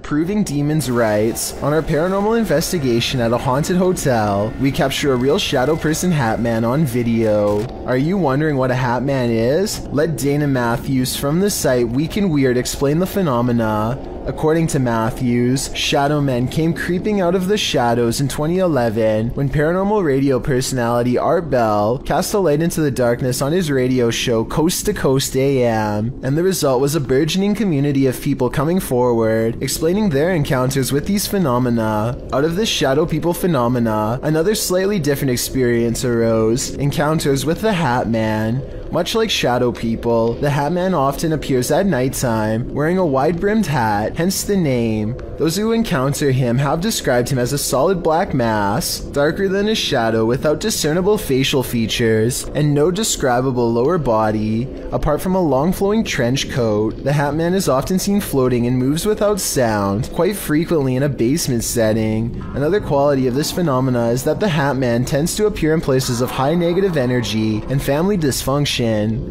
proving demons right. On our paranormal investigation at a haunted hotel, we capture a real shadow person Hat Man on video. Are you wondering what a Hat Man is? Let Dana Matthews from the site Week in Weird explain the phenomena. According to Matthews, shadow men came creeping out of the shadows in 2011 when paranormal radio personality Art Bell cast a light into the darkness on his radio show Coast to Coast AM, and the result was a burgeoning community of people coming forward, explaining their encounters with these phenomena. Out of this shadow people phenomena, another slightly different experience arose, encounters with the Hat Man. Much like shadow people, the Hat Man often appears at nighttime, wearing a wide-brimmed hat, hence the name. Those who encounter him have described him as a solid black mass, darker than a shadow without discernible facial features, and no describable lower body. Apart from a long flowing trench coat, the Hat Man is often seen floating and moves without sound, quite frequently in a basement setting. Another quality of this phenomena is that the Hat Man tends to appear in places of high negative energy and family dysfunction.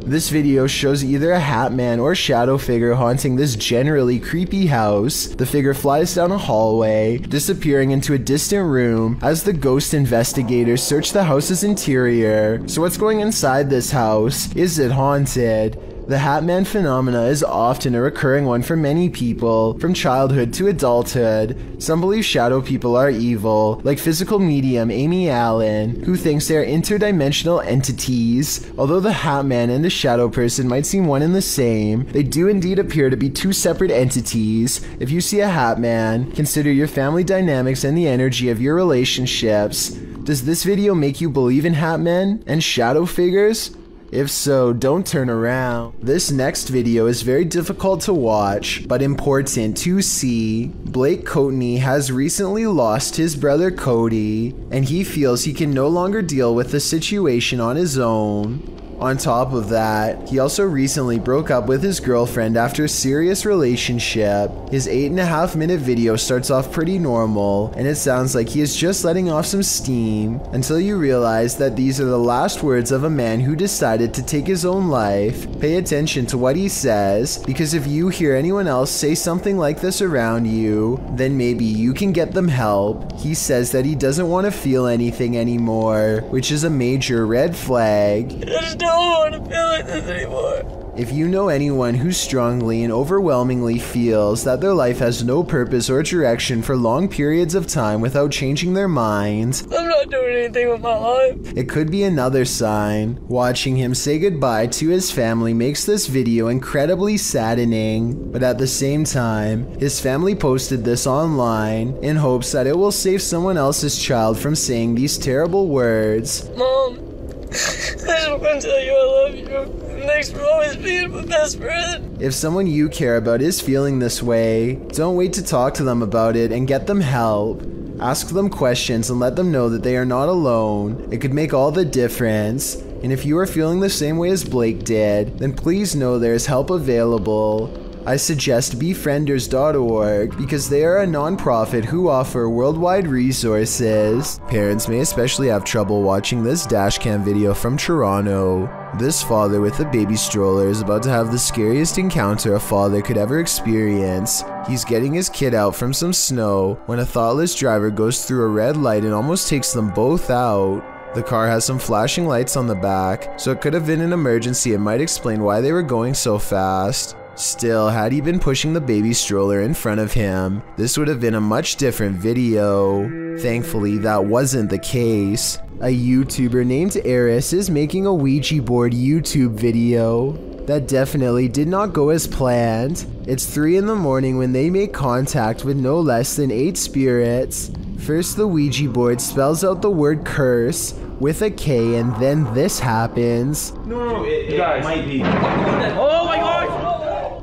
This video shows either a Hat Man or shadow figure haunting this generally creepy house. The figure flies down a hallway, disappearing into a distant room as the ghost investigators search the house's interior. So what's going inside this house? Is it haunted? The Hat Man phenomena is often a recurring one for many people, from childhood to adulthood. Some believe shadow people are evil, like physical medium Amy Allen, who thinks they are interdimensional entities. Although the Hat Man and the shadow person might seem one and the same, they do indeed appear to be two separate entities. If you see a Hat Man, consider your family dynamics and the energy of your relationships. Does this video make you believe in Hat Men and shadow figures? If so, don't turn around. This next video is very difficult to watch, but important to see. Blake Courtney has recently lost his brother Cody, and he feels he can no longer deal with the situation on his own. On top of that, he also recently broke up with his girlfriend after a serious relationship. His 8.5-minute video starts off pretty normal, and it sounds like he is just letting off some steam, until you realize that these are the last words of a man who decided to take his own life. Pay attention to what he says, because if you hear anyone else say something like this around you, then maybe you can get them help. He says that he doesn't want to feel anything anymore, which is a major red flag. I don't want to feel like this anymore. If you know anyone who strongly and overwhelmingly feels that their life has no purpose or direction for long periods of time without changing their minds, I'm not doing anything with my life. It could be another sign. Watching him say goodbye to his family makes this video incredibly saddening, but at the same time, his family posted this online in hopes that it will save someone else's child from saying these terrible words. Mom, I just want to tell you I love you. Thanks for always being my best friend. If someone you care about is feeling this way, don't wait to talk to them about it and get them help. Ask them questions and let them know that they are not alone. It could make all the difference. And if you are feeling the same way as Blake did, then please know there is help available. I suggest befrienders.org because they are a non-profit who offer worldwide resources. Parents may especially have trouble watching this dashcam video from Toronto. This father with a baby stroller is about to have the scariest encounter a father could ever experience. He's getting his kid out from some snow when a thoughtless driver goes through a red light and almost takes them both out. The car has some flashing lights on the back, so it could have been an emergency and might explain why they were going so fast. Still, had he been pushing the baby stroller in front of him, this would have been a much different video. Thankfully, that wasn't the case. A YouTuber named Eris is making a Ouija board YouTube video. That definitely did not go as planned. It's 3 in the morning when they make contact with no less than 8 spirits. First, the Ouija board spells out the word curse with a K, and then this happens. No, it might be. Oh my gosh!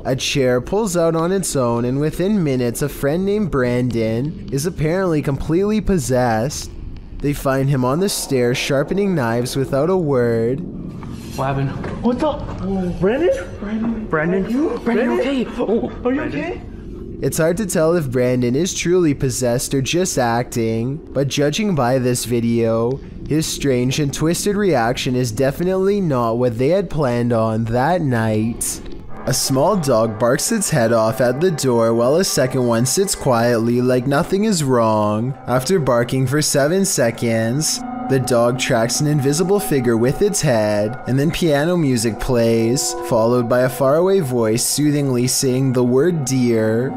A chair pulls out on its own, and within minutes, a friend named Brandon is apparently completely possessed. They find him on the stairs sharpening knives without a word. What happened? What the? Brandon? Brandon, okay? Oh, are you okay? It's hard to tell if Brandon is truly possessed or just acting, but judging by this video, his strange and twisted reaction is definitely not what they had planned on that night. A small dog barks its head off at the door while a second one sits quietly like nothing is wrong. After barking for 7 seconds, the dog tracks an invisible figure with its head, and then piano music plays, followed by a faraway voice soothingly saying the word deer.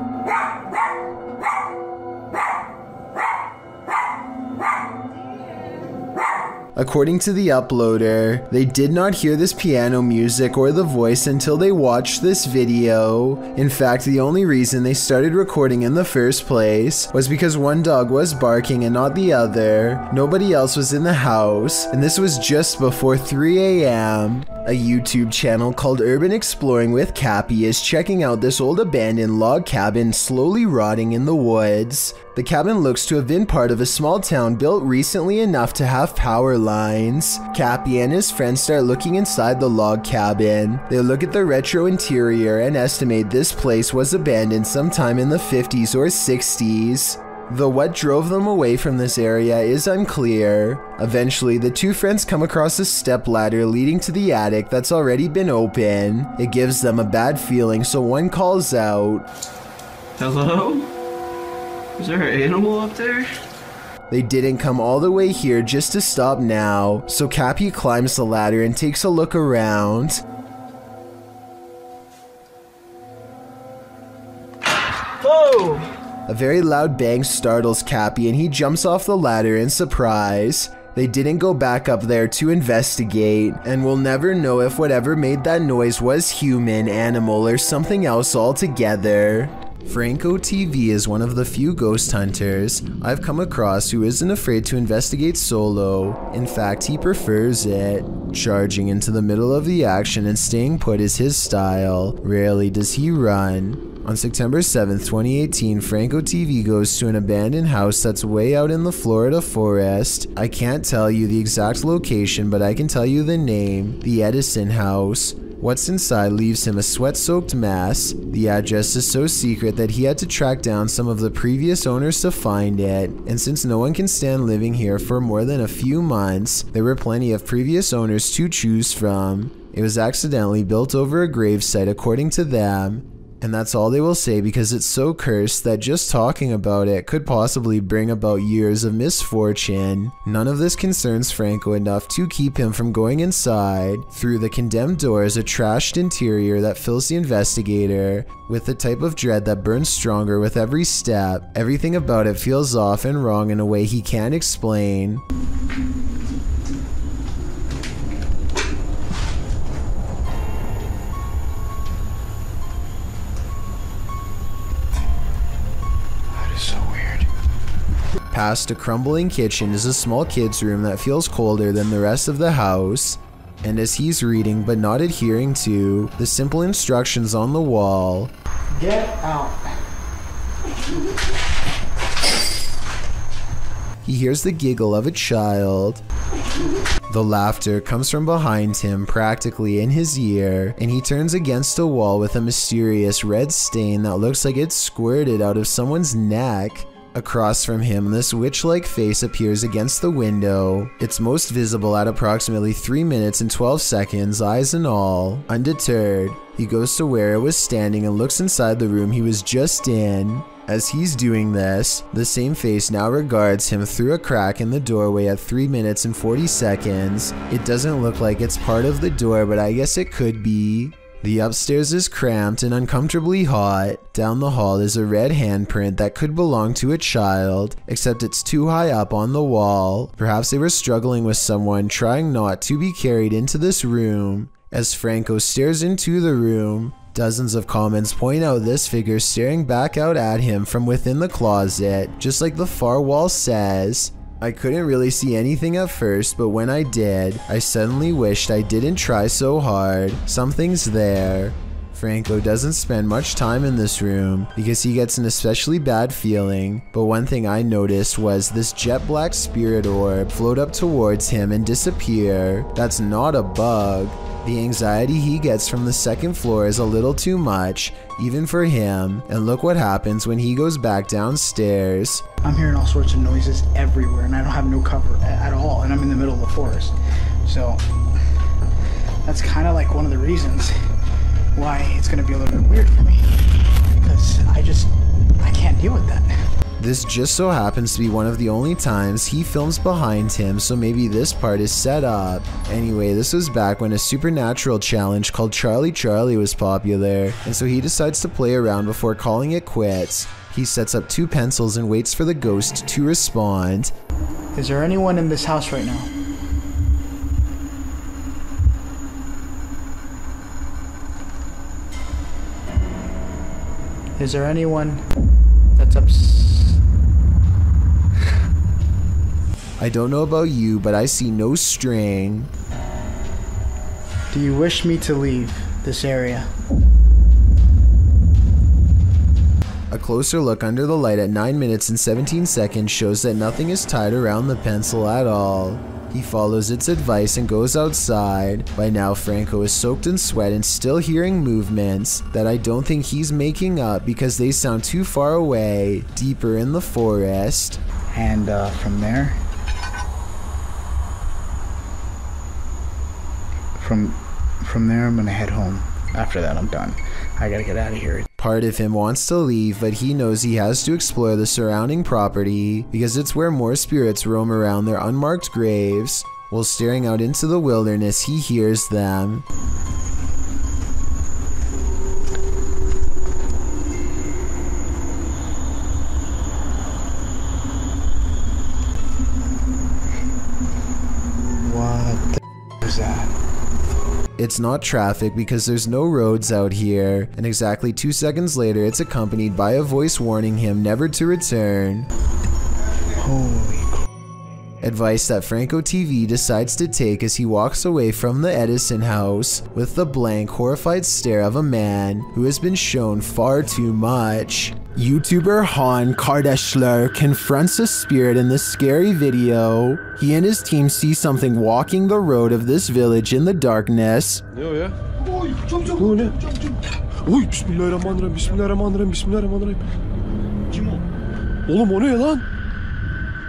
According to the uploader, they did not hear this piano music or the voice until they watched this video. In fact, the only reason they started recording in the first place was because one dog was barking and not the other. Nobody else was in the house, and this was just before 3 a.m. A YouTube channel called Urban Exploring with Cappy is checking out this old abandoned log cabin slowly rotting in the woods. The cabin looks to have been part of a small town built recently enough to have power lines. Cappy and his friends start looking inside the log cabin. They look at the retro interior and estimate this place was abandoned sometime in the 50s or 60s. Though what drove them away from this area is unclear. Eventually, the two friends come across a stepladder leading to the attic that's already been open. It gives them a bad feeling, so one calls out, Hello? Is there an animal up there? They didn't come all the way here just to stop now, so Cappy climbs the ladder and takes a look around. Whoa! A very loud bang startles Cappy and he jumps off the ladder in surprise. They didn't go back up there to investigate, and we'll never know if whatever made that noise was human, animal, or something else altogether. Franco TV is one of the few ghost hunters I've come across who isn't afraid to investigate solo. In fact, he prefers it. Charging into the middle of the action and staying put is his style. Rarely does he run. On September 7th, 2018, Franco TV goes to an abandoned house that's way out in the Florida forest. I can't tell you the exact location, but I can tell you the name, the Edison House. What's inside leaves him a sweat-soaked mess. The address is so secret that he had to track down some of the previous owners to find it, and since no one can stand living here for more than a few months, there were plenty of previous owners to choose from. It was accidentally built over a gravesite according to them, and that's all they will say because it's so cursed that just talking about it could possibly bring about years of misfortune. None of this concerns Franco enough to keep him from going inside. Through the condemned door is a trashed interior that fills the investigator with the type of dread that burns stronger with every step. Everything about it feels off and wrong in a way he can't explain. Past a crumbling kitchen is a small kid's room that feels colder than the rest of the house. And as he's reading but not adhering to the simple instructions on the wall, get out. he hears the giggle of a child. The laughter comes from behind him, practically in his ear, and he turns against a wall with a mysterious red stain that looks like it's squirted out of someone's neck. Across from him, this witch-like face appears against the window. It's most visible at approximately 3 minutes and 12 seconds, eyes and all. Undeterred, he goes to where it was standing and looks inside the room he was just in. As he's doing this, the same face now regards him through a crack in the doorway at 3 minutes and 40 seconds. It doesn't look like it's part of the door, but I guess it could be. The upstairs is cramped and uncomfortably hot. Down the hall is a red handprint that could belong to a child, except it's too high up on the wall. Perhaps they were struggling with someone trying not to be carried into this room. As Franco stares into the room, dozens of comments point out this figure staring back out at him from within the closet, just like the far wall says. I couldn't really see anything at first, but when I did, I suddenly wished I didn't try so hard. Something's there. Franco doesn't spend much time in this room because he gets an especially bad feeling, but one thing I noticed was this jet black spirit orb float up towards him and disappear. That's not a bug. The anxiety he gets from the second floor is a little too much, even for him, and look what happens when he goes back downstairs. I'm hearing all sorts of noises everywhere and I don't have no cover at all, and I'm in the middle of the forest. So that's kind of like one of the reasons why it's gonna be a little bit weird for me. Because I can't deal with that. This just so happens to be one of the only times he films behind him, so maybe this part is set up. Anyway, this was back when a supernatural challenge called Charlie Charlie was popular, and so he decides to play around before calling it quits. He sets up 2 pencils and waits for the ghost to respond. Is there anyone in this house right now? Is there anyone that's I don't know about you, but I see no string. Do you wish me to leave this area? A closer look under the light at 9 minutes and 17 seconds shows that nothing is tied around the pencil at all. He follows its advice and goes outside. By now, Franco is soaked in sweat and still hearing movements that I don't think he's making up because they sound too far away, deeper in the forest. And from there, from there I'm gonna head home. After that, I'm done. I gotta get out of here. Part of him wants to leave, but he knows he has to explore the surrounding property because it's where more spirits roam around their unmarked graves. While staring out into the wilderness, he hears them. What the is that? It's not traffic because there's no roads out here, and exactly 2 seconds later it's accompanied by a voice warning him never to return. Holy crap. Advice that Franco TV decides to take as he walks away from the Edison house with the blank, horrified stare of a man who has been shown far too much. YouTuber Han Kardashler confronts a spirit in this scary video. He and his team see something walking the road of this village in the darkness. ya? Bu ne? Oy bismillahirrahmanirrahim, bismillahirrahmanirrahim, bismillahirrahmanirrahim. Kim o? Oğlum o ne lan?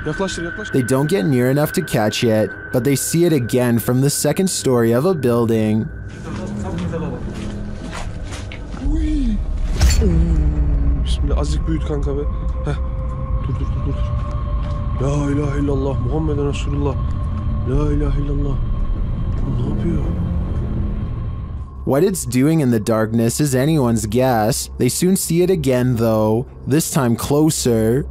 Yaklaştır, yaklaştır. They don't get near enough to catch it, but they see it again from the second story of a building. Bismillah, azıcık büyüt kanka be. Heh. Dur. La ilahe illallah, Muhammeden Resulullah. La ilahe illallah. Ne yapıyor? What it's doing in the darkness is anyone's guess. They soon see it again though, this time closer.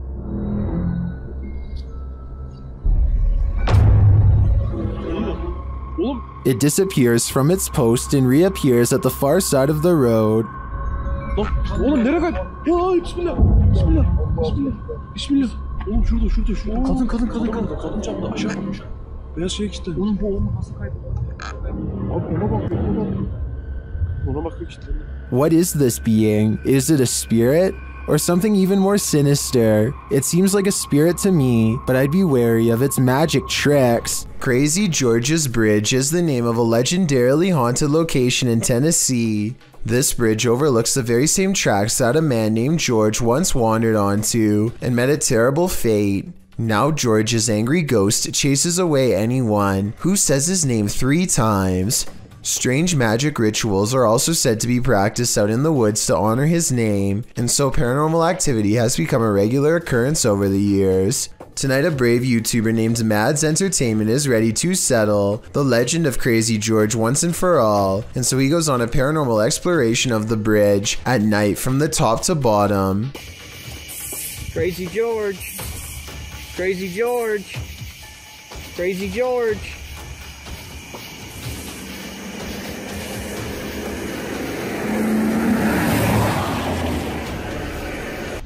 It disappears from its post and reappears at the far side of the road. Oğlum nereye kaç? Ya bismillah. Bismillah. Oğlum şurada. Kadın camda aşağı bakmış. Beyaz şey işte. Oğlum bu nasıl kayboldu? Abi ona bak. Ona bakıyor işte. What is this being? Is it a spirit? Or something even more sinister? It seems like a spirit to me, but I'd be wary of its magic tricks. Crazy George's Bridge is the name of a legendarily haunted location in Tennessee. This bridge overlooks the very same tracks that a man named George once wandered onto and met a terrible fate. Now George's angry ghost chases away anyone who says his name 3 times. Strange magic rituals are also said to be practiced out in the woods to honor his name, and so paranormal activity has become a regular occurrence over the years. Tonight, a brave YouTuber named Mads Entertainment is ready to settle the legend of Crazy George once and for all, and so he goes on a paranormal exploration of the bridge at night from the top to bottom. Crazy George. Crazy George. Crazy George.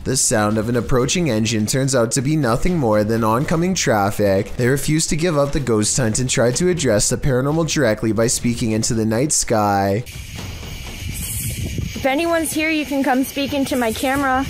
The sound of an approaching engine turns out to be nothing more than oncoming traffic. They refuse to give up the ghost hunt and try to address the paranormal directly by speaking into the night sky. If anyone's here, you can come speak into my camera.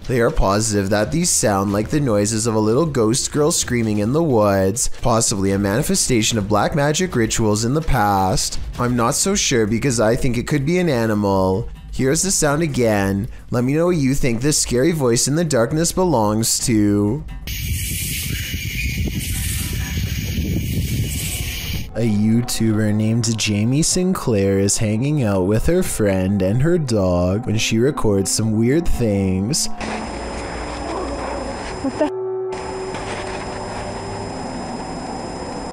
They are positive that these sound like the noises of a little ghost girl screaming in the woods, possibly a manifestation of black magic rituals in the past. I'm not so sure because I think it could be an animal. Here's the sound again. Let me know what you think this scary voice in the darkness belongs to. A YouTuber named Jamie Sinclair is hanging out with her friend and her dog when she records some weird things. What the?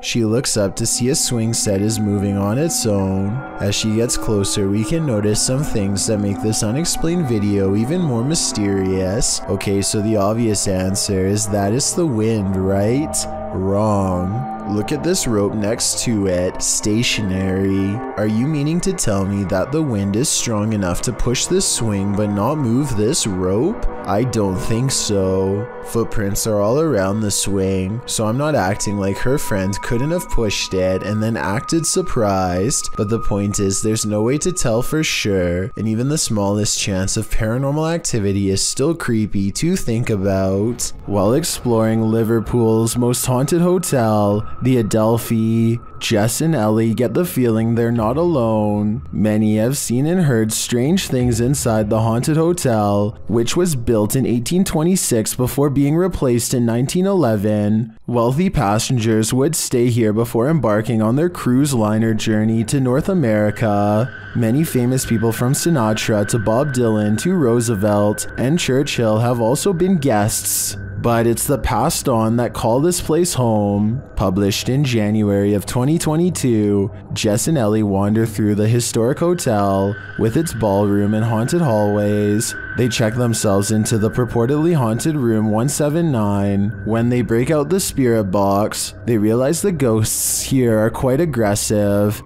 She looks up to see a swing set is moving on its own. As she gets closer, we can notice some things that make this unexplained video even more mysterious. Okay, so the obvious answer is that it's the wind, right? Wrong. Look at this rope next to it, stationary. Are you meaning to tell me that the wind is strong enough to push this swing but not move this rope? I don't think so. Footprints are all around the swing, so I'm not acting like her friend couldn't have pushed it and then acted surprised, but the point is there's no way to tell for sure, and even the smallest chance of paranormal activity is still creepy to think about. While exploring Liverpool's most haunted hotel, the Adelphi, Jess and Ellie get the feeling they're not alone. Many have seen and heard strange things inside the haunted hotel, which was built in 1826 before being replaced in 1911. Wealthy passengers would stay here before embarking on their cruise liner journey to North America. Many famous people from Sinatra to Bob Dylan to Roosevelt and Churchill have also been guests. But it's the passed on that call this place home. Published in January of 2022, Jess and Ellie wander through the historic hotel with its ballroom and haunted hallways. They check themselves into the purportedly haunted room 179. When they break out the spirit box, they realize the ghosts here are quite aggressive.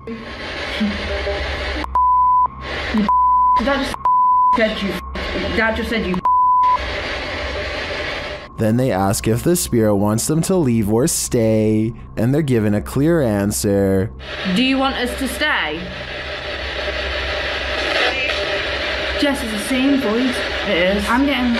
That just said you. Then they ask if the spirit wants them to leave or stay, and they're given a clear answer. Do you want us to stay? Jess, is the same voice. It is. I'm getting...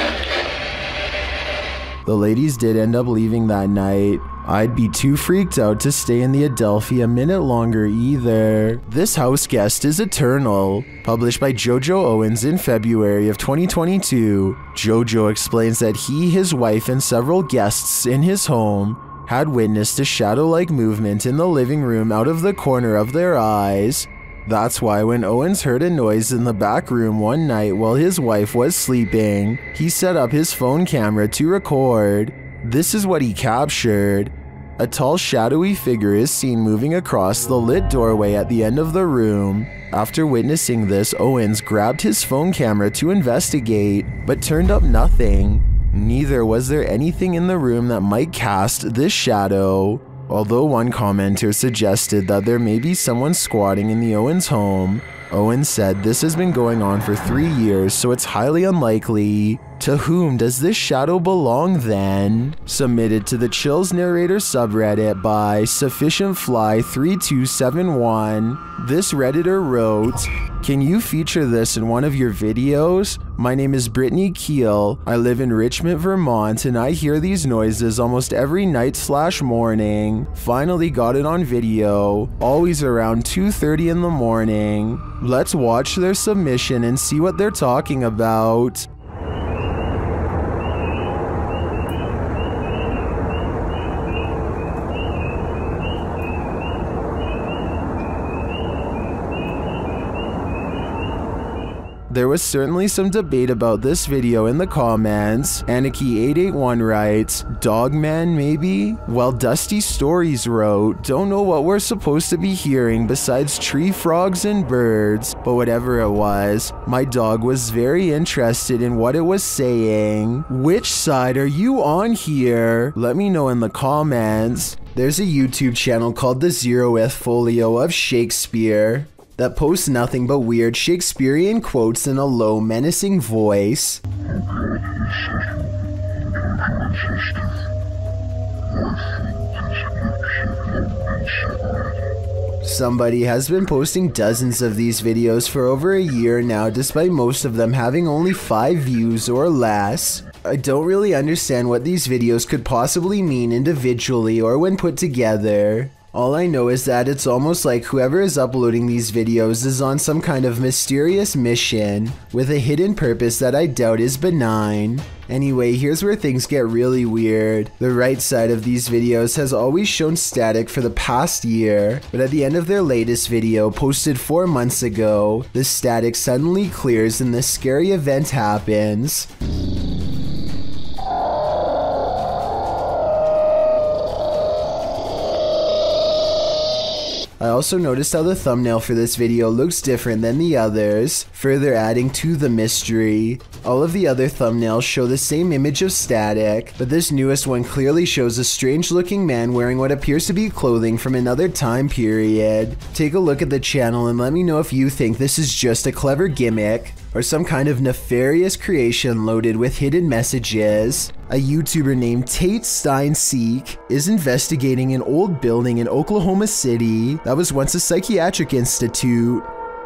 The ladies did end up leaving that night. I'd be too freaked out to stay in the Adelphi a minute longer either. This house guest is eternal. Published by Jojo Owens in February of 2022, Jojo explains that he, his wife, and several guests in his home had witnessed a shadow-like movement in the living room out of the corner of their eyes. That's why when Owens heard a noise in the back room one night while his wife was sleeping, he set up his phone camera to record. This is what he captured. A tall, shadowy figure is seen moving across the lit doorway at the end of the room. After witnessing this, Owens grabbed his phone camera to investigate, but turned up nothing. Neither was there anything in the room that might cast this shadow. Although one commenter suggested that there may be someone squatting in the Owens home, Owens said this has been going on for 3 years, so it's highly unlikely. To whom does this shadow belong then? Submitted to the Chills Narrator subreddit by SufficientFly3271. This Redditor wrote, "Can you feature this in one of your videos? My name is Brittany Keel. I live in Richmond, Vermont, and I hear these noises almost every night/morning. Finally got it on video, always around 2:30 in the morning. Let's watch their submission and see what they're talking about." There was certainly some debate about this video in the comments. Anarchy881 writes, "Dogman maybe?" While Dusty Stories wrote, "Don't know what we're supposed to be hearing besides tree frogs and birds, but whatever it was, my dog was very interested in what it was saying. Which side are you on here? Let me know in the comments." There's a YouTube channel called the Zeroth Folio of Shakespeare that posts nothing but weird Shakespearean quotes in a low, menacing voice. Somebody has been posting dozens of these videos for over a year now, despite most of them having only 5 views or less. I don't really understand what these videos could possibly mean individually or when put together. All I know is that it's almost like whoever is uploading these videos is on some kind of mysterious mission with a hidden purpose that I doubt is benign. Anyway, here's where things get really weird. The right side of these videos has always shown static for the past year, but at the end of their latest video posted 4 months ago, the static suddenly clears and this scary event happens. I also noticed how the thumbnail for this video looks different than the others, further adding to the mystery. All of the other thumbnails show the same image of static, but this newest one clearly shows a strange looking man wearing what appears to be clothing from another time period. Take a look at the channel and let me know if you think this is just a clever gimmick or some kind of nefarious creation loaded with hidden messages. A YouTuber named Tate Stein Seek is investigating an old building in Oklahoma City that was once a psychiatric institute.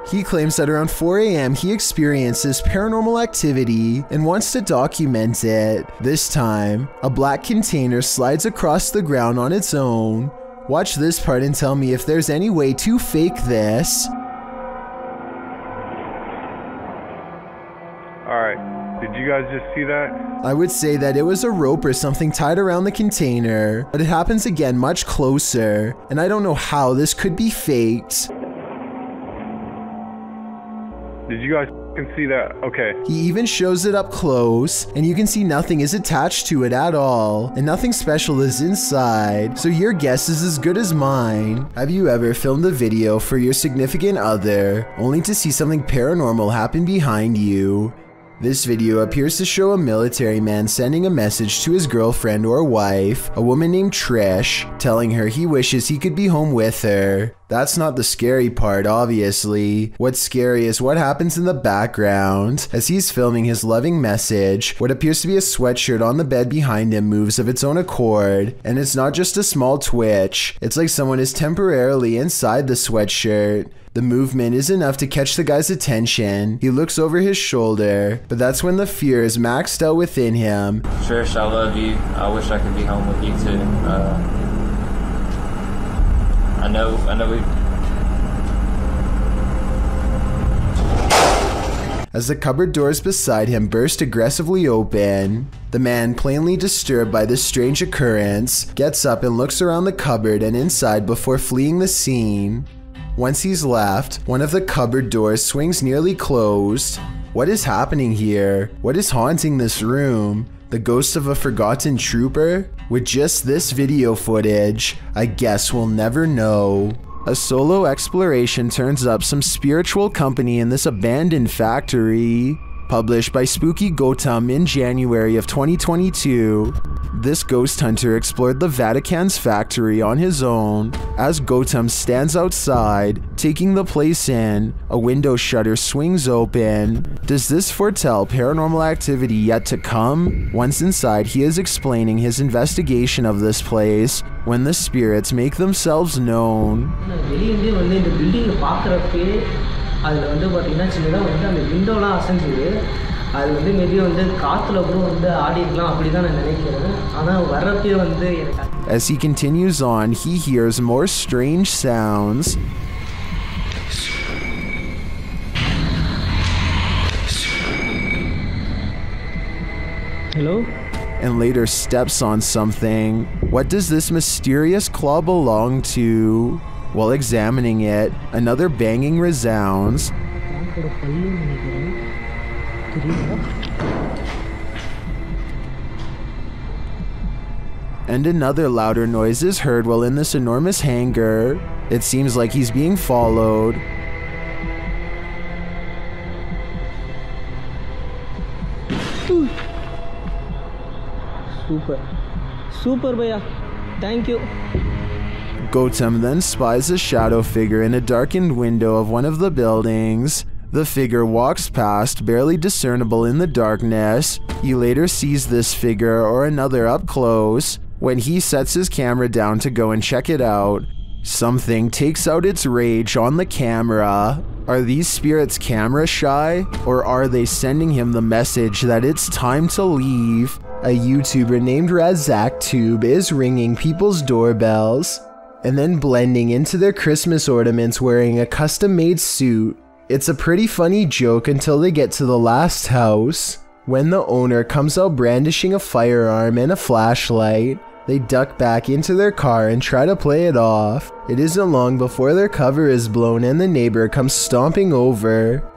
He claims that around 4 AM he experiences paranormal activity and wants to document it. This time, a black container slides across the ground on its own. Watch this part and tell me if there's any way to fake this. Alright, did you guys just see that? I would say that it was a rope or something tied around the container, but it happens again much closer, and I don't know how this could be faked. Did you guys see that? Okay. He even shows it up close, and you can see nothing is attached to it at all, and nothing special is inside, so your guess is as good as mine. Have you ever filmed a video for your significant other, only to see something paranormal happen behind you? This video appears to show a military man sending a message to his girlfriend or wife, a woman named Trish, telling her he wishes he could be home with her. That's not the scary part, obviously. What's scary is what happens in the background. As he's filming his loving message, what appears to be a sweatshirt on the bed behind him moves of its own accord, and it's not just a small twitch. It's like someone is temporarily inside the sweatshirt. The movement is enough to catch the guy's attention. He looks over his shoulder, but that's when the fear is maxed out within him. Trish, I love you. I wish I could be home with you too. I know we... As the cupboard doors beside him burst aggressively open, the man, plainly disturbed by this strange occurrence, gets up and looks around the cupboard and inside before fleeing the scene. Once he's left, one of the cupboard doors swings nearly closed. What is happening here? What is haunting this room? The ghost of a forgotten trooper? With just this video footage, I guess we'll never know. A solo exploration turns up some spiritual company in this abandoned factory. Published by Spooky Gautam in January of 2022, this ghost hunter explored the Vatican's factory on his own. As Gautam stands outside, taking the place in, a window shutter swings open. Does this foretell paranormal activity yet to come? Once inside, he is explaining his investigation of this place when the spirits make themselves known. அதில் வந்து பார்த்தீங்கன்னா சின்னதாக வந்து அந்த விண்டோலாம் அசைஞ்சுது. அது வந்து maybe வந்து காற்றுல கூட வந்து ஆடி இருக்கலாம் அப்படி தான் நான் நினைக்கிறேன். ஆனால் வர்றப்பே வந்து எனக்கு... As he continues on, he hears more strange sounds. Hello? And later steps on something. What does this mysterious claw belong to? While examining it, another banging resounds. And another louder noise is heard while in this enormous hangar. It seems like he's being followed. Super bhaiya. Thank you. Gautam then spies a shadow figure in a darkened window of one of the buildings. The figure walks past, barely discernible in the darkness. He later sees this figure or another up close. When he sets his camera down to go and check it out, something takes out its rage on the camera. Are these spirits camera shy, or are they sending him the message that it's time to leave? A YouTuber named RazakTube is ringing people's doorbells. and then blending into their Christmas ornaments wearing a custom-made suit. It's a pretty funny joke until they get to the last house. When the owner comes out brandishing a firearm and a flashlight, they duck back into their car and try to play it off. It isn't long before their cover is blown and the neighbor comes stomping over.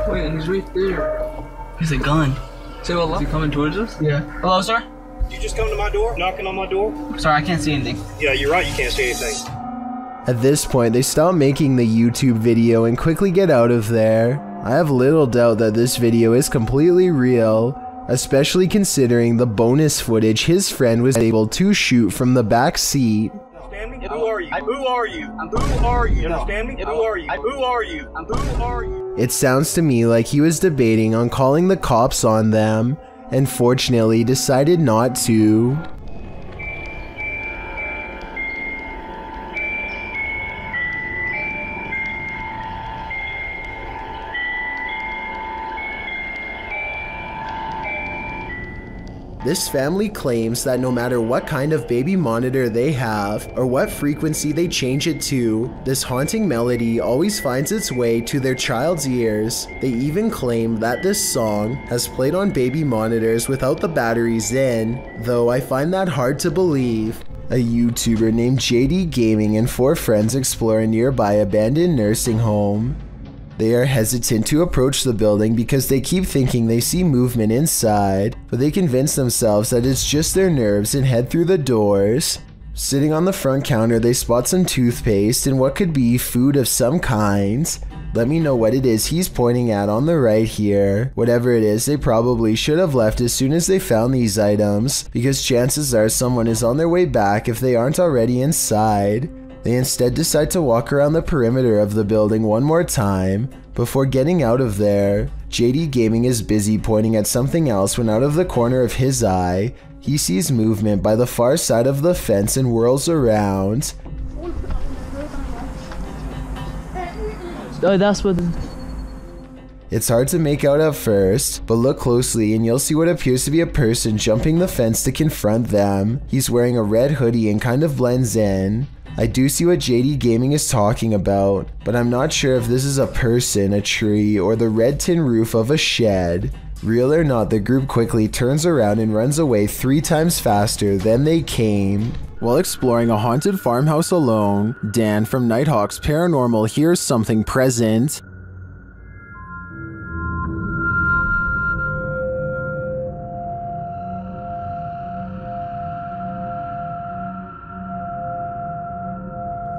Wait, he's right there. He's a gun. Say hello. Is he coming towards us? Yeah. Hello, sir? You just come to my door, knocking on my door? Sorry, I can't see anything. Yeah, you're right, you can't see anything. At this point, they stop making the YouTube video and quickly get out of there. I have little doubt that this video is completely real, especially considering the bonus footage his friend was able to shoot from the back seat. Understand me? Who are you? Who are you? Who are you? You understand me? Who are you? Who are you? Who are you? It sounds to me like he was debating on calling the cops on them, and fortunately decided not to. This family claims that no matter what kind of baby monitor they have, or what frequency they change it to, this haunting melody always finds its way to their child's ears. They even claim that this song has played on baby monitors without the batteries in, though I find that hard to believe. A YouTuber named JD Gaming and 4 friends explore a nearby abandoned nursing home. They are hesitant to approach the building because they keep thinking they see movement inside, but they convince themselves that it's just their nerves and head through the doors. Sitting on the front counter, they spot some toothpaste and what could be food of some kind. Let me know what it is he's pointing at on the right here. Whatever it is, they probably should have left as soon as they found these items, because chances are someone is on their way back if they aren't already inside. They instead decide to walk around the perimeter of the building one more time before getting out of there. JD Gaming is busy pointing at something else when out of the corner of his eye, he sees movement by the far side of the fence and whirls around. Oh, that's what... It's hard to make out at first, but look closely and you'll see what appears to be a person jumping the fence to confront them. He's wearing a red hoodie and kind of blends in. I do see what JD Gaming is talking about, but I'm not sure if this is a person, a tree, or the red tin roof of a shed. Real or not, the group quickly turns around and runs away 3 times faster than they came. While exploring a haunted farmhouse alone, Dan from Nighthawks Paranormal hears something present.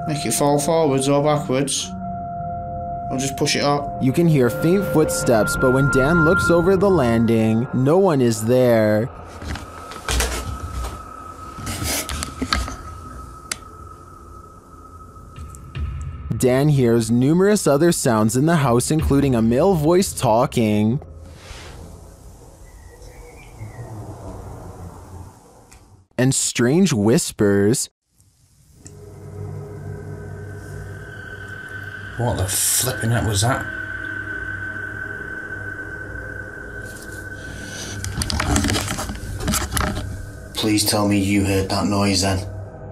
Make it fall forwards or backwards. Or just push it up. You can hear faint footsteps, but when Dan looks over the landing, no one is there. Dan hears numerous other sounds in the house, including a male voice talking. And strange whispers. What the flipping heck was that? Please tell me you heard that noise then.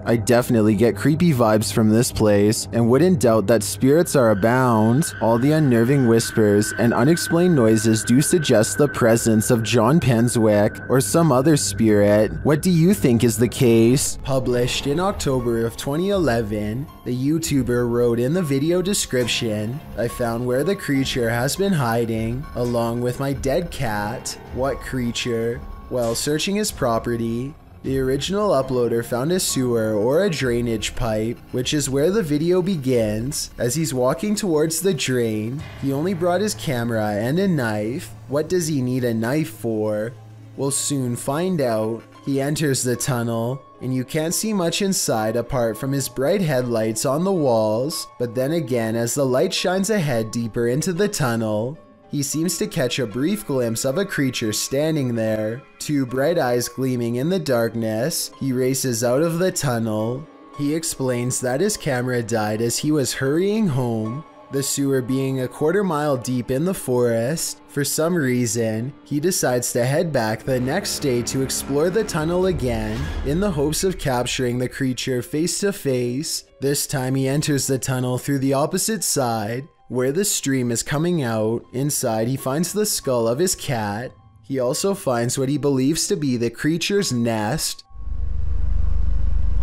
I definitely get creepy vibes from this place, and wouldn't doubt that spirits are abound. All the unnerving whispers and unexplained noises do suggest the presence of John Penswick or some other spirit. What do you think is the case? Published in October of 2011, the YouTuber wrote in the video description, "I found where the creature has been hiding, along with my dead cat." What creature? While searching his property, the original uploader found a sewer or a drainage pipe, which is where the video begins. As he's walking towards the drain, he only brought his camera and a knife. What does he need a knife for? We'll soon find out. He enters the tunnel, and you can't see much inside apart from his bright headlights on the walls. But then again, as the light shines ahead deeper into the tunnel, he seems to catch a brief glimpse of a creature standing there. 2 bright eyes gleaming in the darkness. He races out of the tunnel. He explains that his camera died as he was hurrying home. The sewer being a quarter-mile deep in the forest, for some reason, he decides to head back the next day to explore the tunnel again in the hopes of capturing the creature face to face. This time he enters the tunnel through the opposite side, where the stream is coming out. Inside, he finds the skull of his cat. He also finds what he believes to be the creature's nest.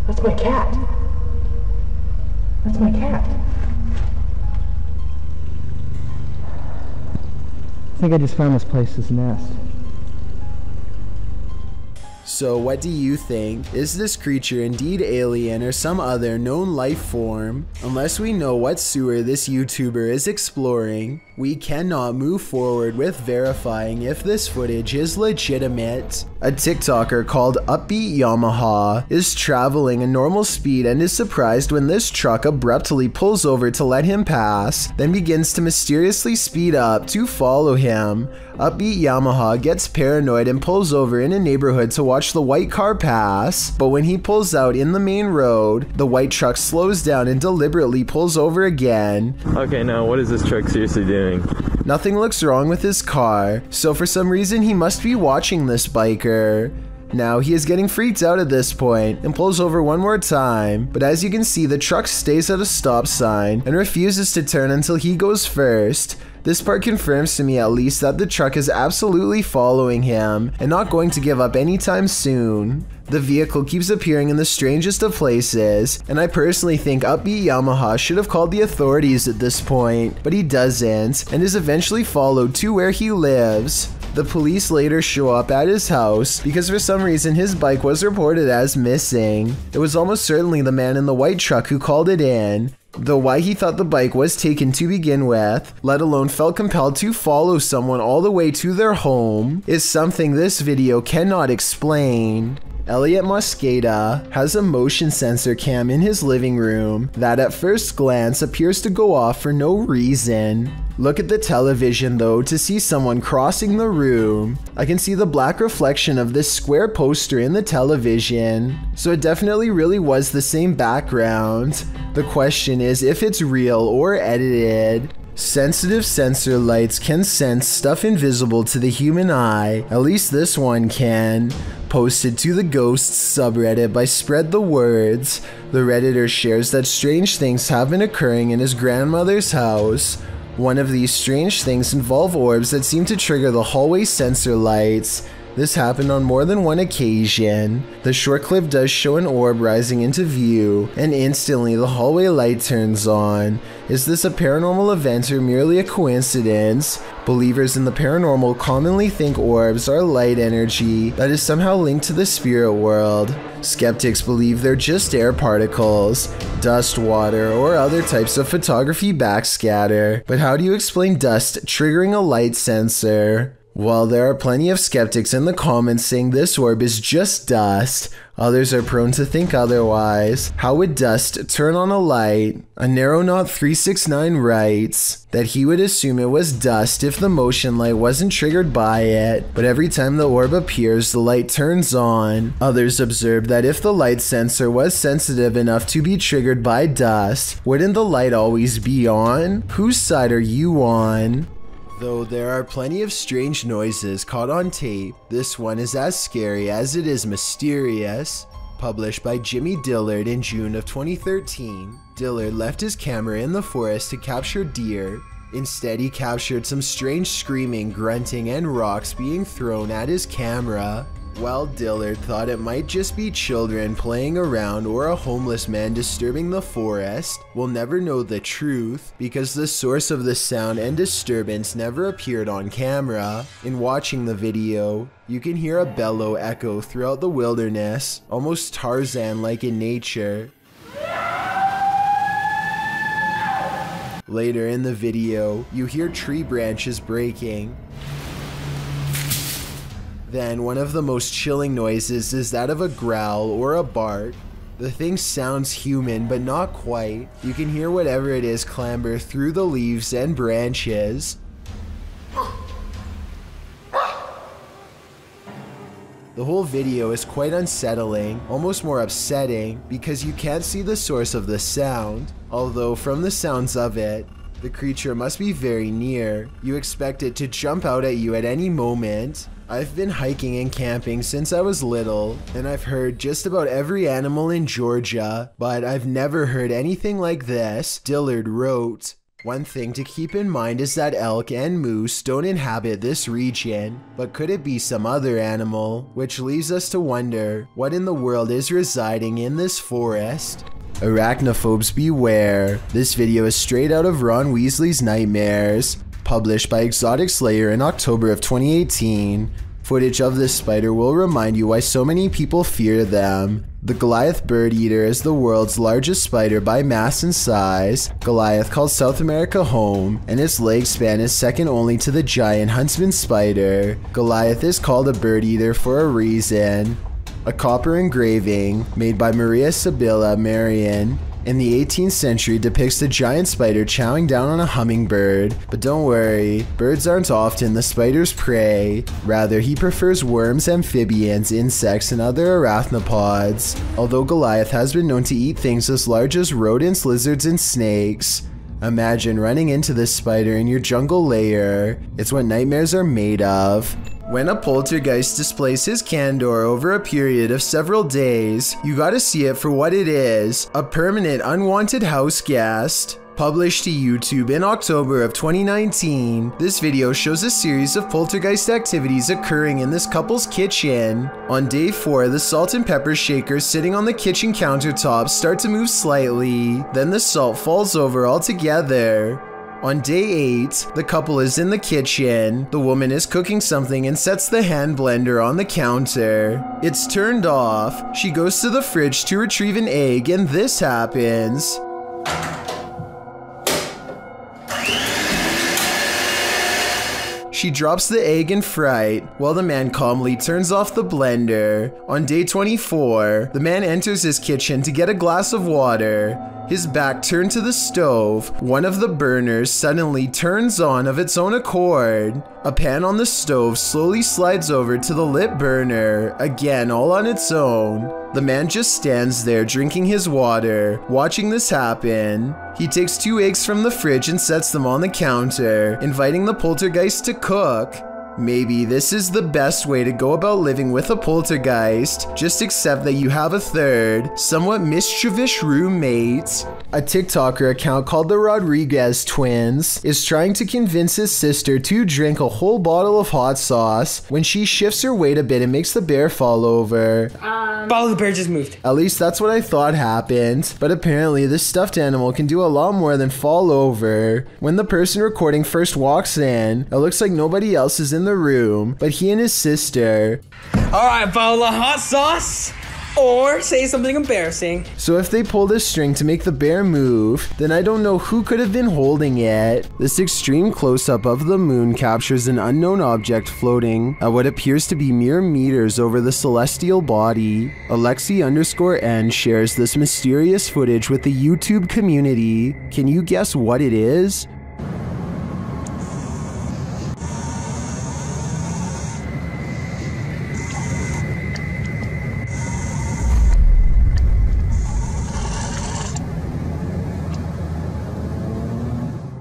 That's my cat. That's my cat. I think I just found this place's nest. So what do you think? Is this creature indeed alien or some other known life form? Unless we know what sewer this YouTuber is exploring, we cannot move forward with verifying if this footage is legitimate. A TikToker called Upbeat Yamaha is traveling a normal speed and is surprised when this truck abruptly pulls over to let him pass, then begins to mysteriously speed up to follow him. Upbeat Yamaha gets paranoid and pulls over in a neighborhood to watch the white car pass, but when he pulls out in the main road, the white truck slows down and deliberately pulls over again. Okay, now what is this truck seriously doing? Nothing looks wrong with his car, so for some reason he must be watching this biker. Now he is getting freaked out at this point and pulls over one more time, but as you can see, the truck stays at a stop sign and refuses to turn until he goes first. This part confirms to me at least that the truck is absolutely following him and not going to give up anytime soon. The vehicle keeps appearing in the strangest of places, and I personally think Upbeat Yamaha should have called the authorities at this point, but he doesn't, and is eventually followed to where he lives. The police later show up at his house because for some reason his bike was reported as missing. It was almost certainly the man in the white truck who called it in, though why he thought the bike was taken to begin with, let alone felt compelled to follow someone all the way to their home, is something this video cannot explain. Elliot Mosqueda has a motion sensor cam in his living room that at first glance appears to go off for no reason. Look at the television though to see someone crossing the room. I can see the black reflection of this square poster in the television, so it definitely really was the same background. The question is if it's real or edited. Sensitive sensor lights can sense stuff invisible to the human eye, at least this one can. Posted to the Ghosts subreddit by Spread the Words, the redditor shares that strange things have been occurring in his grandmother's house. One of these strange things involve orbs that seem to trigger the hallway sensor lights. This happened on more than one occasion. The short clip does show an orb rising into view, and instantly the hallway light turns on. Is this a paranormal event or merely a coincidence? Believers in the paranormal commonly think orbs are light energy that is somehow linked to the spirit world. Skeptics believe they're just air particles, dust, water, or other types of photography backscatter. But how do you explain dust triggering a light sensor? While there are plenty of skeptics in the comments saying this orb is just dust, others are prone to think otherwise. How would dust turn on a light? A Narrowknot369 writes that he would assume it was dust if the motion light wasn't triggered by it, but every time the orb appears, the light turns on. Others observe that if the light sensor was sensitive enough to be triggered by dust, wouldn't the light always be on? Whose side are you on? Though there are plenty of strange noises caught on tape, this one is as scary as it is mysterious. Published by Jimmy Dillard in June of 2013, Dillard left his camera in the forest to capture deer. Instead, he captured some strange screaming, grunting, and rocks being thrown at his camera. While Dillard thought it might just be children playing around or a homeless man disturbing the forest, we'll never know the truth because the source of the sound and disturbance never appeared on camera. In watching the video, you can hear a bellow echo throughout the wilderness, almost Tarzan-like in nature. Later in the video, you hear tree branches breaking. Then one of the most chilling noises is that of a growl or a bark. The thing sounds human, but not quite. You can hear whatever it is clamber through the leaves and branches. The whole video is quite unsettling, almost more upsetting, because you can't see the source of the sound. Although from the sounds of it, The creature must be very near. You expect it to jump out at you at any moment. I've been hiking and camping since I was little, and I've heard just about every animal in Georgia, but I've never heard anything like this, Dillard wrote. One thing to keep in mind is that elk and moose don't inhabit this region, but could it be some other animal? Which leaves us to wonder, what in the world is residing in this forest? Arachnophobes beware. This video is straight out of Ron Weasley's Nightmares, published by Exotic Slayer in October of 2018. Footage of this spider will remind you why so many people fear them. The Goliath bird eater is the world's largest spider by mass and size. Goliath calls South America home, and its leg span is second only to the giant huntsman spider. Goliath is called a bird eater for a reason. A copper engraving made by Maria Sibylla Marian in the 18th century depicts the giant spider chowing down on a hummingbird, but don't worry, birds aren't often the spider's prey. Rather, he prefers worms, amphibians, insects, and other arachnopods, although Goliath has been known to eat things as large as rodents, lizards, and snakes. Imagine running into this spider in your jungle lair. It's what nightmares are made of. When a poltergeist displays his candor over a period of several days, you gotta see it for what it is, a permanent unwanted house guest. Published to YouTube in October of 2019, this video shows a series of poltergeist activities occurring in this couple's kitchen. On day 4, the salt and pepper shakers sitting on the kitchen countertop start to move slightly, then the salt falls over altogether. On day 8, the couple is in the kitchen. The woman is cooking something and sets the hand blender on the counter. It's turned off. She goes to the fridge to retrieve an egg, and this happens. She drops the egg in fright, while the man calmly turns off the blender. On day 24, the man enters his kitchen to get a glass of water. His back turned to the stove. One of the burners suddenly turns on of its own accord. A pan on the stove slowly slides over to the lit burner, again all on its own. The man just stands there drinking his water, watching this happen. He takes 2 eggs from the fridge and sets them on the counter, inviting the poltergeist to cook. Maybe this is the best way to go about living with a poltergeist. Just accept that you have a third, somewhat mischievous roommate. A TikToker account called the Rodriguez Twins is trying to convince his sister to drink a whole bottle of hot sauce when she shifts her weight a bit and makes the bear fall over. Oh, the bear just moved. At least that's what I thought happened, but apparently this stuffed animal can do a lot more than fall over. When the person recording first walks in, it looks like nobody else is in the room, but he and his sister. Alright, Paola, hot sauce or say something embarrassing. So if they pull this string to make the bear move, then I don't know who could have been holding it. This extreme close-up of the moon captures an unknown object floating at what appears to be mere meters over the celestial body. Alexi_N shares this mysterious footage with the YouTube community. Can you guess what it is?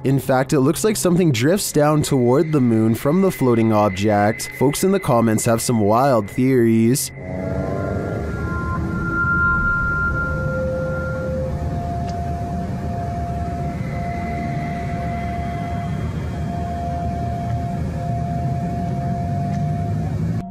In fact, it looks like something drifts down toward the moon from the floating object. Folks in the comments have some wild theories.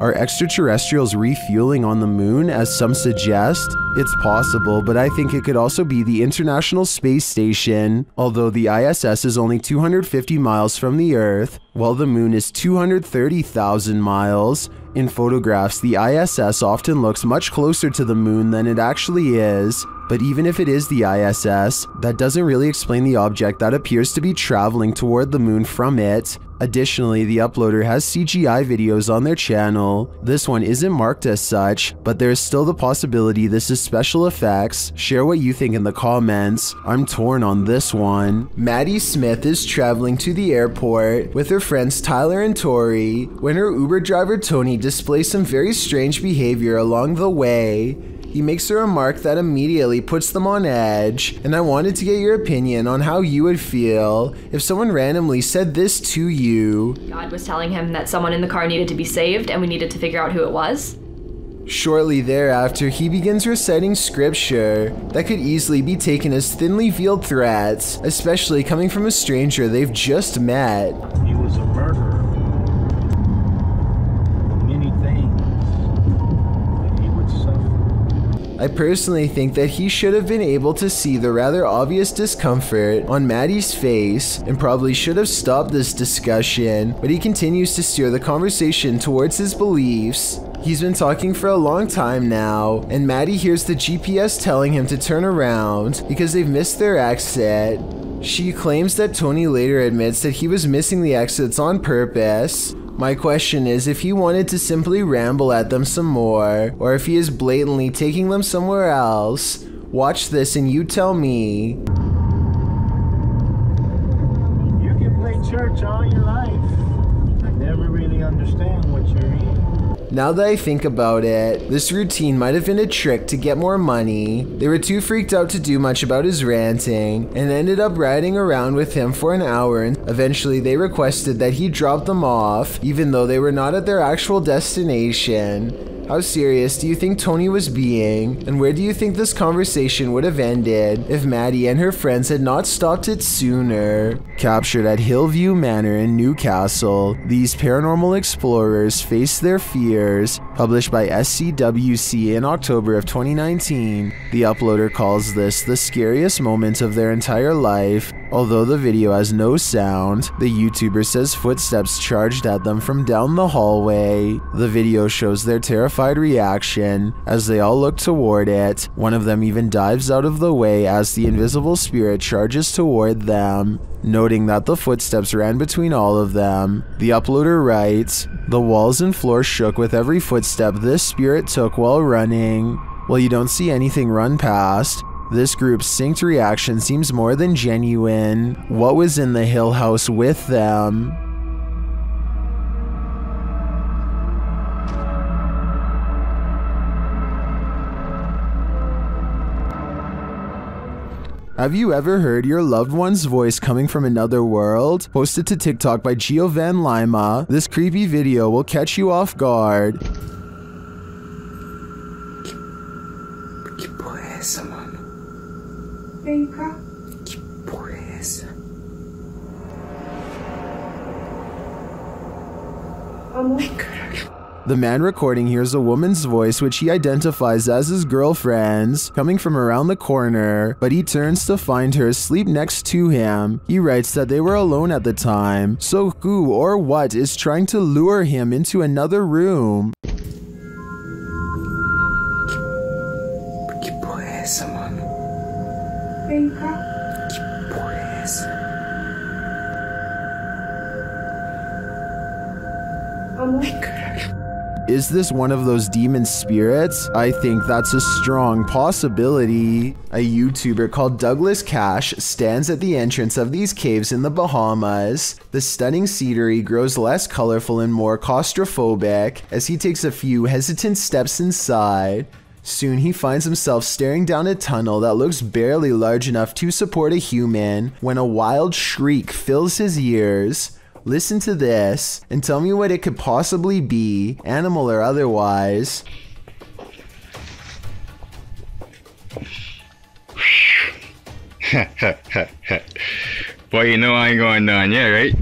Are extraterrestrials refueling on the moon, as some suggest? It's possible, but I think it could also be the International Space Station. Although the ISS is only 250 miles from the Earth, while the moon is 230,000 miles. In photographs, the ISS often looks much closer to the moon than it actually is. But even if it is the ISS, that doesn't really explain the object that appears to be traveling toward the moon from it. Additionally, the uploader has CGI videos on their channel. This one isn't marked as such, but there is still the possibility this is special effects. Share what you think in the comments. I'm torn on this one. Maddie Smith is traveling to the airport with her friends Tyler and Tori when her Uber driver Tony displays some very strange behavior along the way. He makes a remark that immediately puts them on edge, and I wanted to get your opinion on how you would feel if someone randomly said this to you. God was telling him that someone in the car needed to be saved and we needed to figure out who it was. Shortly thereafter, he begins reciting scripture that could easily be taken as thinly veiled threats, especially coming from a stranger they've just met. He was a murderer. Many things that he would suffer. I personally think that he should have been able to see the rather obvious discomfort on Maddie's face and probably should have stopped this discussion, but he continues to steer the conversation towards his beliefs. He's been talking for a long time now, and Maddie hears the GPS telling him to turn around because they've missed their exit. She claims that Tony later admits that he was missing the exits on purpose. My question is if he wanted to simply ramble at them some more, or if he is blatantly taking them somewhere else. Watch this and you tell me. You can play church all your life. I never really understand what you're in. Now that I think about it, this routine might have been a trick to get more money. They were too freaked out to do much about his ranting, and ended up riding around with him for an hour, and eventually they requested that he drop them off, even though they were not at their actual destination. How serious do you think Tony was being, and where do you think this conversation would have ended if Maddie and her friends had not stopped it sooner? Captured at Hillview Manor in Newcastle, these paranormal explorers face their fears. Published by SCWC in October of 2019, the uploader calls this the scariest moment of their entire life. Although the video has no sound, the YouTuber says footsteps charged at them from down the hallway. The video shows their terrified reaction as they all look toward it. One of them even dives out of the way as the invisible spirit charges toward them. Noting that the footsteps ran between all of them, the uploader writes, "The walls and floor shook with every footstep this spirit took while running." While you don't see anything run past, this group's synced reaction seems more than genuine. What was in the Hill House with them? Have you ever heard your loved one's voice coming from another world? Posted to TikTok by Gio Van Lima, this creepy video will catch you off guard. Que porra é essa, mano? Vem cá. Que porra é essa? Amor. Ai, caralho. The man recording hears a woman's voice which he identifies as his girlfriend's coming from around the corner, but he turns to find her asleep next to him. He writes that they were alone at the time, so who or what is trying to lure him into another room? Que porra é essa, mano? Vem cá. Que porra é essa? Amor. Ai, caralho. Is this one of those demon spirits? I think that's a strong possibility. A YouTuber called Douglas Cash stands at the entrance of these caves in the Bahamas. The stunning scenery grows less colorful and more claustrophobic as he takes a few hesitant steps inside. Soon he finds himself staring down a tunnel that looks barely large enough to support a human when a wild shriek fills his ears. Listen to this and tell me what it could possibly be, animal or otherwise. Well, you know I ain't going down yet, right?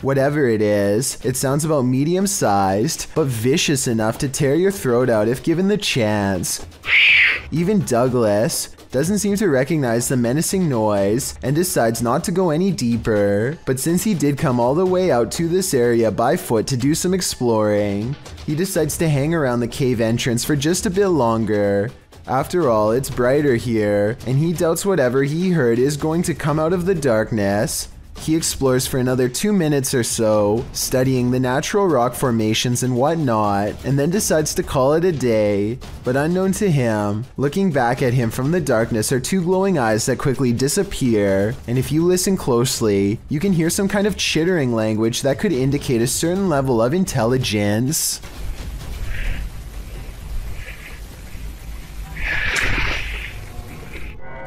Whatever it is, it sounds about medium-sized, but vicious enough to tear your throat out if given the chance. Even Douglas doesn't seem to recognize the menacing noise and decides not to go any deeper. But since he did come all the way out to this area by foot to do some exploring, he decides to hang around the cave entrance for just a bit longer. After all, it's brighter here, and he doubts whatever he heard is going to come out of the darkness. He explores for another 2 minutes or so, studying the natural rock formations and whatnot, and then decides to call it a day. But unknown to him, looking back at him from the darkness are two glowing eyes that quickly disappear, and if you listen closely, you can hear some kind of chittering language that could indicate a certain level of intelligence.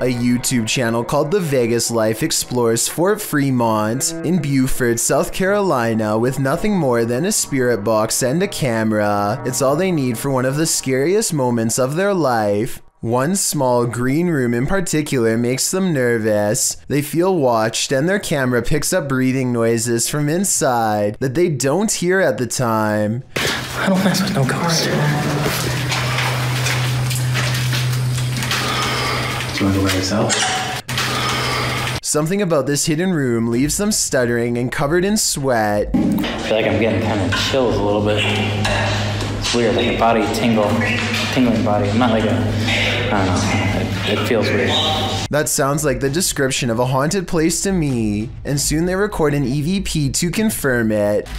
A YouTube channel called The Vegas Life explores Fort Fremont in Beaufort, South Carolina with nothing more than a spirit box and a camera. It's all they need for one of the scariest moments of their life. One small green room in particular makes them nervous. They feel watched and their camera picks up breathing noises from inside that they don't hear at the time. I don't mess with no ghosts. Do you want to go by yourself? Something about this hidden room leaves them stuttering and covered in sweat. I feel like I'm getting kind of chills a little bit. It's weird, like a body tingling body. I'm not like I don't know, it feels weird. That sounds like the description of a haunted place to me, and soon they record an EVP to confirm it.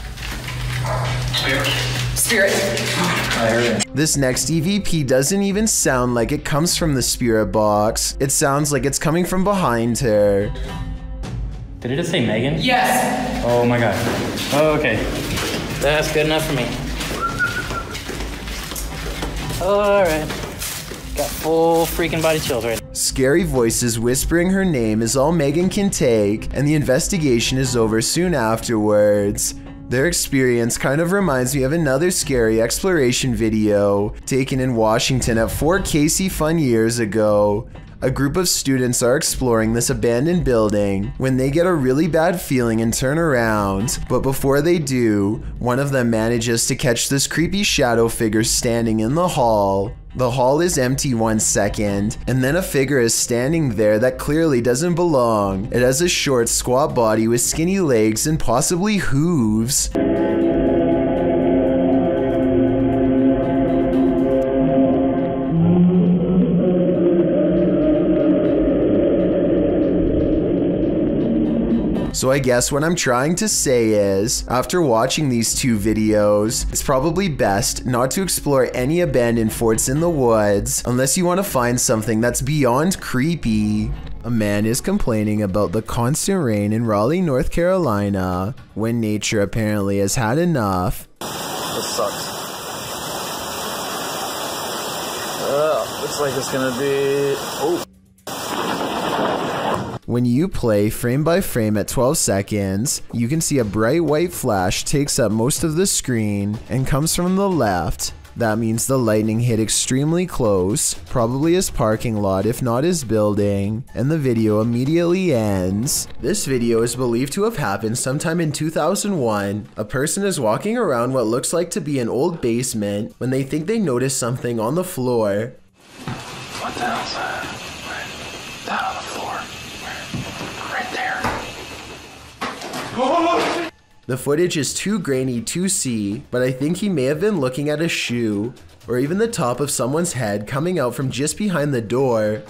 Spirit. I heard it. This next EVP doesn't even sound like it comes from the spirit box. It sounds like it's coming from behind her. Did it just say Megan? Yes! Oh my god. Oh, okay. That's good enough for me. Alright. Got full freaking body chills right now. Scary voices whispering her name is all Megan can take, and the investigation is over soon afterwards. Their experience kind of reminds me of another scary exploration video taken in Washington at Fort Casey Fun years ago. A group of students are exploring this abandoned building when they get a really bad feeling and turn around, but before they do, one of them manages to catch this creepy shadow figure standing in the hall. The hall is empty 1 second, and then a figure is standing there that clearly doesn't belong. It has a short, squat body with skinny legs and possibly hooves. So I guess what I'm trying to say is, after watching these two videos, it's probably best not to explore any abandoned forts in the woods unless you want to find something that's beyond creepy. A man is complaining about the constant rain in Raleigh, North Carolina, when nature apparently has had enough. This sucks. Looks like it's gonna be... Oh. When you play frame by frame at 12 seconds, you can see a bright white flash takes up most of the screen and comes from the left. That means the lightning hit extremely close, probably his parking lot if not his building, and the video immediately ends. This video is believed to have happened sometime in 2001. A person is walking around what looks like to be an old basement when they think they notice something on the floor. What the hell's that? That on the floor. Right there. The footage is too grainy to see, but I think he may have been looking at a shoe, or even the top of someone's head coming out from just behind the door.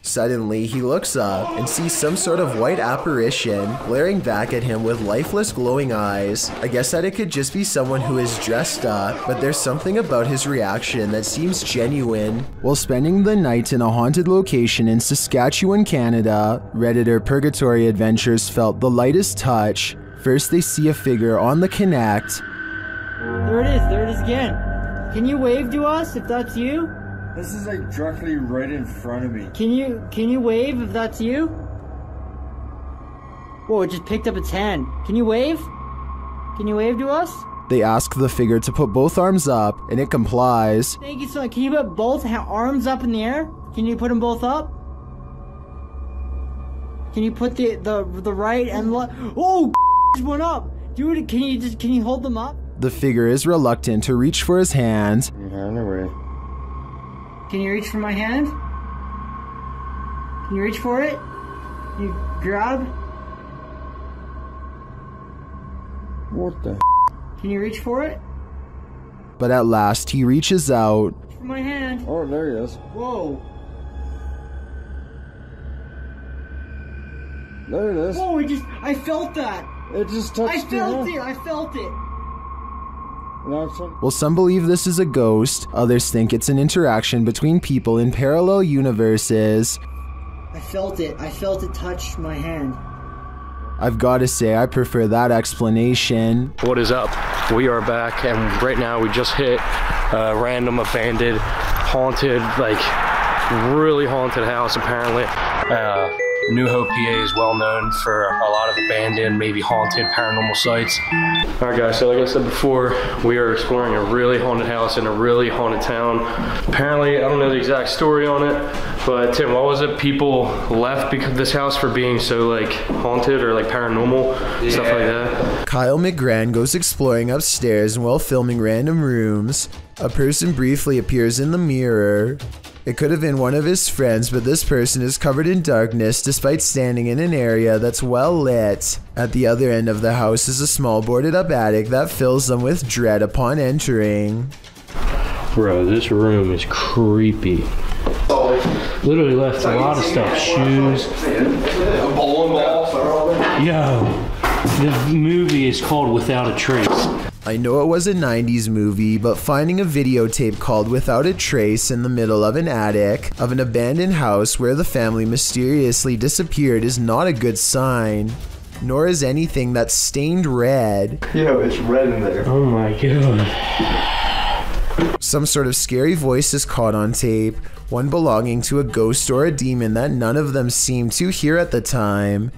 Suddenly, he looks up and sees some sort of white apparition glaring back at him with lifeless glowing eyes. I guess that it could just be someone who is dressed up, but there's something about his reaction that seems genuine. While spending the night in a haunted location in Saskatchewan, Canada, Redditor Purgatory Adventures felt the lightest touch. First, they see a figure on the Connect. There it is again. Can you wave to us if that's you? This is like directly right in front of me. Can you wave if that's you? Whoa, it just picked up its hand. Can you wave? Can you wave to us? They ask the figure to put both arms up, and it complies. Thank you so much. Can you put both arms up in the air? Can you put them both up? Can you put the right and left? Oh, just went up. Dude, can you hold them up? The figure is reluctant to reach for his hand. Can you reach for my hand? Can you reach for it? Can you grab? What the? Can you reach for it? But at last he reaches out. Reach for my hand. Oh, there he is. Whoa. There it is. Whoa, I felt that. It just touched you. I felt it. While some believe this is a ghost, others think it's an interaction between people in parallel universes. I felt it touch my hand. I've got to say, I prefer that explanation. What is up? We are back, and right now we just hit a random abandoned, haunted, like really haunted house apparently. New Hope, PA is well known for a lot of abandoned, maybe haunted, paranormal sites. All right, guys, so like I said before, we are exploring a really haunted house in a really haunted town. Apparently, I don't know the exact story on it, but Tim, what was it? People left because of this house for being so like haunted or like paranormal, stuff like that. Kyle McGran goes exploring upstairs, and while filming random rooms, a person briefly appears in the mirror. It could have been one of his friends, but this person is covered in darkness despite standing in an area that's well lit. At the other end of the house is a small boarded up attic that fills them with dread upon entering. Bro, this room is creepy. Literally left a lot of stuff, shoes. Yo, the movie is called Without a Trace. I know it was a 90s movie, but finding a videotape called Without a Trace in the middle of an attic of an abandoned house where the family mysteriously disappeared is not a good sign. Nor is anything that's stained red. Yo, it's red in there. Oh my god. Some sort of scary voice is caught on tape, one belonging to a ghost or a demon that none of them seemed to hear at the time.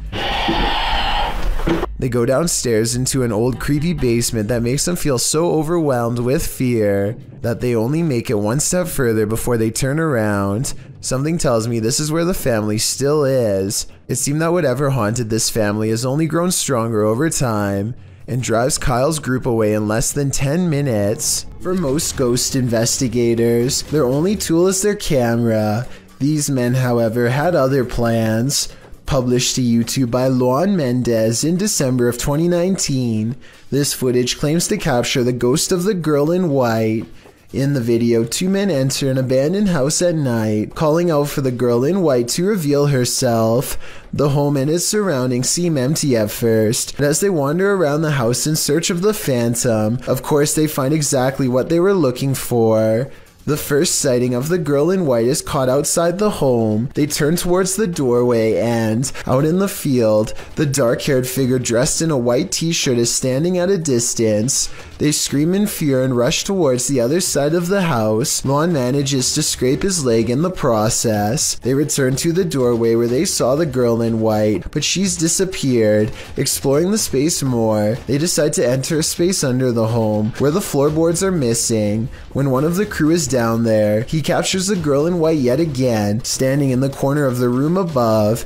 They go downstairs into an old creepy basement that makes them feel so overwhelmed with fear that they only make it one step further before they turn around. Something tells me this is where the family still is. It seemed that whatever haunted this family has only grown stronger over time and drives Kyle's group away in less than 10 minutes. For most ghost investigators, their only tool is their camera. These men, however, had other plans. Published to YouTube by Luan Mendez in December of 2019, this footage claims to capture the ghost of the girl in white. In the video, two men enter an abandoned house at night, calling out for the girl in white to reveal herself. The home and its surroundings seem empty at first, but as they wander around the house in search of the phantom, of course they find exactly what they were looking for. The first sighting of the girl in white is caught outside the home. They turn towards the doorway and, out in the field, the dark-haired figure dressed in a white t-shirt is standing at a distance. They scream in fear and rush towards the other side of the house. Lon manages to scrape his leg in the process. They return to the doorway where they saw the girl in white, but she's disappeared. Exploring the space more, they decide to enter a space under the home, where the floorboards are missing. When one of the crew is down there, he captures the girl in white yet again, standing in the corner of the room above.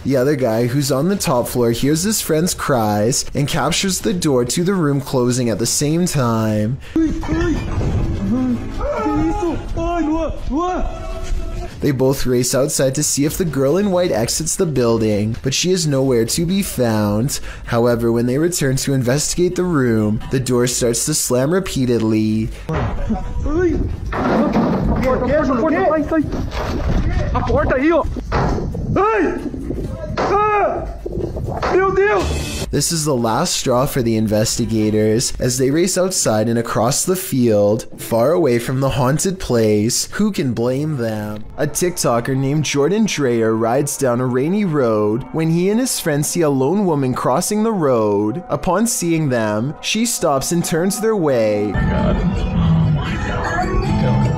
The other guy, who's on the top floor, hears his friend's cries and captures the door to the room closing at the same time. They both race outside to see if the girl in white exits the building, but she is nowhere to be found. However, when they return to investigate the room, the door starts to slam repeatedly. This is the last straw for the investigators as they race outside and across the field, far away from the haunted place. Who can blame them? A TikToker named Jordan Dreyer rides down a rainy road when he and his friend see a lone woman crossing the road. Upon seeing them, she stops and turns their way. Oh my god.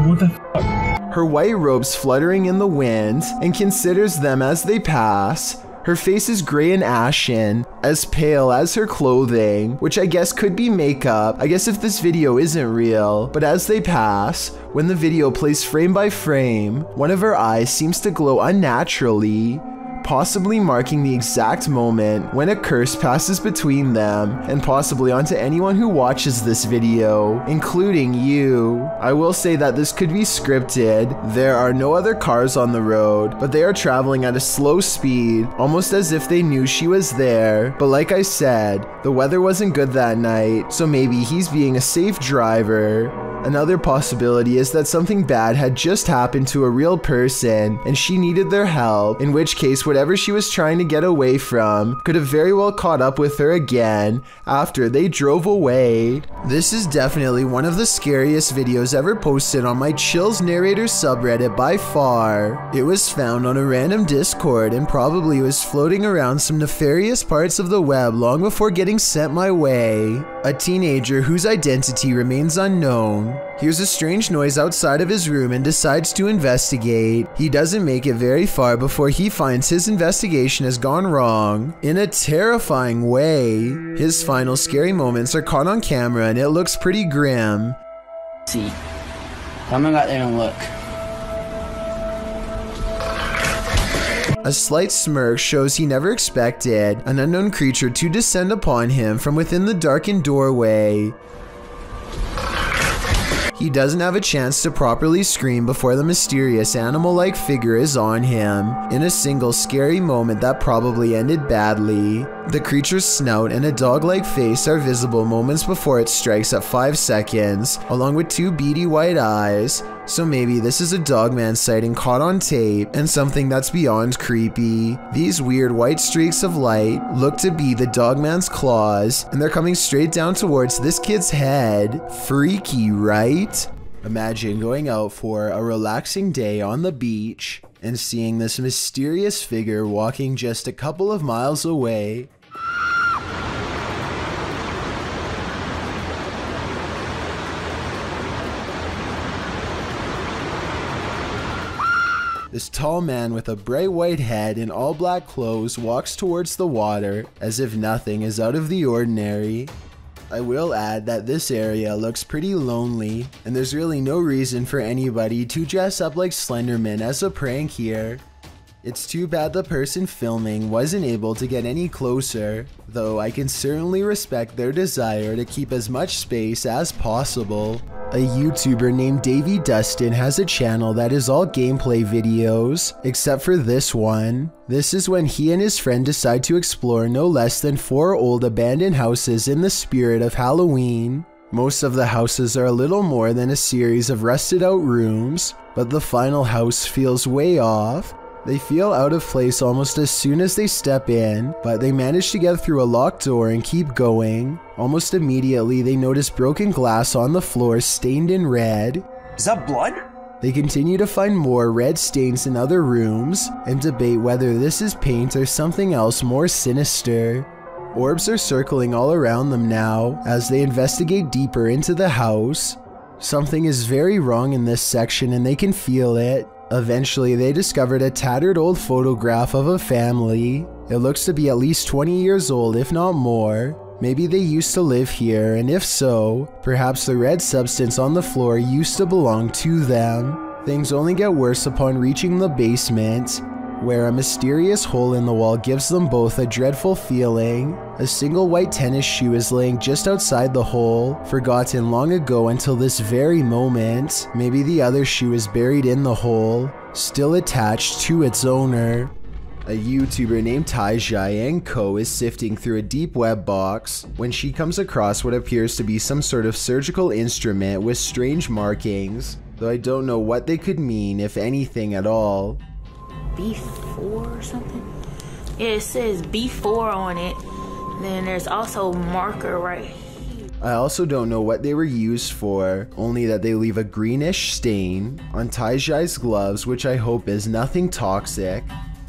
What the fuck? Her white robes fluttering in the wind, and considers them as they pass. Her face is gray and ashen, as pale as her clothing, which I guess could be makeup, I guess if this video isn't real. But as they pass, when the video plays frame by frame, one of her eyes seems to glow unnaturally, possibly marking the exact moment when a curse passes between them, and possibly onto anyone who watches this video, including you. I will say that this could be scripted. There are no other cars on the road, but they are traveling at a slow speed, almost as if they knew she was there. But like I said, the weather wasn't good that night, so maybe he's being a safe driver. Another possibility is that something bad had just happened to a real person and she needed their help, in which case whatever she was trying to get away from could have very well caught up with her again after they drove away. This is definitely one of the scariest videos ever posted on my Chills Narrator subreddit by far. It was found on a random Discord and probably was floating around some nefarious parts of the web long before getting sent my way. A teenager whose identity remains unknown hears a strange noise outside of his room and decides to investigate. He doesn't make it very far before he finds his investigation has gone wrong in a terrifying way. His final scary moments are caught on camera and it looks pretty grim. See, someone got there and look. A slight smirk shows he never expected an unknown creature to descend upon him from within the darkened doorway. He doesn't have a chance to properly scream before the mysterious animal-like figure is on him in a single scary moment that probably ended badly. The creature's snout and a dog-like face are visible moments before it strikes at 5 seconds, along with 2 beady white eyes. So maybe this is a dogman sighting caught on tape and something that's beyond creepy. These weird white streaks of light look to be the dogman's claws, and they're coming straight down towards this kid's head. Freaky, right? Imagine going out for a relaxing day on the beach and seeing this mysterious figure walking just a couple of miles away. This tall man with a bright white head and all black clothes walks towards the water as if nothing is out of the ordinary. I will add that this area looks pretty lonely, and there's really no reason for anybody to dress up like Slenderman as a prank here. It's too bad the person filming wasn't able to get any closer, though I can certainly respect their desire to keep as much space as possible. A YouTuber named Davey Dustin has a channel that is all gameplay videos, except for this one. This is when he and his friend decide to explore no less than 4 old abandoned houses in the spirit of Halloween. Most of the houses are a little more than a series of rusted out rooms, but the final house feels way off. They feel out of place almost as soon as they step in, but they manage to get through a locked door and keep going. Almost immediately, they notice broken glass on the floor stained in red. Is that blood? They continue to find more red stains in other rooms and debate whether this is paint or something else more sinister. Orbs are circling all around them now as they investigate deeper into the house. Something is very wrong in this section and they can feel it. Eventually, they discovered a tattered old photograph of a family. It looks to be at least 20 years old, if not more. Maybe they used to live here, and if so, perhaps the red substance on the floor used to belong to them. Things only get worse upon reaching the basement, where a mysterious hole in the wall gives them both a dreadful feeling. A single white tennis shoe is laying just outside the hole, forgotten long ago until this very moment. Maybe the other shoe is buried in the hole, still attached to its owner. A YouTuber named Taijai & Co is sifting through a deep web box when she comes across what appears to be some sort of surgical instrument with strange markings, though I don't know what they could mean, if anything at all. B4 or something? Yeah, it says B4 on it. Then there's also marker right here. I also don't know what they were used for, only that they leave a greenish stain on Taijai's gloves, which I hope is nothing toxic.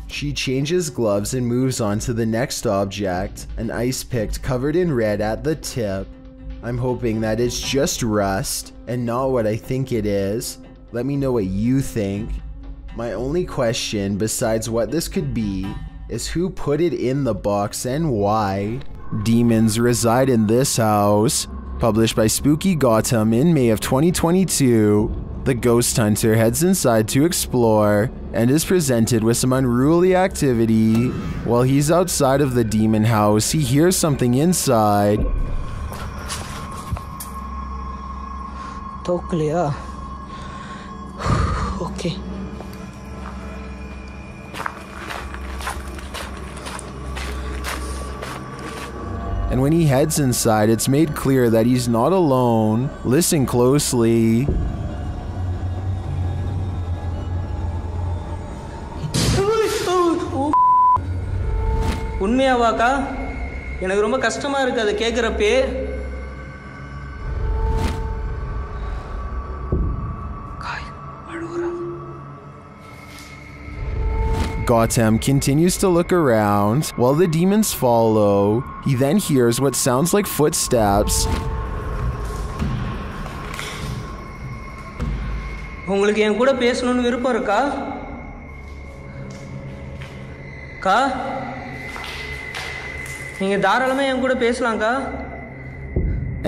She changes gloves and moves on to the next object, an ice pick covered in red at the tip. I'm hoping that it's just rust and not what I think it is. Let me know what you think. My only question, besides what this could be, is who put it in the box and why? Demons reside in this house. Published by Spooky Gotham in May of 2022, the ghost hunter heads inside to explore and is presented with some unruly activity. While he's outside of the demon house, he hears something inside. Toklia. Okay. And when he heads inside, it's made clear that he's not alone. Listen closely. உண்மையாவாக்கா எனக்கு ரொம்ப கஷ்டமா இருக்கு அதை கேக்குறப்பே Gotham continues to look around while the demons follow. He then hears what sounds like footsteps. உங்களுக்கு என் கூட பேசணும்னு விருப்பம் இருக்கா? கா? நீங்க தாராளமா என் கூட பேசலாம்க்கா.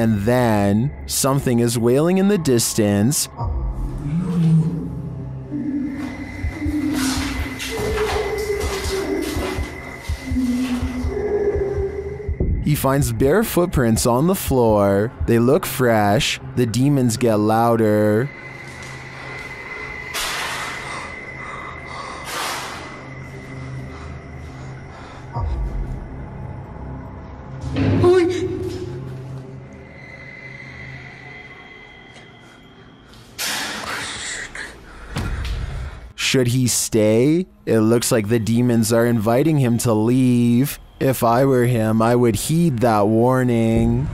And then something is wailing in the distance. He finds bare footprints on the floor. They look fresh. The demons get louder. Should he stay? It looks like the demons are inviting him to leave. If I were him, I would heed that warning.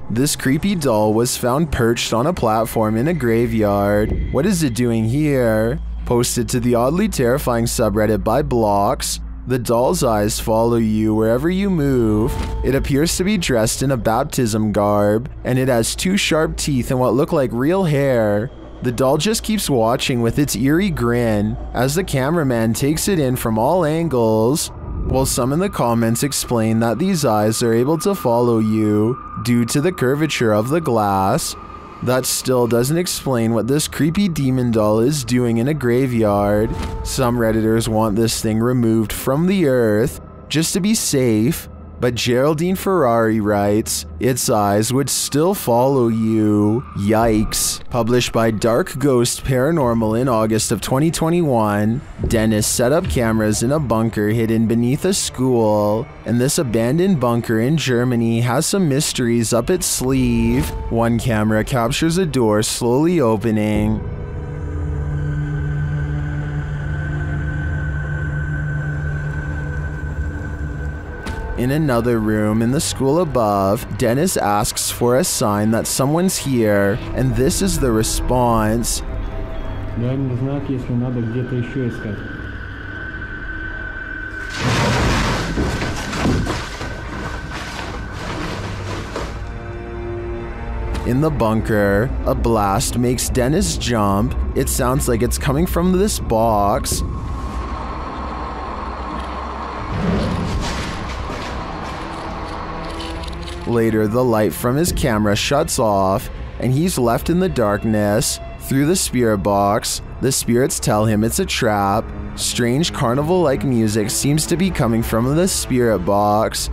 This creepy doll was found perched on a platform in a graveyard. What is it doing here? Posted to the oddly terrifying subreddit by Blocks. The doll's eyes follow you wherever you move. It appears to be dressed in a baptism garb, and it has 2 sharp teeth and what look like real hair. The doll just keeps watching with its eerie grin as the cameraman takes it in from all angles, while some in the comments explain that these eyes are able to follow you due to the curvature of the glass. That still doesn't explain what this creepy demon doll is doing in a graveyard. Some Redditors want this thing removed from the earth just to be safe, but Geraldine Ferrari writes, its eyes would still follow you. Yikes. Published by Dark Ghost Paranormal in August of 2021, Dennis set up cameras in a bunker hidden beneath a school, and this abandoned bunker in Germany has some mysteries up its sleeve. One camera captures a door slowly opening. In another room in the school above, Dennis asks for a sign that someone's here, and this is the response. In the bunker, a blast makes Dennis jump. It sounds like it's coming from this box. Later, the light from his camera shuts off, and he's left in the darkness. Through the spirit box, the spirits tell him it's a trap. Strange carnival-like music seems to be coming from the spirit box.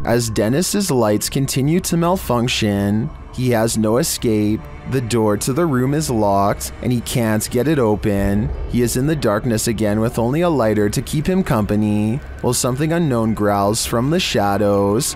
As Dennis's lights continue to malfunction, he has no escape. The door to the room is locked, and he can't get it open. He is in the darkness again with only a lighter to keep him company, while something unknown growls from the shadows.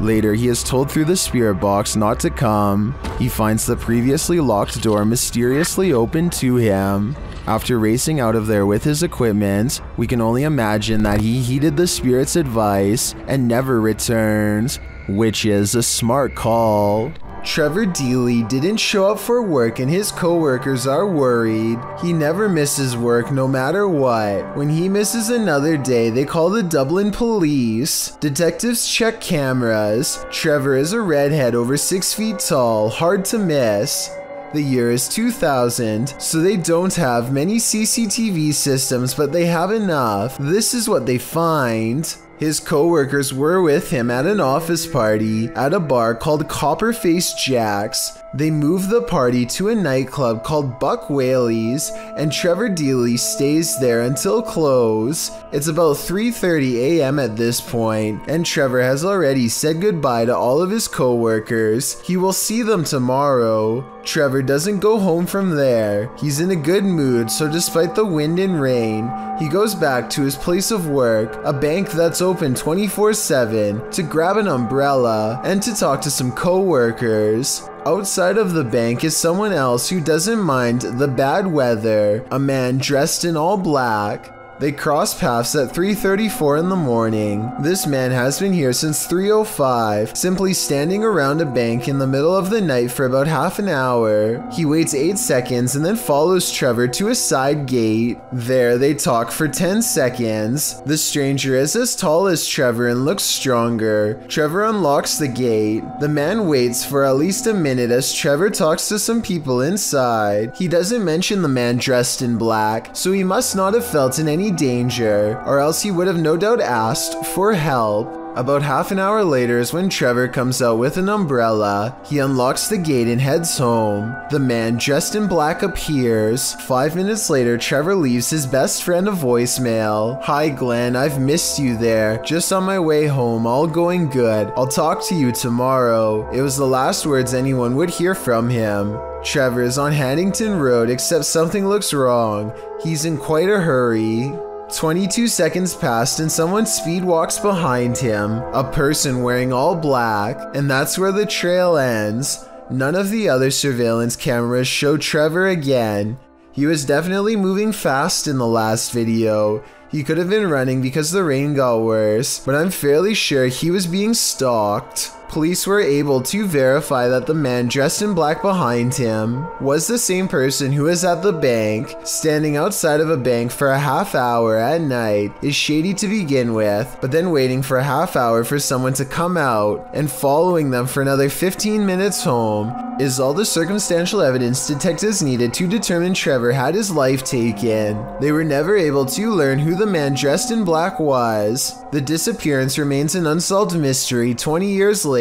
Later, he is told through the spirit box not to come. He finds the previously locked door mysteriously open to him. After racing out of there with his equipment, we can only imagine that he heeded the spirit's advice and never returned, which is a smart call. Trevor Deely didn't show up for work and his co-workers are worried. He never misses work no matter what. When he misses another day, they call the Dublin police. Detectives check cameras. Trevor is a redhead over 6 feet tall, hard to miss. The year is 2000, so they don't have many CCTV systems, but they have enough. This is what they find. His co-workers were with him at an office party at a bar called Copperface Jack's. They move the party to a nightclub called Buck Whaley's, and Trevor Deely stays there until close. It's about 3:30 a.m. at this point, and Trevor has already said goodbye to all of his co-workers. He will see them tomorrow. Trevor doesn't go home from there. He's in a good mood, so despite the wind and rain, he goes back to his place of work, a bank that's open 24/7, to grab an umbrella and to talk to some co-workers. Outside of the bank is someone else who doesn't mind the bad weather, a man dressed in all black. They cross paths at 3:34 in the morning. This man has been here since 3:05, simply standing around a bank in the middle of the night for about half an hour. He waits 8 seconds and then follows Trevor to a side gate. There they talk for 10 seconds. The stranger is as tall as Trevor and looks stronger. Trevor unlocks the gate. The man waits for at least a minute as Trevor talks to some people inside. He doesn't mention the man dressed in black, so he must not have felt in any danger, or else he would have no doubt asked for help. About half an hour later is when Trevor comes out with an umbrella. He unlocks the gate and heads home. The man dressed in black appears. 5 minutes later, Trevor leaves his best friend a voicemail. "Hi Glenn, I've missed you there. Just on my way home, all going good. I'll talk to you tomorrow." It was the last words anyone would hear from him. Trevor is on Haddington Road, except something looks wrong. He's in quite a hurry. 22 seconds passed and someone speed walks behind him, a person wearing all black, and that's where the trail ends. None of the other surveillance cameras show Trevor again. He was definitely moving fast in the last video. He could have been running because the rain got worse, but I'm fairly sure he was being stalked. Police were able to verify that the man dressed in black behind him was the same person who was at the bank. Standing outside of a bank for a half hour at night is shady to begin with, but then waiting for a half hour for someone to come out and following them for another 15 minutes home is all the circumstantial evidence detectives needed to determine Trevor had his life taken. They were never able to learn who the man dressed in black was. The disappearance remains an unsolved mystery 20 years later.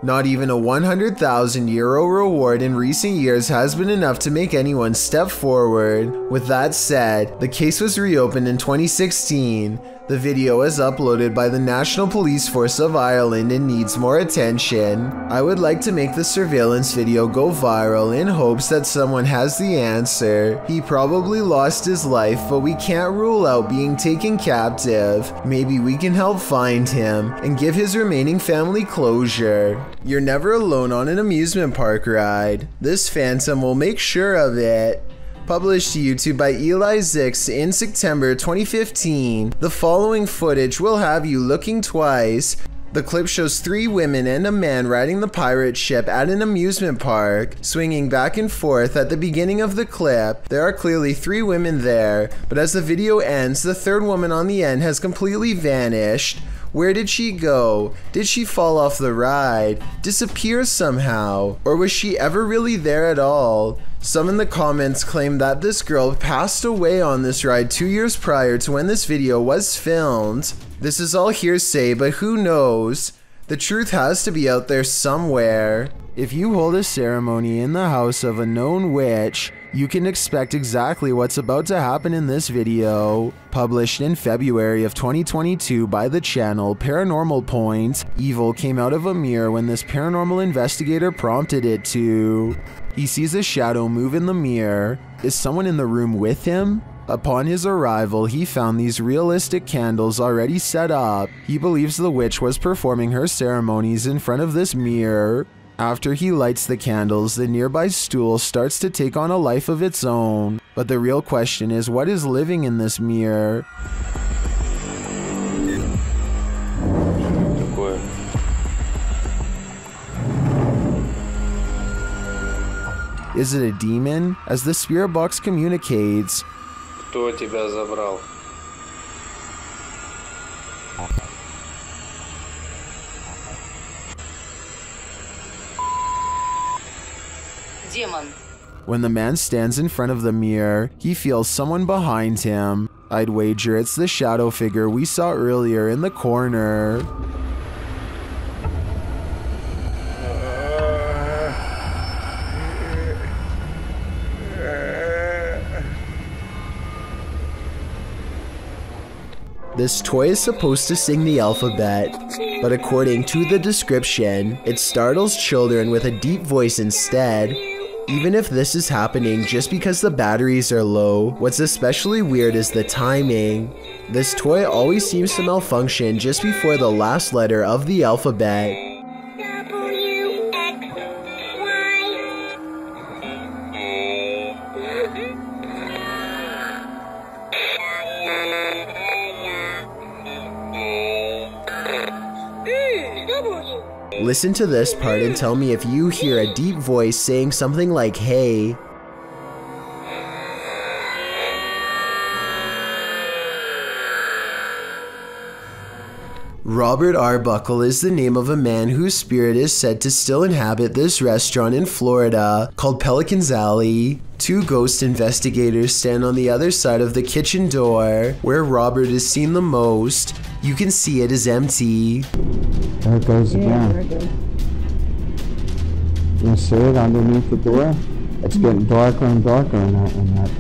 Not even a €100,000 reward in recent years has been enough to make anyone step forward. With that said, the case was reopened in 2016. The video was uploaded by the National Police Force of Ireland and needs more attention. I would like to make the surveillance video go viral in hopes that someone has the answer. He probably lost his life, but we can't rule out being taken captive. Maybe we can help find him and give his remaining family closure. You're never alone on an amusement park ride. This phantom will make sure of it. Published to YouTube by Eli Zix in September 2015, the following footage will have you looking twice. The clip shows 3 women and a man riding the pirate ship at an amusement park, swinging back and forth. At the beginning of the clip, there are clearly 3 women there, but as the video ends, the 3rd woman on the end has completely vanished. Where did she go? Did she fall off the ride? Disappear somehow? Or was she ever really there at all? Some in the comments claim that this girl passed away on this ride 2 years prior to when this video was filmed. This is all hearsay, but who knows? The truth has to be out there somewhere. If you hold a ceremony in the house of a known witch, you can expect exactly what's about to happen in this video. Published in February of 2022 by the channel Paranormal Point, evil came out of a mirror when this paranormal investigator prompted it to. He sees a shadow move in the mirror. Is someone in the room with him? Upon his arrival, he found these realistic candles already set up. He believes the witch was performing her ceremonies in front of this mirror. After he lights the candles, the nearby stool starts to take on a life of its own. But the real question is, what is living in this mirror? Is it a demon? As the spirit box communicates, Кто тебя забрал? Демон. When the man stands in front of the mirror, he feels someone behind him. I'd wager it's the shadow figure we saw earlier in the corner. This toy is supposed to sing the alphabet, but according to the description, it startles children with a deep voice instead. Even if this is happening just because the batteries are low, what's especially weird is the timing. This toy always seems to malfunction just before the last letter of the alphabet. Listen to this part and tell me if you hear a deep voice saying something like, hey. Robert Arbuckle is the name of a man whose spirit is said to still inhabit this restaurant in Florida called Pelican's Alley. Two ghost investigators stand on the other side of the kitchen door, where Robert is seen the most. You can see it is empty. There it goes again. You see it underneath the door? It's getting darker and darker in that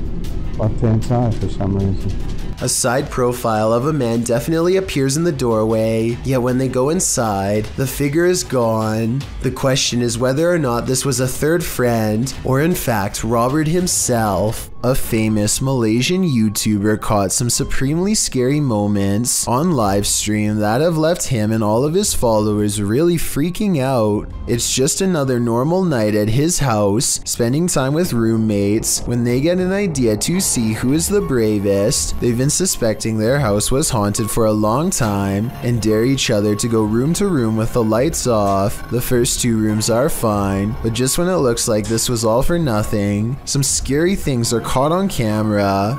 left-hand side for some reason. A side profile of a man definitely appears in the doorway, yet when they go inside, the figure is gone. The question is whether or not this was a third friend, or in fact Robert himself. A famous Malaysian YouTuber caught some supremely scary moments on live stream that have left him and all of his followers really freaking out. It's just another normal night at his house, spending time with roommates, when they get an idea to see who is the bravest. They've been suspecting their house was haunted for a long time and dare each other to go room to room with the lights off. The first two rooms are fine, but just when it looks like this was all for nothing, some scary things are caught on camera.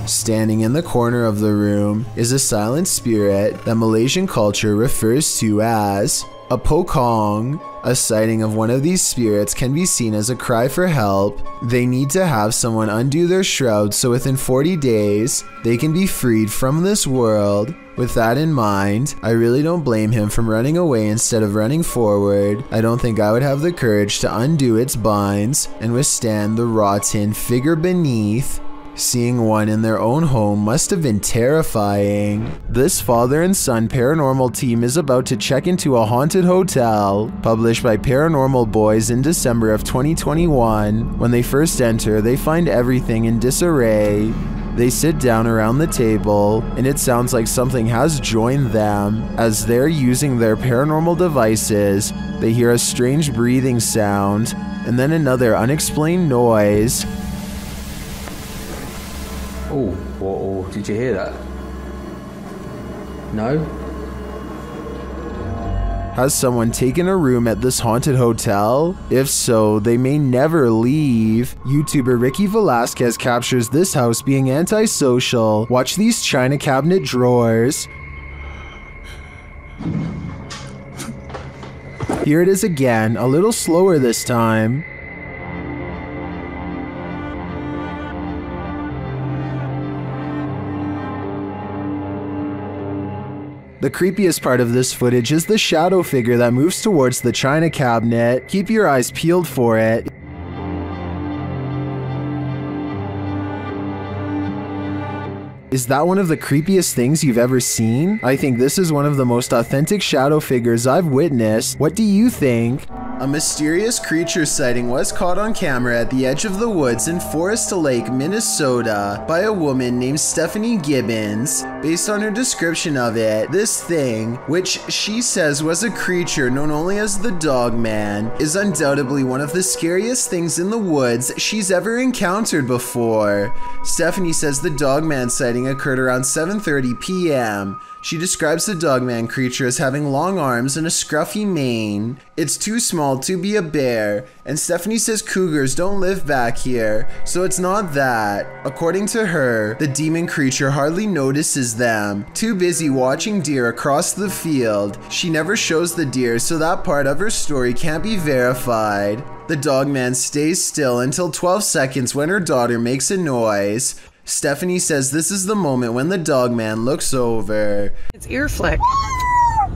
Standing in the corner of the room is a silent spirit that Malaysian culture refers to as a pocong. A sighting of one of these spirits can be seen as a cry for help. They need to have someone undo their shroud so within 40 days, they can be freed from this world. With that in mind, I really don't blame him from running away instead of running forward. I don't think I would have the courage to undo its binds and withstand the rotten figure beneath. Seeing one in their own home must have been terrifying. This father and son paranormal team is about to check into a haunted hotel. Published by Paranormal Boys in December of 2021. When they first enter, they find everything in disarray. They sit down around the table, and it sounds like something has joined them. As they're using their paranormal devices, they hear a strange breathing sound, and then another unexplained noise. Oh, whoa, did you hear that? No? Has someone taken a room at this haunted hotel? If so, they may never leave. YouTuber Ricky Velasquez captures this house being antisocial. Watch these china cabinet drawers. Here it is again, a little slower this time. The creepiest part of this footage is the shadow figure that moves towards the china cabinet. Keep your eyes peeled for it. Is that one of the creepiest things you've ever seen? I think this is one of the most authentic shadow figures I've witnessed. What do you think? A mysterious creature sighting was caught on camera at the edge of the woods in Forest Lake, Minnesota by a woman named Stephanie Gibbons. Based on her description of it, this thing, which she says was a creature known only as the Dog Man, is undoubtedly one of the scariest things in the woods she's ever encountered before. Stephanie says the Dog Man sighting occurred around 7:30 p.m. She describes the Dogman creature as having long arms and a scruffy mane. It's too small to be a bear, and Stephanie says cougars don't live back here, so it's not that. According to her, the demon creature hardly notices them, too busy watching deer across the field. She never shows the deer, so that part of her story can't be verified. The Dogman stays still until 12 seconds when her daughter makes a noise. Stephanie says this is the moment when the Dogman looks over. It's ear flick.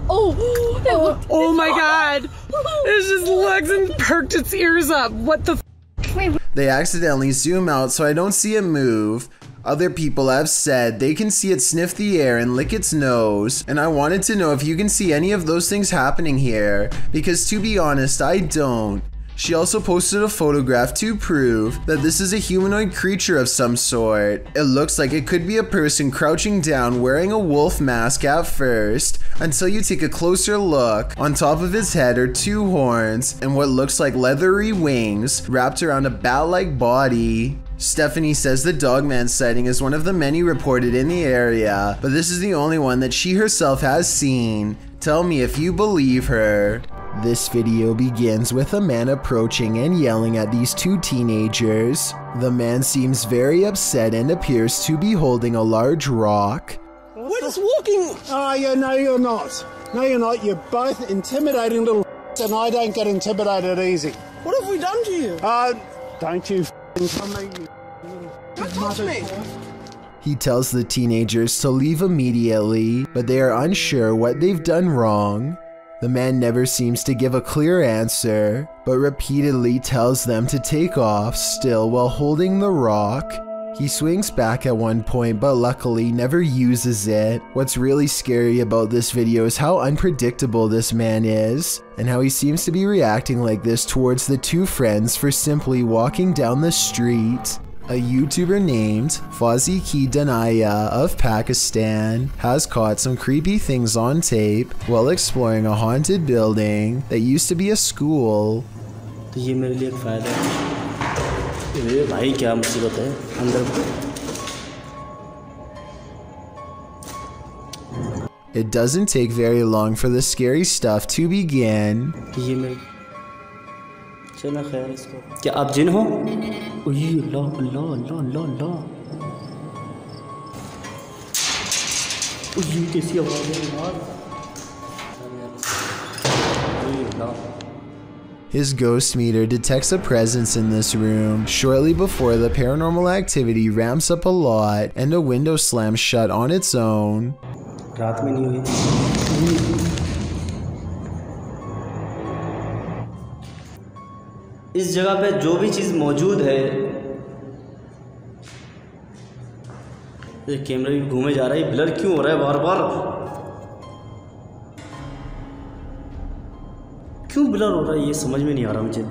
Oh my god! It just looks and perked its ears up. What the f? They accidentally zoom out so I don't see it move. Other people have said they can see it sniff the air and lick its nose, and I wanted to know if you can see any of those things happening here, because to be honest, I don't. She also posted a photograph to prove that this is a humanoid creature of some sort. It looks like it could be a person crouching down wearing a wolf mask at first, until you take a closer look. On top of his head are two horns and what looks like leathery wings wrapped around a bat-like body. Stephanie says the Dogman sighting is one of the many reported in the area, but this is the only one that she herself has seen. Tell me if you believe her. This video begins with a man approaching and yelling at these two teenagers. The man seems very upset and appears to be holding a large rock. What is walking? Oh, yeah, no, you're not. No, you're not. You're both intimidating little and I don't get intimidated easy. What have we done to you? Don't you come me, you don't touch me. He tells the teenagers to leave immediately, but they are unsure what they've done wrong. The man never seems to give a clear answer, but repeatedly tells them to take off, still while holding the rock. He swings back at one point, but luckily never uses it. What's really scary about this video is how unpredictable this man is, and how he seems to be reacting like this towards the two friends for simply walking down the street. A YouTuber named Fauzi Ki Danaya of Pakistan has caught some creepy things on tape while exploring a haunted building that used to be a school. It doesn't take very long for the scary stuff to begin. क्या आप जिन हो? अल्लाह अल्लाह अल्लाह अल्लाह अल्लाह ये कैसी आवाज़ है यार? His ghost meter detects a presence in this room shortly before the paranormal activity ramps up a lot and a window slams shut on its own. रात में नहीं हुई। इस जगह पे जो भी चीज़ मौजूद है, ये कैमरा भी घूमे जा रहा है, ब्लर क्यों हो रहा है बार बार? क्यों ब्लर हो रहा है ये समझ में नहीं आ रहा मुझे।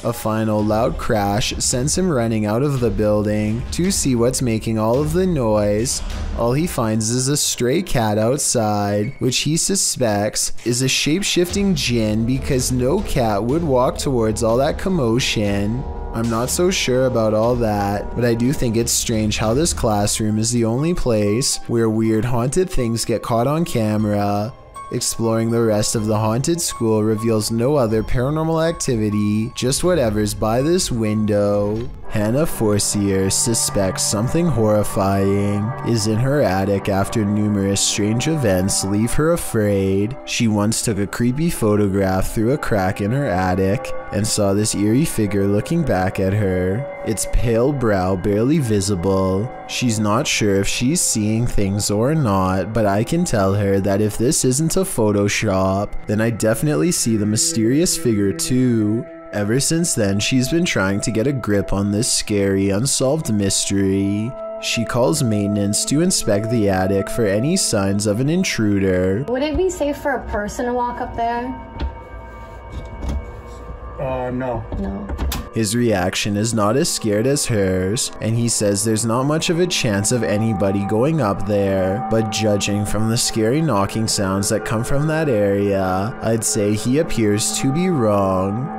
A final loud crash sends him running out of the building to see what's making all of the noise. All he finds is a stray cat outside, which he suspects is a shape-shifting jinn because no cat would walk towards all that commotion. I'm not so sure about all that, but I do think it's strange how this classroom is the only place where weird haunted things get caught on camera. Exploring the rest of the haunted school reveals no other paranormal activity, just whatever's by this window. Hannah Forcier suspects something horrifying is in her attic after numerous strange events leave her afraid. She once took a creepy photograph through a crack in her attic and saw this eerie figure looking back at her, its pale brow barely visible. She's not sure if she's seeing things or not, but I can tell her that if this isn't a Photoshop, then I definitely see the mysterious figure too. Ever since then, she's been trying to get a grip on this scary, unsolved mystery. She calls maintenance to inspect the attic for any signs of an intruder. Would it be safe for a person to walk up there? No. No. His reaction is not as scared as hers, and he says there's not much of a chance of anybody going up there, but judging from the scary knocking sounds that come from that area, I'd say he appears to be wrong.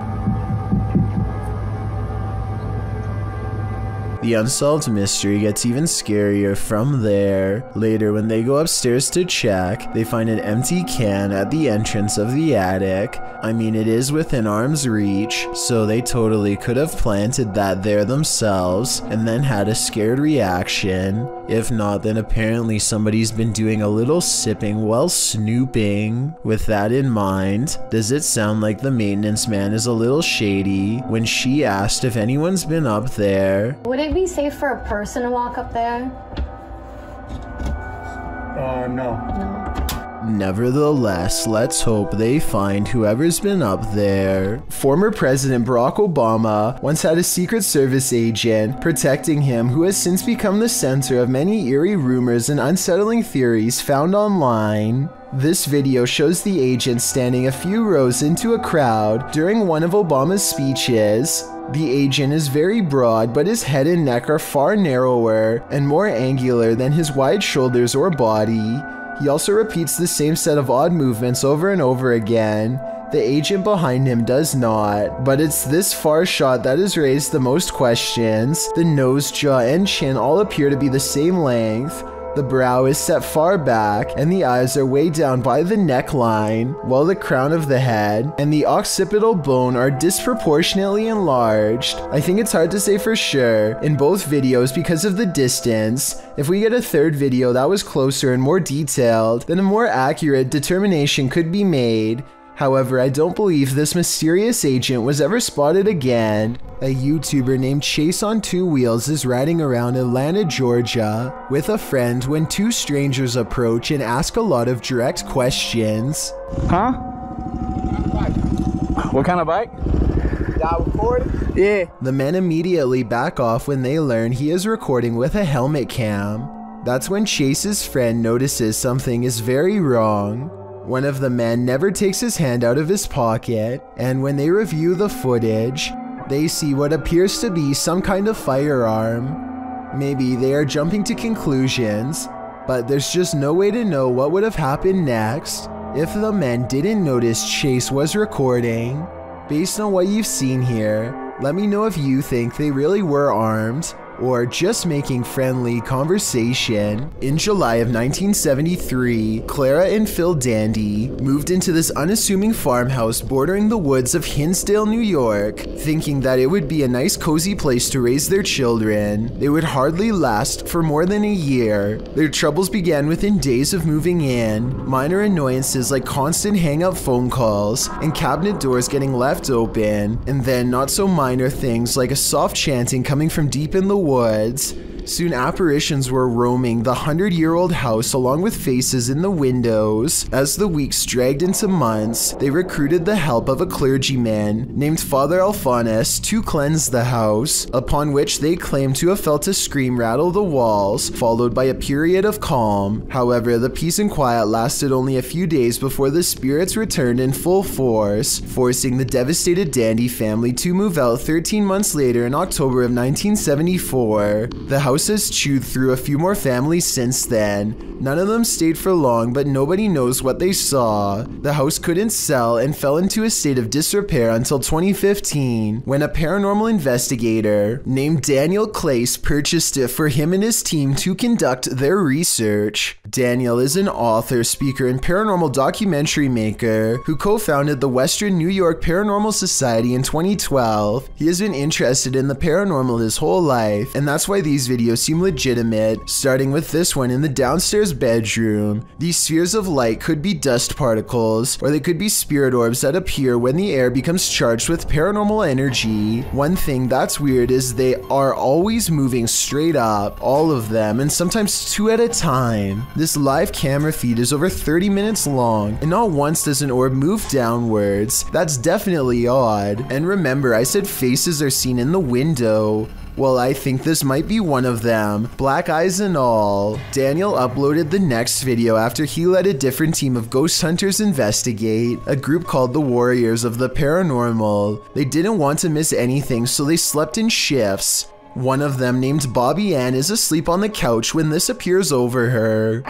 The unsolved mystery gets even scarier from there. Later, when they go upstairs to check, they find an empty can at the entrance of the attic. I mean, it is within arm's reach, so they totally could have planted that there themselves and then had a scared reaction. If not, then apparently somebody's been doing a little sipping while snooping. With that in mind, does it sound like the maintenance man is a little shady when she asked if anyone's been up there? Would it be safe for a person to walk up there? No. No. Nevertheless, let's hope they find whoever's been up there. Former President Barack Obama once had a Secret Service agent protecting him who has since become the center of many eerie rumors and unsettling theories found online. This video shows the agent standing a few rows into a crowd during one of Obama's speeches. The agent is very broad, but his head and neck are far narrower and more angular than his wide shoulders or body. He also repeats the same set of odd movements over and over again. The agent behind him does not, but it's this far shot that has raised the most questions. The nose, jaw, and chin all appear to be the same length. The brow is set far back, and the eyes are way down by the neckline, while the crown of the head and the occipital bone are disproportionately enlarged. I think it's hard to say for sure in both videos because of the distance. If we get a third video that was closer and more detailed, then a more accurate determination could be made. However, I don't believe this mysterious agent was ever spotted again. A YouTuber named Chase on Two Wheels is riding around Atlanta, Georgia with a friend when two strangers approach and ask a lot of direct questions. Huh? What kind of bike? Y'all recording? Yeah. The men immediately back off when they learn he is recording with a helmet cam. That's when Chase's friend notices something is very wrong. One of the men never takes his hand out of his pocket, and when they review the footage, they see what appears to be some kind of firearm. Maybe they are jumping to conclusions, but there's just no way to know what would have happened next if the men didn't notice Chase was recording. Based on what you've seen here, let me know if you think they really were armed or just making friendly conversation. In July of 1973, Clara and Phil Dandy moved into this unassuming farmhouse bordering the woods of Hinsdale, New York, thinking that it would be a nice cozy place to raise their children. They would hardly last for more than a year. Their troubles began within days of moving in. Minor annoyances like constant hang-up phone calls and cabinet doors getting left open, and then not so minor things like a soft chanting coming from deep in the woods. Soon apparitions were roaming the 100-year-old house along with faces in the windows. As the weeks dragged into months, they recruited the help of a clergyman named Father Alphonsus to cleanse the house, upon which they claimed to have felt a scream rattle the walls, followed by a period of calm. However, the peace and quiet lasted only a few days before the spirits returned in full force, forcing the devastated Dandy family to move out 13 months later in October of 1974. The house has chewed through a few more families since then. None of them stayed for long, but nobody knows what they saw. The house couldn't sell and fell into a state of disrepair until 2015, when a paranormal investigator named Daniel Clace purchased it for him and his team to conduct their research. Daniel is an author, speaker, and paranormal documentary maker who co-founded the Western New York Paranormal Society in 2012. He has been interested in the paranormal his whole life, and that's why these videos seem legitimate, starting with this one in the downstairs bedroom. These spheres of light could be dust particles, or they could be spirit orbs that appear when the air becomes charged with paranormal energy. One thing that's weird is they are always moving straight up, all of them, and sometimes two at a time. This live camera feed is over 30 minutes long, and not once does an orb move downwards. That's definitely odd. And remember, I said faces are seen in the window. Well, I think this might be one of them, black eyes and all. Daniel uploaded the next video after he led a different team of ghost hunters investigate, a group called the Warriors of the Paranormal. They didn't want to miss anything, so they slept in shifts. One of them, named Bobby Ann, is asleep on the couch when this appears over her.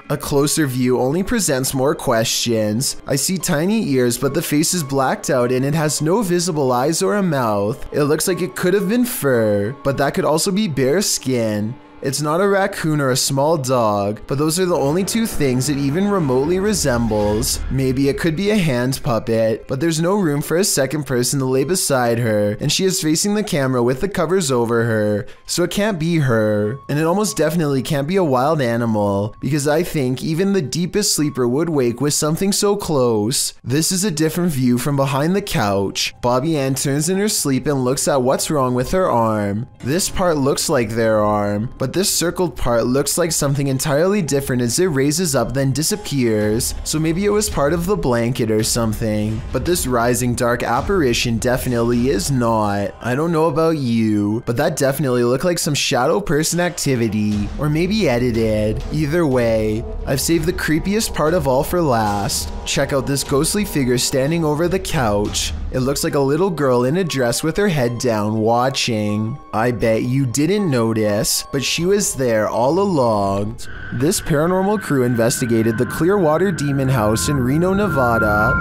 A closer view only presents more questions. I see tiny ears, but the face is blacked out and it has no visible eyes or a mouth. It looks like it could have been fur, but that could also be bare skin. It's not a raccoon or a small dog, but those are the only two things it even remotely resembles. Maybe it could be a hand puppet, but there's no room for a second person to lay beside her, and she is facing the camera with the covers over her, so it can't be her. And it almost definitely can't be a wild animal, because I think even the deepest sleeper would wake with something so close. This is a different view from behind the couch. Bobby Ann turns in her sleep and looks at what's wrong with her arm. This part looks like their arm, but but this circled part looks like something entirely different as it raises up then disappears, so maybe it was part of the blanket or something. But this rising dark apparition definitely is not. I don't know about you, but that definitely looked like some shadow person activity, or maybe edited. Either way, I've saved the creepiest part of all for last. Check out this ghostly figure standing over the couch. It looks like a little girl in a dress with her head down watching. I bet you didn't notice, but she was there all along. This paranormal crew investigated the Clearwater Demon House in Reno, Nevada.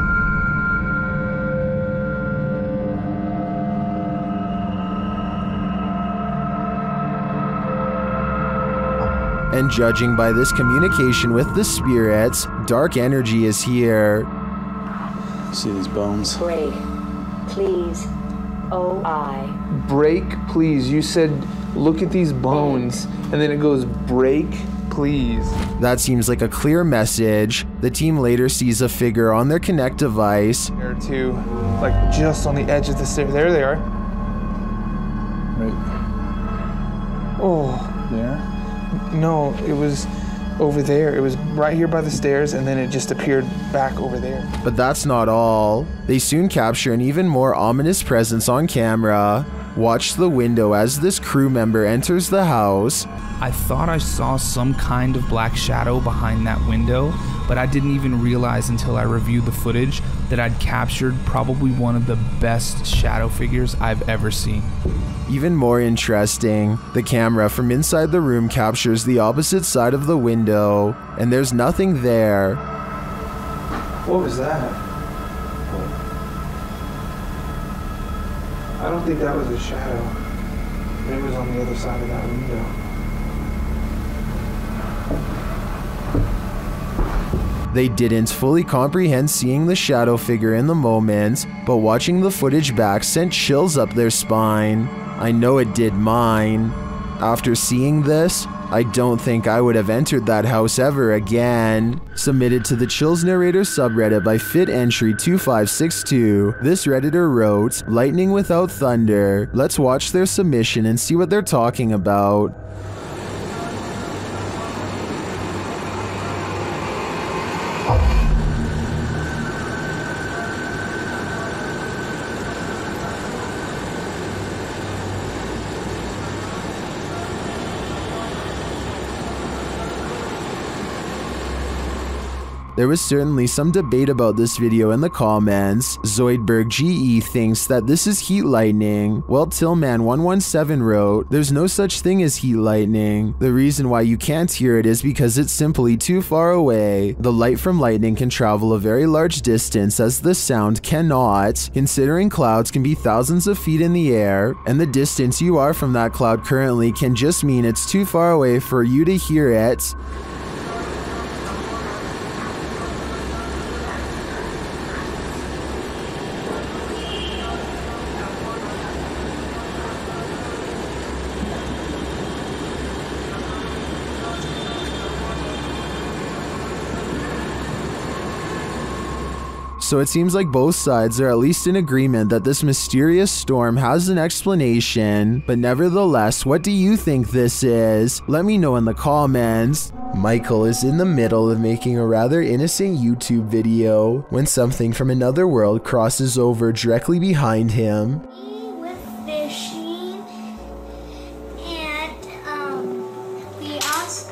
And judging by this communication with the spirits, dark energy is here. See these bones? Break, please. O-I. Break, please. You said, look at these bones. And then it goes, break, please. That seems like a clear message. The team later sees a figure on their Kinect device. Or two, like just on the edge of the stair. There they are. Right. Oh. There? No, it was over there. It was right here by the stairs, and then it just appeared back over there. But that's not all. They soon capture an even more ominous presence on camera. Watch the window as this crew member enters the house. I thought I saw some kind of black shadow behind that window, but I didn't even realize until I reviewed the footage that I'd captured probably one of the best shadow figures I've ever seen. Even more interesting, the camera from inside the room captures the opposite side of the window, and there's nothing there. What was that? I don't think that was a shadow. Maybe it was on the other side of that window. They didn't fully comprehend seeing the shadow figure in the moment, but watching the footage back sent chills up their spine. I know it did mine. After seeing this, I don't think I would have entered that house ever again. Submitted to the Chills Narrator subreddit by FitEntry2562. This redditor wrote, "Lightning without thunder." Let's watch their submission and see what they're talking about. There was certainly some debate about this video in the comments. Zoidberg GE thinks that this is heat lightning, while Tillman117 wrote, "There's no such thing as heat lightning. The reason why you can't hear it is because it's simply too far away. The light from lightning can travel a very large distance as the sound cannot, considering clouds can be thousands of feet in the air, and the distance you are from that cloud currently can just mean it's too far away for you to hear it." So it seems like both sides are at least in agreement that this mysterious storm has an explanation, but nevertheless, what do you think this is? Let me know in the comments. Michael is in the middle of making a rather innocent YouTube video when something from another world crosses over directly behind him. With fishing, and we also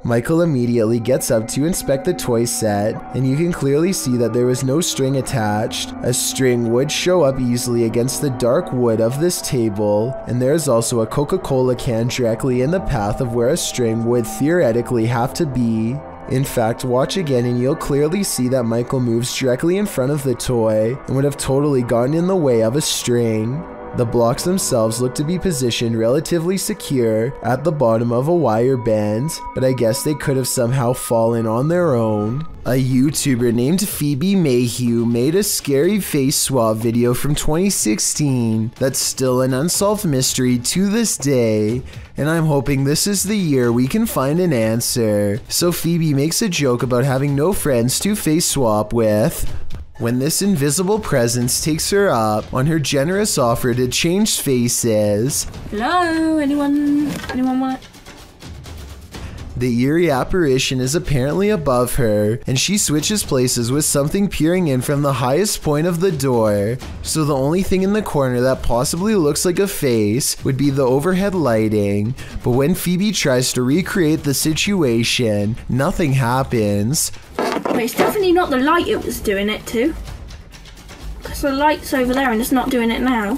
Michael immediately gets up to inspect the toy set, and you can clearly see that there was no string attached. A string would show up easily against the dark wood of this table, and there's also a Coca-Cola can directly in the path of where a string would theoretically have to be. In fact, watch again and you'll clearly see that Michael moves directly in front of the toy and would have totally gotten in the way of a string. The blocks themselves look to be positioned relatively secure at the bottom of a wire band, but I guess they could have somehow fallen on their own. A YouTuber named Phoebe Mayhew made a scary face swap video from 2016 that's still an unsolved mystery to this day, and I'm hoping this is the year we can find an answer. So Phoebe makes a joke about having no friends to face swap with. when this invisible presence takes her up on her generous offer to change faces. Hello, anyone want it? The eerie apparition is apparently above her, and she switches places with something peering in from the highest point of the door. So the only thing in the corner that possibly looks like a face would be the overhead lighting. But when Phoebe tries to recreate the situation, nothing happens. But it's definitely not the light it was doing it to. Because the light's over there and it's not doing it now.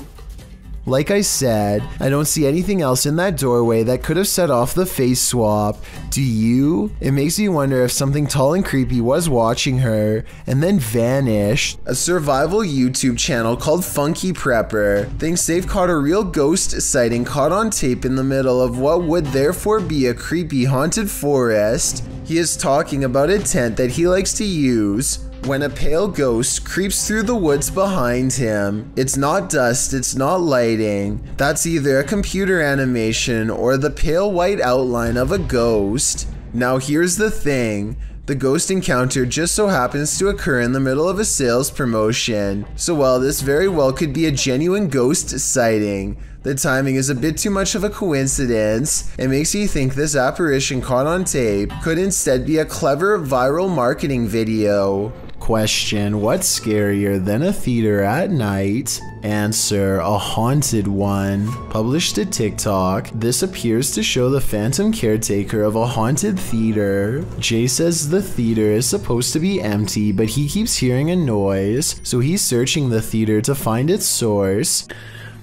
Like I said, I don't see anything else in that doorway that could have set off the face swap. Do you? It makes me wonder if something tall and creepy was watching her and then vanished. A survival YouTube channel called Funky Prepper thinks they've caught a real ghost sighting caught on tape in the middle of what would therefore be a creepy haunted forest. He is talking about a tent that he likes to use when a pale ghost creeps through the woods behind him. It's not dust, it's not lighting. That's either a computer animation or the pale white outline of a ghost. Now here's the thing. The ghost encounter just so happens to occur in the middle of a sales promotion. So while this very well could be a genuine ghost sighting, the timing is a bit too much of a coincidence. It makes me think this apparition caught on tape could instead be a clever viral marketing video. Question: what's scarier than a theater at night? Answer: a haunted one. Published to TikTok, this appears to show the phantom caretaker of a haunted theater. Jay says the theater is supposed to be empty, but he keeps hearing a noise, so he's searching the theater to find its source.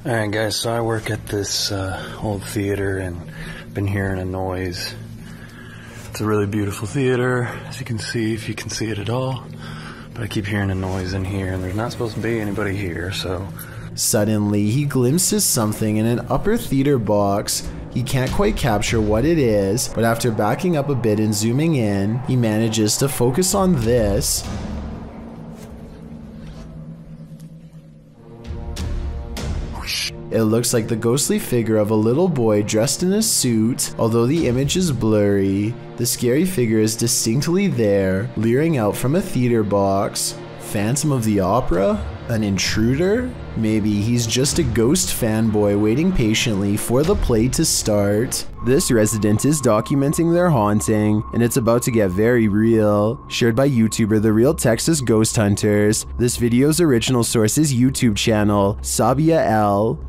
Alright guys, so I work at this old theater and been hearing a noise. It's a really beautiful theater, as you can see, if you can see it at all. But I keep hearing a noise in here and there's not supposed to be anybody here, so... Suddenly, he glimpses something in an upper theater box. He can't quite capture what it is, but after backing up a bit and zooming in, he manages to focus on this. It looks like the ghostly figure of a little boy dressed in a suit. Although the image is blurry, the scary figure is distinctly there, leering out from a theater box. Phantom of the Opera? An intruder? Maybe he's just a ghost fanboy waiting patiently for the play to start. This resident is documenting their haunting, and it's about to get very real. Shared by YouTuber The Real Texas Ghost Hunters. This video's original source is YouTube channel, Sabia L.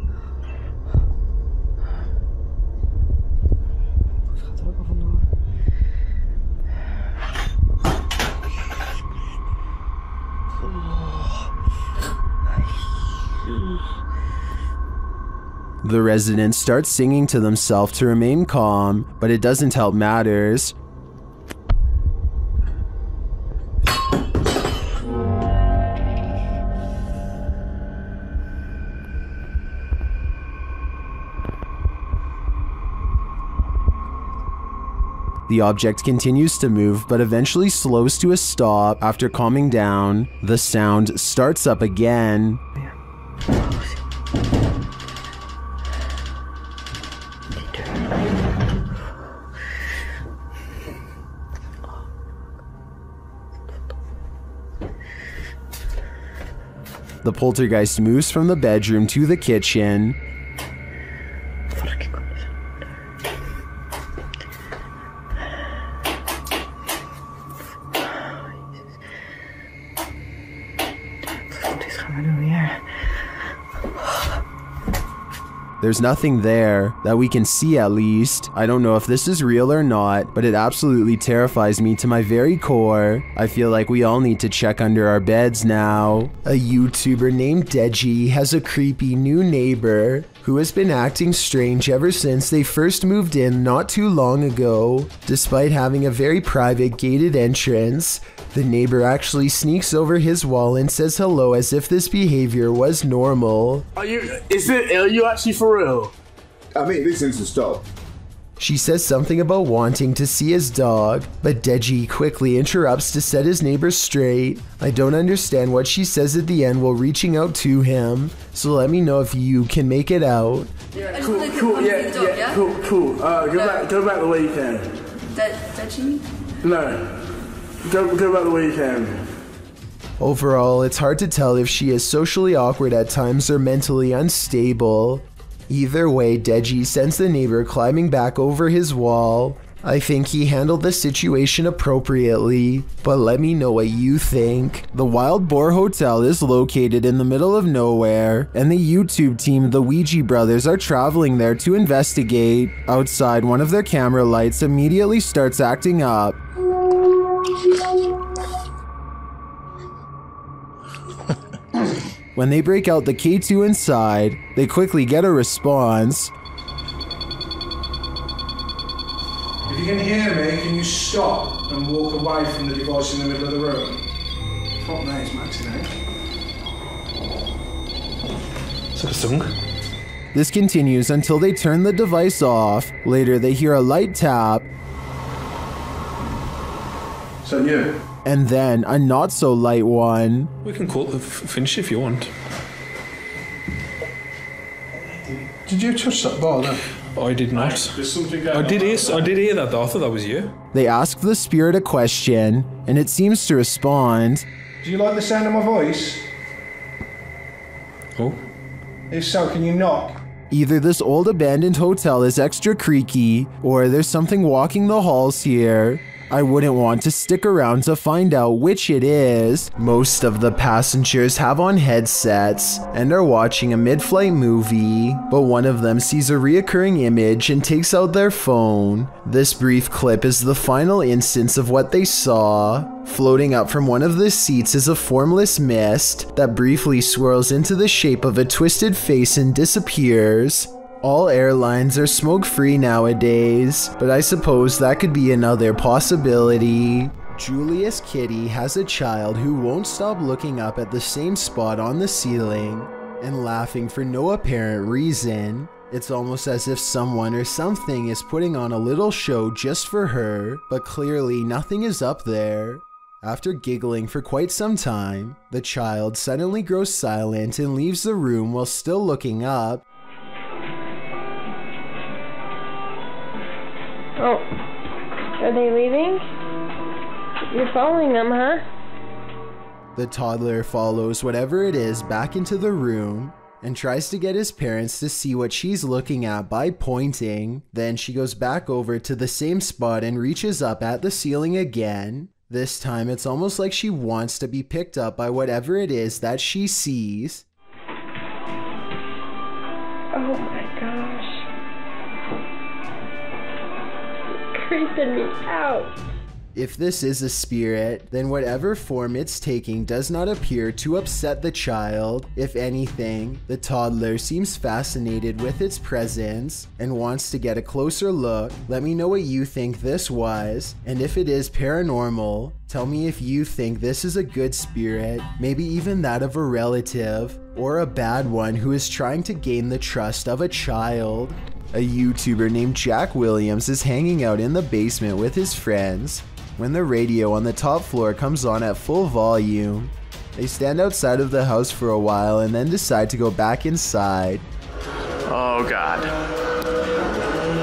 The resident starts singing to themselves to remain calm, but it doesn't help matters. The object continues to move, but eventually slows to a stop after calming down. The sound starts up again. The poltergeist moves from the bedroom to the kitchen. There's nothing there, that we can see at least. I don't know if this is real or not, but it absolutely terrifies me to my very core. I feel like we all need to check under our beds now. A YouTuber named Deji has a creepy new neighbor who has been acting strange ever since they first moved in not too long ago. Despite having a very private gated entrance, the neighbor actually sneaks over his wall and says hello as if this behavior was are you actually for real? I mean, this needs to stop. She says something about wanting to see his dog, but Deji quickly interrupts to set his neighbor straight. I don't understand what she says at the end while reaching out to him, so let me know if you can make it out. Yeah, cool, cool. Go back the way you can. Deji? No. Go back the way you can. Overall, it's hard to tell if she is socially awkward at times or mentally unstable. Either way, Deji sends the neighbor climbing back over his wall. I think he handled the situation appropriately, but let me know what you think. The Wild Boar Hotel is located in the middle of nowhere, and the YouTube team, the Ouija Brothers, are traveling there to investigate. Outside, one of their camera lights immediately starts acting up. When they break out the K2 inside, they quickly get a response. If you can hear me, can you stop and walk away from the device in the middle of the room? Fuck me, it's Maxi now. Is that a song? This continues until they turn the device off. Later, they hear a light tap. So you? And then a not so light one. We can finish if you want. Did you touch that ball then? I did not. There's something going on. I did hear that though. I thought that was you. They ask the spirit a question, and it seems to respond. Do you like the sound of my voice? Oh. If so, can you knock? Either this old abandoned hotel is extra creaky, or there's something walking the halls here. I wouldn't want to stick around to find out which it is. Most of the passengers have on headsets and are watching a mid-flight movie, but one of them sees a reoccurring image and takes out their phone. This brief clip is the final instance of what they saw. Floating up from one of the seats is a formless mist that briefly swirls into the shape of a twisted face and disappears. All airlines are smoke-free nowadays, but I suppose that could be another possibility. Julius Kitty has a child who won't stop looking up at the same spot on the ceiling and laughing for no apparent reason. It's almost as if someone or something is putting on a little show just for her, but clearly nothing is up there. After giggling for quite some time, the child suddenly grows silent and leaves the room while still looking up. Oh, are they leaving? You're following them, huh? The toddler follows whatever it is back into the room and tries to get his parents to see what she's looking at by pointing. Then she goes back over to the same spot and reaches up at the ceiling again. This time it's almost like she wants to be picked up by whatever it is that she sees. Oh my gosh. Creeping me out. If this is a spirit, then whatever form it's taking does not appear to upset the child. If anything, the toddler seems fascinated with its presence and wants to get a closer look. Let me know what you think this was, and if it is paranormal, tell me if you think this is a good spirit, maybe even that of a relative, or a bad one who is trying to gain the trust of a child. A YouTuber named Jack Williams is hanging out in the basement with his friends when the radio on the top floor comes on at full volume. They stand outside of the house for a while and then decide to go back inside. Oh God.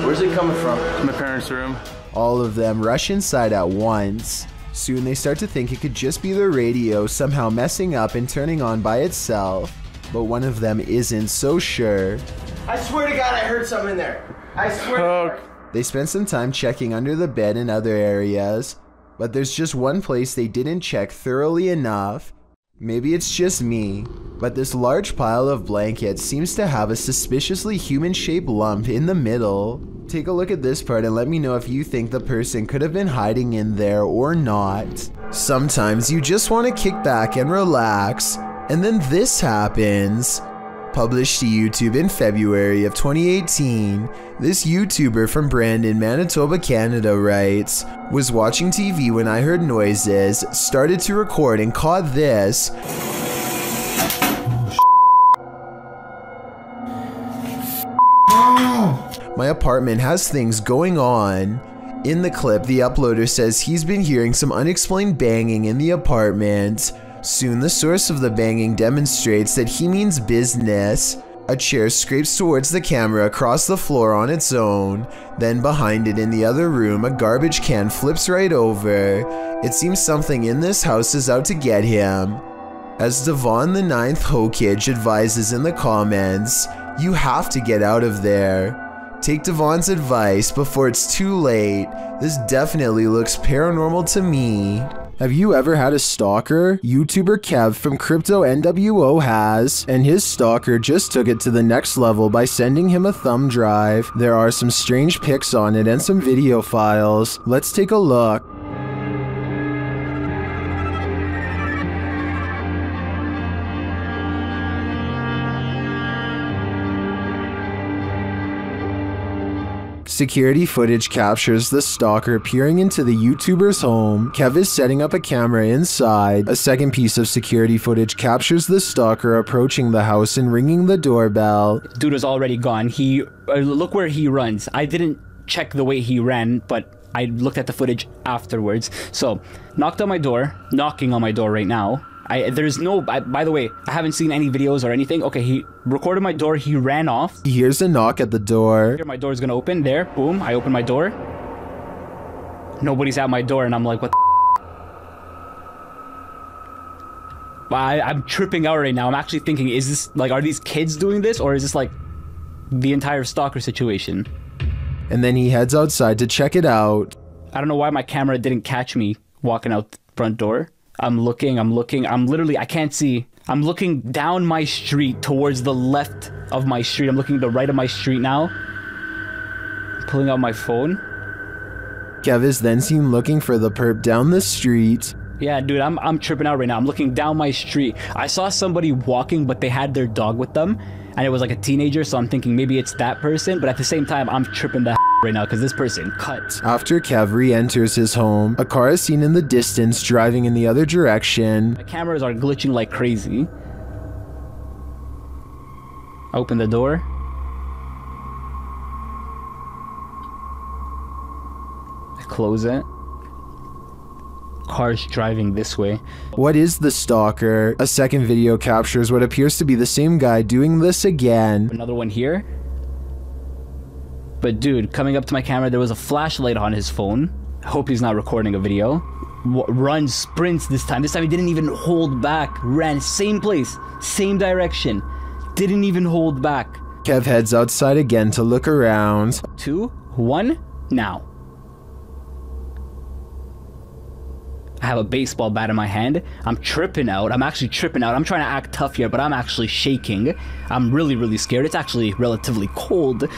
Where's it coming from? My parents' room. All of them rush inside at once. Soon they start to think it could just be the radio somehow messing up and turning on by itself, but one of them isn't so sure. I swear to God I heard something in there. I swear. They spend some time checking under the bed and other areas, but there's just one place they didn't check thoroughly enough. Maybe it's just me, but this large pile of blankets seems to have a suspiciously human-shaped lump in the middle. Take a look at this part and let me know if you think the person could have been hiding in there or not. Sometimes you just want to kick back and relax, and then this happens. Published to YouTube in February of 2018, this YouTuber from Brandon, Manitoba, Canada writes, "Was watching TV when I heard noises, started to record and caught this." My apartment has things going on. In the clip, the uploader says he's been hearing some unexplained banging in the apartment. Soon the source of the banging demonstrates that he means business. A chair scrapes towards the camera across the floor on its own. Then behind it in the other room, a garbage can flips right over. It seems something in this house is out to get him. As Devon the 9th Hokage advises in the comments, you have to get out of there. Take Devon's advice before it's too late. This definitely looks paranormal to me. Have you ever had a stalker? YouTuber Kev from Crypto NWO has, and his stalker just took it to the next level by sending him a thumb drive. There are some strange pics on it and some video files. Let's take a look. Security footage captures the stalker peering into the YouTuber's home. Kev is setting up a camera inside. A second piece of security footage captures the stalker approaching the house and ringing the doorbell. Dude was already gone. Look where he runs. I didn't check the way he ran, but I looked at the footage afterwards. So, knocking on my door right now. By the way, I haven't seen any videos or anything. Okay, he recorded my door, he ran off. He hears a knock at the door. My door's gonna open, there, boom, I open my door. Nobody's at my door and I'm like, what the I'm tripping out right now. I'm actually thinking, is this, like, are these kids doing this? Or is this, like, the entire stalker situation? And then he heads outside to check it out. I don't know why my camera didn't catch me walking out the front door. I'm looking, I'm literally, I can't see. I'm looking down my street towards the left of my street. I'm looking to the right of my street now. I'm pulling out my phone. Kev is then seen looking for the perp down the street. Yeah, dude, I'm tripping out right now. I'm looking down my street. I saw somebody walking, but they had their dog with them. And it was like a teenager, so I'm thinking maybe it's that person. But at the same time, I'm tripping the right now because this person cut. After Kev re-enters his home, a car is seen in the distance driving in the other direction. My cameras are glitching like crazy. Open the door. I close it. Cars driving this way. What is the stalker? A second video captures what appears to be the same guy doing this again. Another one here. But dude, coming up to my camera, there was a flashlight on his phone. I hope he's not recording a video. Runs, sprints this time. This time he didn't even hold back. Ran, same place, same direction. Didn't even hold back. Kev heads outside again to look around. 2, 1, now. I have a baseball bat in my hand. I'm tripping out. I'm actually tripping out. I'm trying to act tough here, but I'm actually shaking. I'm really, really scared. It's actually relatively cold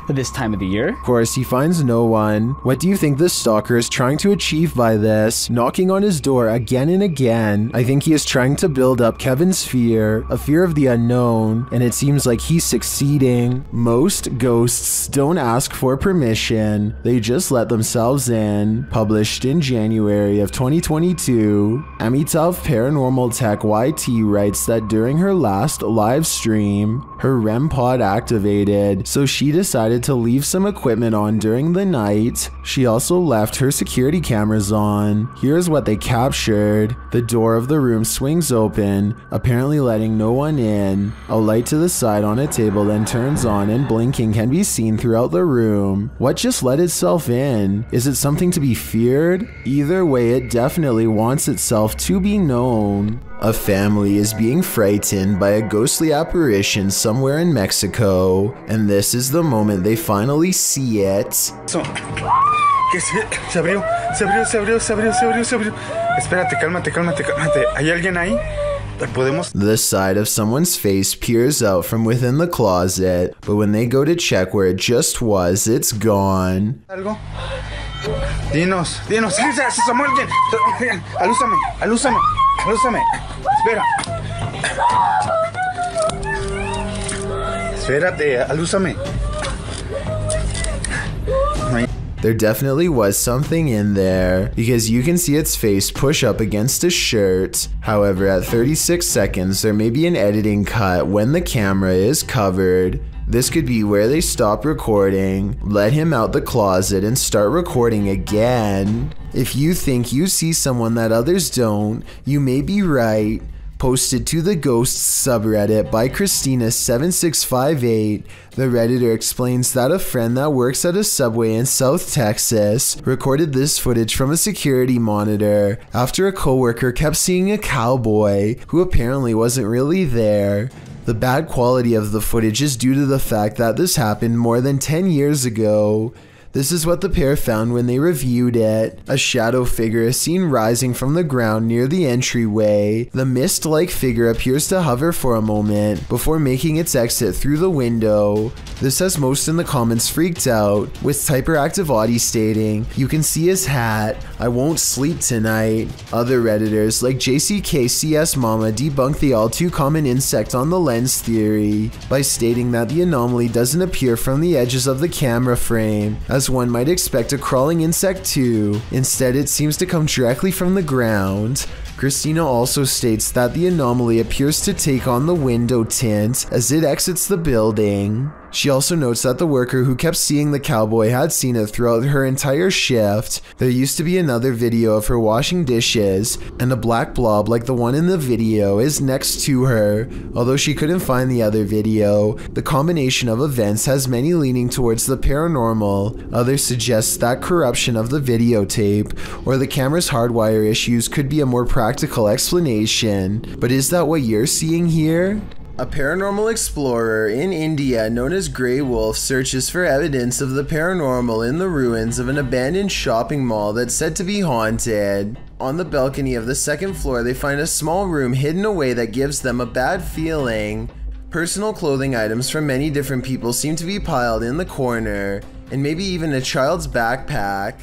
this time of the year. Of course, he finds no one. What do you think the stalker is trying to achieve by this? Knocking on his door again and again. I think he is trying to build up Kevin's fear, a fear of the unknown, and it seems like he's succeeding. Most ghosts don't ask for permission. They just let themselves in. Published in January of 2022, Amitav Paranormal Tech YT writes that during her last live stream, her REM pod activated, so she decided to leave some equipment on during the night. She also left her security cameras on. Here's what they captured. The door of the room swings open, apparently letting no one in. A light to the side on a table then turns on and blinking can be seen throughout the room. What just let itself in? Is it something to be feared? Either way, it definitely wants itself to be known. A family is being frightened by a ghostly apparition somewhere in Mexico, and this is the moment they finally see it. Se abrió. Espérate, cálmate. ¿Hay alguien ahí? The side of someone's face peers out from within the closet, but when they go to check where it just was, it's gone. ¿Algo? Dinos, Samuel, alúzame. Espera. Espérate, alúzame. There definitely was something in there, because you can see its face push up against a shirt. However, at 36 seconds, there may be an editing cut when the camera is covered. This could be where they stop recording, let him out the closet, and start recording again. If you think you see someone that others don't, you may be right, Posted to the Ghosts subreddit by Christina7658, the Redditor explains that a friend that works at a Subway in South Texas recorded this footage from a security monitor after a coworker kept seeing a cowboy who apparently wasn't really there. The bad quality of the footage is due to the fact that this happened more than 10 years ago. This is what the pair found when they reviewed it. A shadow figure is seen rising from the ground near the entryway. The mist-like figure appears to hover for a moment before making its exit through the window. This has most in the comments freaked out, with Typeractive Audie stating, "You can see his hat. I won't sleep tonight." Other Redditors like JCKCS Mama debunk the all too common insect on the lens theory by stating that the anomaly doesn't appear from the edges of the camera frame, as one might expect a crawling insect to. Instead, it seems to come directly from the ground. Christina also states that the anomaly appears to take on the window tint as it exits the building. She also notes that the worker who kept seeing the cowboy had seen it throughout her entire shift. There used to be another video of her washing dishes, and a black blob like the one in the video is next to her. Although she couldn't find the other video, the combination of events has many leaning towards the paranormal. Others suggest that corruption of the videotape or the camera's hardwire issues could be a more practical explanation. But is that what you're seeing here? A paranormal explorer in India known as Grey Wolf searches for evidence of the paranormal in the ruins of an abandoned shopping mall that's said to be haunted. On the balcony of the second floor, they find a small room hidden away that gives them a bad feeling. Personal clothing items from many different people seem to be piled in the corner, and maybe even a child's backpack.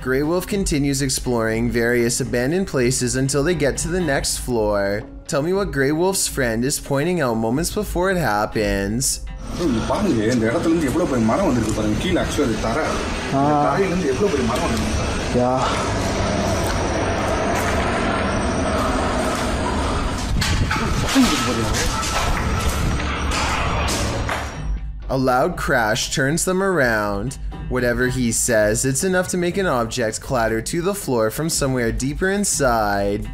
Grey Wolf continues exploring various abandoned places until they get to the next floor. Tell me what Grey Wolf's friend is pointing out moments before it happens. A loud crash turns them around. Whatever he says, it's enough to make an object clatter to the floor from somewhere deeper inside.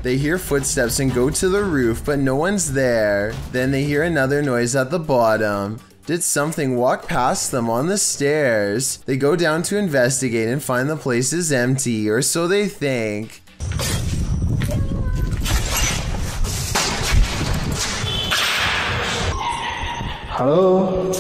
They hear footsteps and go to the roof, but no one's there. Then they hear another noise at the bottom. Did something walk past them on the stairs? They go down to investigate and find the place is empty, or so they think. Hello?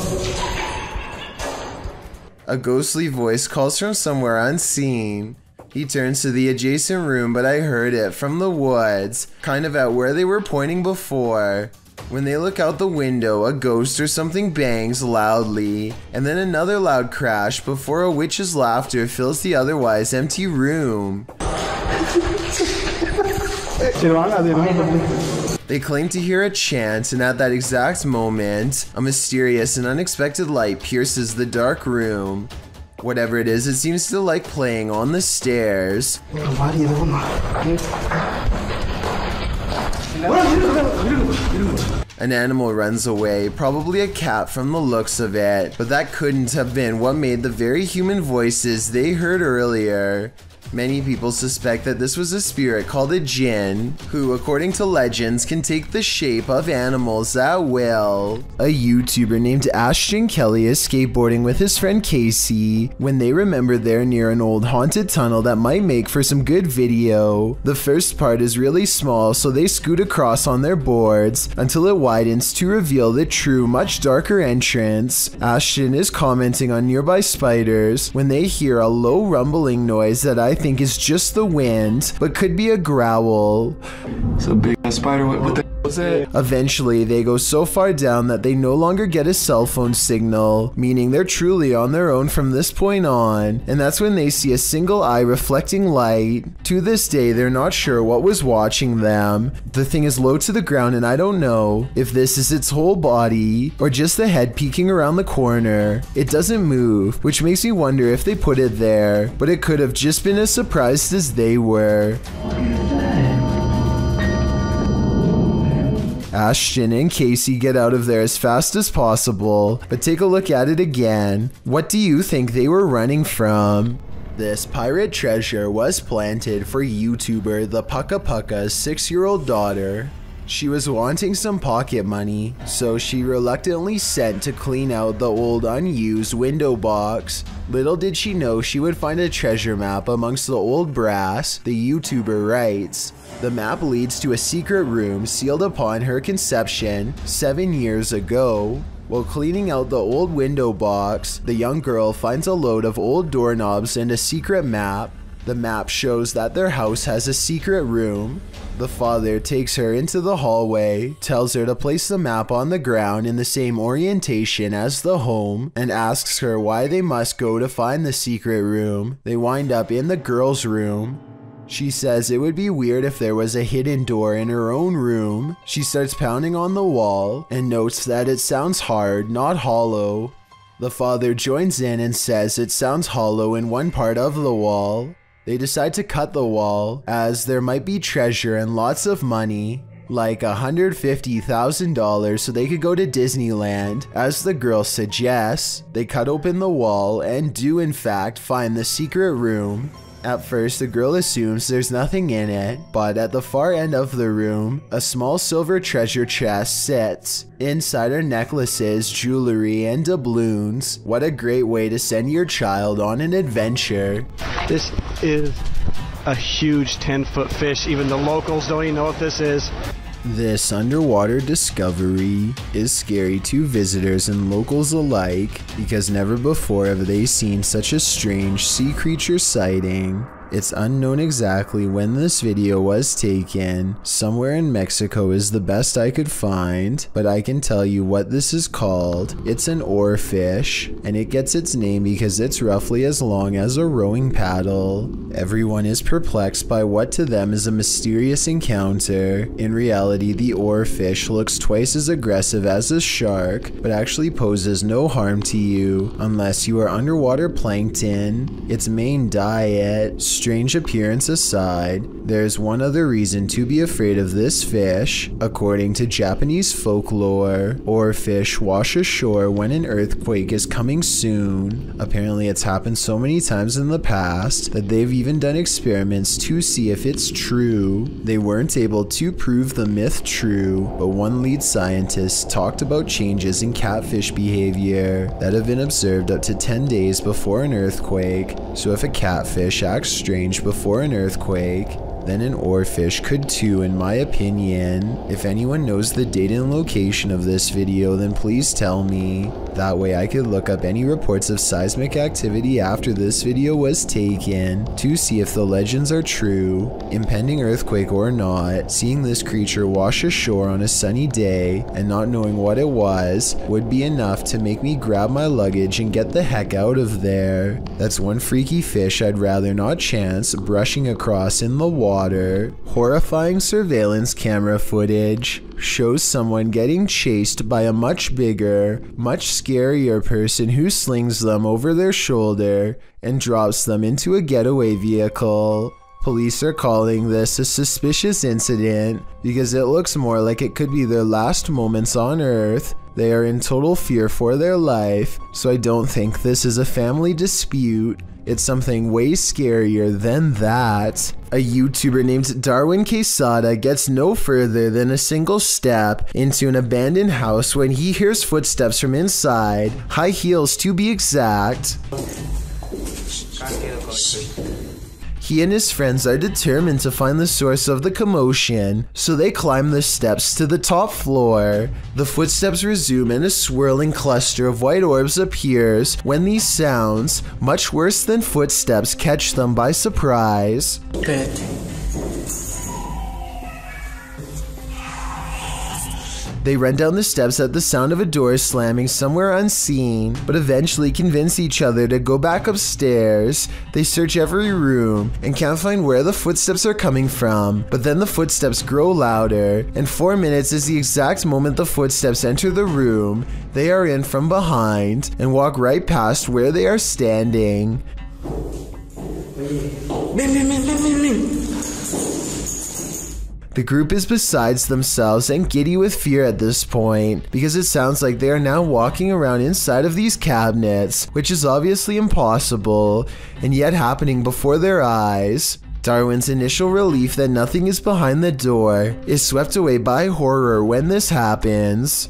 A ghostly voice calls from somewhere unseen. He turns to the adjacent room, but I heard it from the woods, kind of at where they were pointing before. When they look out the window, a ghost or something bangs loudly, and then another loud crash before a witch's laughter fills the otherwise empty room. They claim to hear a chant, and at that exact moment, a mysterious and unexpected light pierces the dark room. Whatever it is, it seems to like playing on the stairs. An animal runs away, probably a cat from the looks of it, but that couldn't have been what made the very human voices they heard earlier. Many people suspect that this was a spirit called a jinn, who, according to legends, can take the shape of animals at will. A YouTuber named Ashton Kelly is skateboarding with his friend Casey when they remember they're near an old haunted tunnel that might make for some good video. The first part is really small, so they scoot across on their boards until it widens to reveal the true, much darker entrance. Ashton is commenting on nearby spiders when they hear a low rumbling noise that I think is just the wind, but could be a growl. It's a big ass spider. What the was it? Eventually, they go so far down that they no longer get a cell phone signal, meaning they're truly on their own from this point on, and that's when they see a single eye reflecting light. To this day, they're not sure what was watching them. The thing is low to the ground, and I don't know if this is its whole body or just the head peeking around the corner. It doesn't move, which makes me wonder if they put it there, but it could have just been as surprised as they were. Ashton and Casey get out of there as fast as possible, but take a look at it again. What do you think they were running from? This pirate treasure was planted for YouTuber the Pucka Pucka's 6-year-old daughter. She was wanting some pocket money, so she reluctantly sent to clean out the old unused window box. Little did she know she would find a treasure map amongst the old brass, the YouTuber writes. The map leads to a secret room sealed upon her conception 7 years ago. While cleaning out the old window box, the young girl finds a load of old doorknobs and a secret map. The map shows that their house has a secret room. The father takes her into the hallway, tells her to place the map on the ground in the same orientation as the home, and asks her why they must go to find the secret room. They wind up in the girl's room. She says it would be weird if there was a hidden door in her own room. She starts pounding on the wall and notes that it sounds hard, not hollow. The father joins in and says it sounds hollow in one part of the wall. They decide to cut the wall, as there might be treasure and lots of money, like $150,000, so they could go to Disneyland. As the girl suggests, they cut open the wall and do in fact find the secret room. At first, the girl assumes there's nothing in it, but at the far end of the room, a small silver treasure chest sits. Inside are necklaces, jewelry, and doubloons. What a great way to send your child on an adventure. This is a huge 10-foot fish. Even the locals don't even know what this is. This underwater discovery is scary to visitors and locals alike because never before have they seen such a strange sea creature sighting. It's unknown exactly when this video was taken. Somewhere in Mexico is the best I could find, but I can tell you what this is called. It's an oarfish, and it gets its name because it's roughly as long as a rowing paddle. Everyone is perplexed by what to them is a mysterious encounter. In reality, the oarfish looks twice as aggressive as a shark, but actually poses no harm to you unless you are underwater plankton. Its main diet, strange appearance aside, there's one other reason to be afraid of this fish. According to Japanese folklore, oarfish wash ashore when an earthquake is coming soon. Apparently it's happened so many times in the past that they've even done experiments to see if it's true. They weren't able to prove the myth true, but one lead scientist talked about changes in catfish behavior that have been observed up to 10 days before an earthquake. So if a catfish acts strange before an earthquake, then an oarfish could too, in my opinion. If anyone knows the date and location of this video, then please tell me. That way I could look up any reports of seismic activity after this video was taken to see if the legends are true. Impending earthquake or not, seeing this creature wash ashore on a sunny day and not knowing what it was would be enough to make me grab my luggage and get the heck out of there. That's one freaky fish I'd rather not chance brushing across in the water. Horrifying surveillance camera footage shows someone getting chased by a much bigger, much scarier person who slings them over their shoulder and drops them into a getaway vehicle. Police are calling this a suspicious incident because it looks more like it could be their last moments on Earth. They are in total fear for their life, so I don't think this is a family dispute. It's something way scarier than that. A YouTuber named Darwin Quesada gets no further than a single step into an abandoned house when he hears footsteps from inside, high heels to be exact. He and his friends are determined to find the source of the commotion, so they climb the steps to the top floor. The footsteps resume and a swirling cluster of white orbs appears when these sounds, much worse than footsteps, catch them by surprise. They run down the steps at the sound of a door slamming somewhere unseen, but eventually convince each other to go back upstairs. They search every room and can't find where the footsteps are coming from, but then the footsteps grow louder, and 4 minutes is the exact moment the footsteps enter the room. They are in from behind and walk right past where they are standing. The group is besides themselves and giddy with fear at this point, because it sounds like they are now walking around inside of these cabinets, which is obviously impossible, and yet happening before their eyes. Darwin's initial relief that nothing is behind the door is swept away by horror when this happens.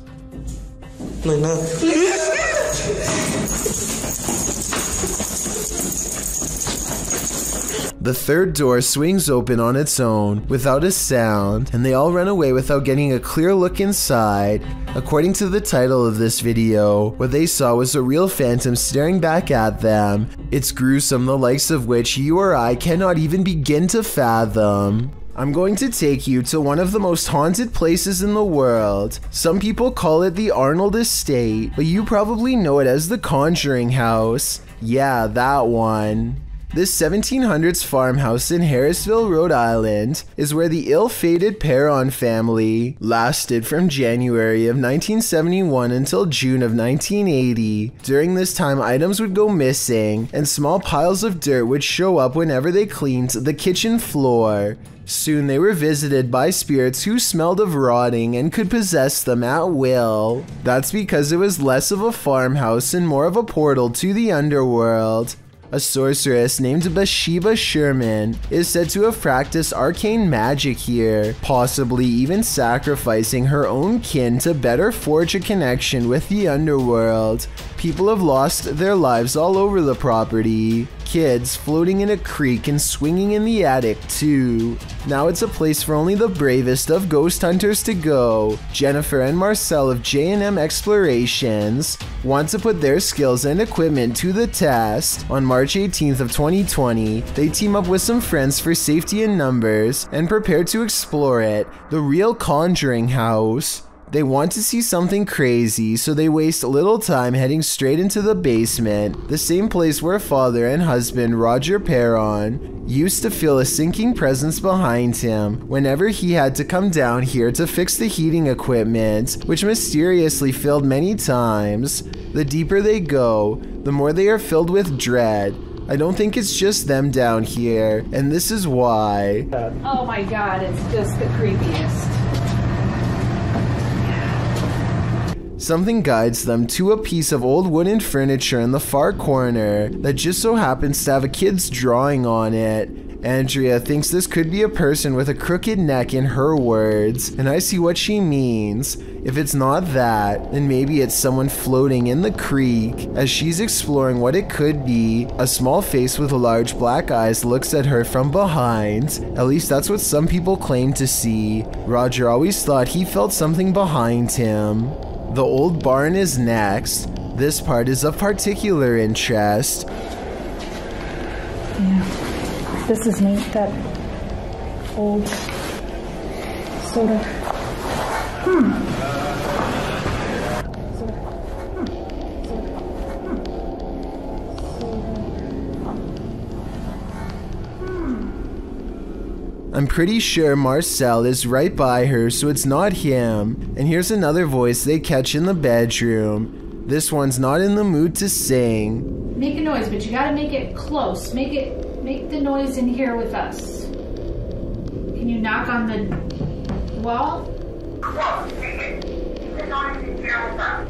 The third door swings open on its own without a sound, and they all run away without getting a clear look inside. According to the title of this video, what they saw was a real phantom staring back at them. It's gruesome, the likes of which you or I cannot even begin to fathom. I'm going to take you to one of the most haunted places in the world. Some people call it the Arnold Estate, but you probably know it as the Conjuring House. Yeah, that one. This 1700s farmhouse in Harrisville, Rhode Island, is where the ill-fated Perron family lasted from January of 1971 until June of 1980. During this time, items would go missing, and small piles of dirt would show up whenever they cleaned the kitchen floor. Soon they were visited by spirits who smelled of rotting and could possess them at will. That's because it was less of a farmhouse and more of a portal to the underworld. A sorceress named Bathsheba Sherman is said to have practiced arcane magic here, possibly even sacrificing her own kin to better forge a connection with the underworld. People have lost their lives all over the property. Kids floating in a creek and swinging in the attic too. Now it's a place for only the bravest of ghost hunters to go. Jennifer and Marcel of J&M Explorations want to put their skills and equipment to the test. On March 18th of 2020, they team up with some friends for safety in numbers and prepare to explore it, the real Conjuring House. They want to see something crazy, so they waste little time heading straight into the basement, the same place where father and husband Roger Perron used to feel a sinking presence behind him whenever he had to come down here to fix the heating equipment, which mysteriously failed many times. The deeper they go, the more they are filled with dread. I don't think it's just them down here, and this is why. Oh my god, it's just the creepiest. Something guides them to a piece of old wooden furniture in the far corner that just so happens to have a kid's drawing on it. Andrea thinks this could be a person with a crooked neck in her words, and I see what she means. If it's not that, then maybe it's someone floating in the creek. As she's exploring what it could be, a small face with large black eyes looks at her from behind. At least that's what some people claim to see. Roger always thought he felt something behind him. The old barn is next. This part is of particular interest. Yeah, this is neat, that old sort of, I'm pretty sure Marcel is right by her, so it's not him. And here's another voice they catch in the bedroom. This one's not in the mood to sing. Make a noise, but you gotta make it close. Make the noise in here with us. Can you knock on the wall? Close. Make the noise in here with us.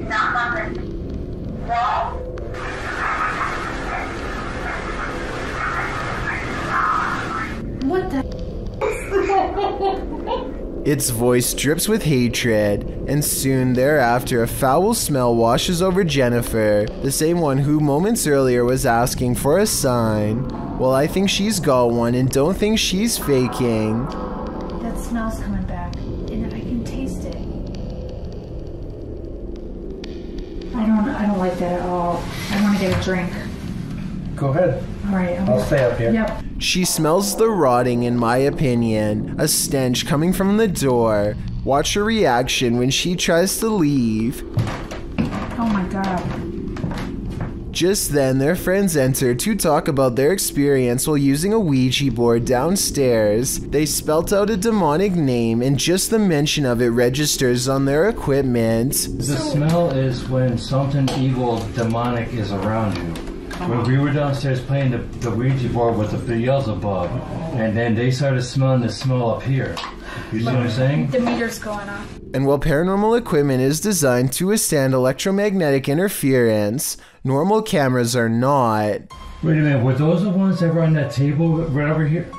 Knock on the wall. What the? Its voice drips with hatred, and soon thereafter a foul smell washes over Jennifer, the same one who moments earlier was asking for a sign. Well, I think she's got one and don't think she's faking. That smell's coming back, and I can taste it. I don't like that at all. I want to get a drink. Go ahead. All right. I'll stay up here. Yep. She smells the rotting, in my opinion, a stench coming from the door. Watch her reaction when she tries to leave. Oh my god. Just then, their friends enter to talk about their experience while using a Ouija board downstairs. They spelt out a demonic name, and just the mention of it registers on their equipment. The smell is when something evil, demonic is around you. Well, we were downstairs playing the Ouija board with the Beelzebub, and then they started smelling the smell up here. You see what I'm saying? The meter's going off. And while paranormal equipment is designed to withstand electromagnetic interference, normal cameras are not. Wait a minute, were those the ones that were on that table right over here?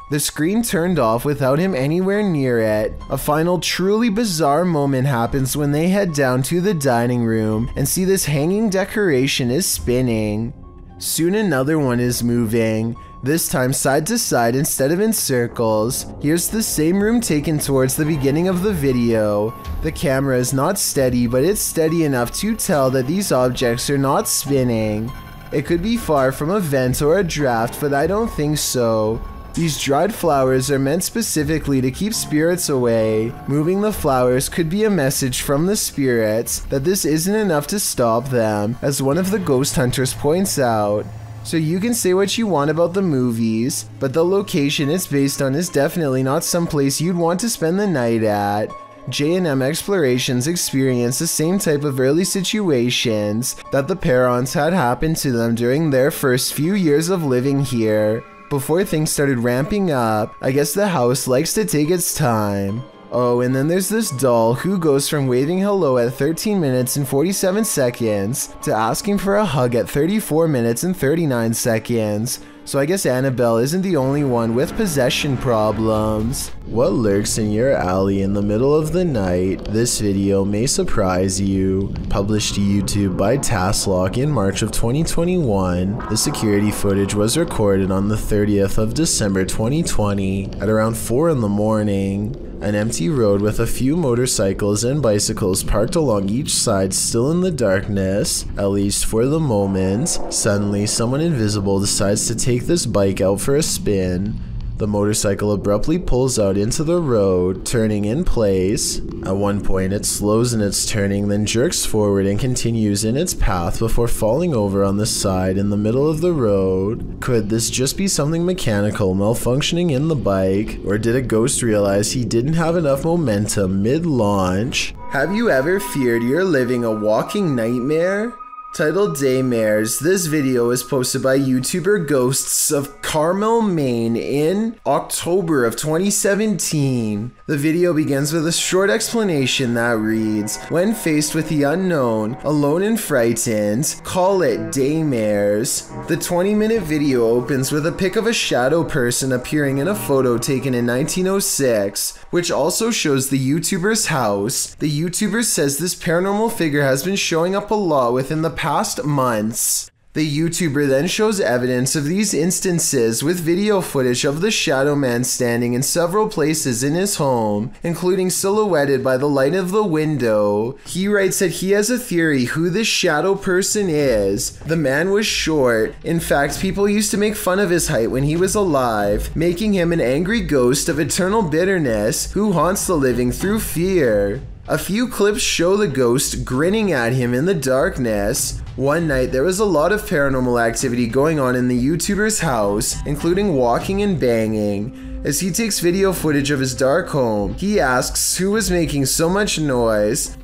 The screen turned off without him anywhere near it. A final truly bizarre moment happens when they head down to the dining room and see this hanging decoration is spinning. Soon another one is moving, this time side to side instead of in circles. Here's the same room taken towards the beginning of the video. The camera is not steady, but it's steady enough to tell that these objects are not spinning. It could be far from a vent or a draft, but I don't think so. These dried flowers are meant specifically to keep spirits away. Moving the flowers could be a message from the spirits that this isn't enough to stop them, as one of the ghost hunters points out. So you can say what you want about the movies, but the location it's based on is definitely not someplace you'd want to spend the night at. J&M Explorations experienced the same type of early situations that the Perrons had happen to them during their first few years of living here. Before things started ramping up, I guess the house likes to take its time. Oh, and then there's this doll who goes from waving hello at 13 minutes and 47 seconds to asking for a hug at 34 minutes and 39 seconds. So I guess Annabelle isn't the only one with possession problems. What lurks in your alley in the middle of the night? This video may surprise you. Published to YouTube by Tasklock in March of 2021, the security footage was recorded on the 30th of December 2020 at around 4 in the morning. An empty road with a few motorcycles and bicycles parked along each side, still in the darkness, at least for the moment. Suddenly, someone invisible decides to take this bike out for a spin. The motorcycle abruptly pulls out into the road, turning in place. At one point, it slows in its turning, then jerks forward and continues in its path before falling over on the side in the middle of the road. Could this just be something mechanical malfunctioning in the bike? Or did a ghost realize he didn't have enough momentum mid-launch? Have you ever feared you're living a walking nightmare? Titled Daymares, this video was posted by YouTuber Ghosts of Carmel, Maine in October of 2017. The video begins with a short explanation that reads, "When faced with the unknown, alone and frightened, call it Daymares." The 20-minute video opens with a pic of a shadow person appearing in a photo taken in 1906, which also shows the YouTuber's house. The YouTuber says this paranormal figure has been showing up a lot within the past months. The YouTuber then shows evidence of these instances with video footage of the shadow man standing in several places in his home, including silhouetted by the light of the window. He writes that he has a theory who this shadow person is. The man was short. In fact, people used to make fun of his height when he was alive, making him an angry ghost of eternal bitterness who haunts the living through fear. A few clips show the ghost grinning at him in the darkness. One night, there was a lot of paranormal activity going on in the YouTuber's house, including walking and banging. As he takes video footage of his dark home, he asks who was making so much noise.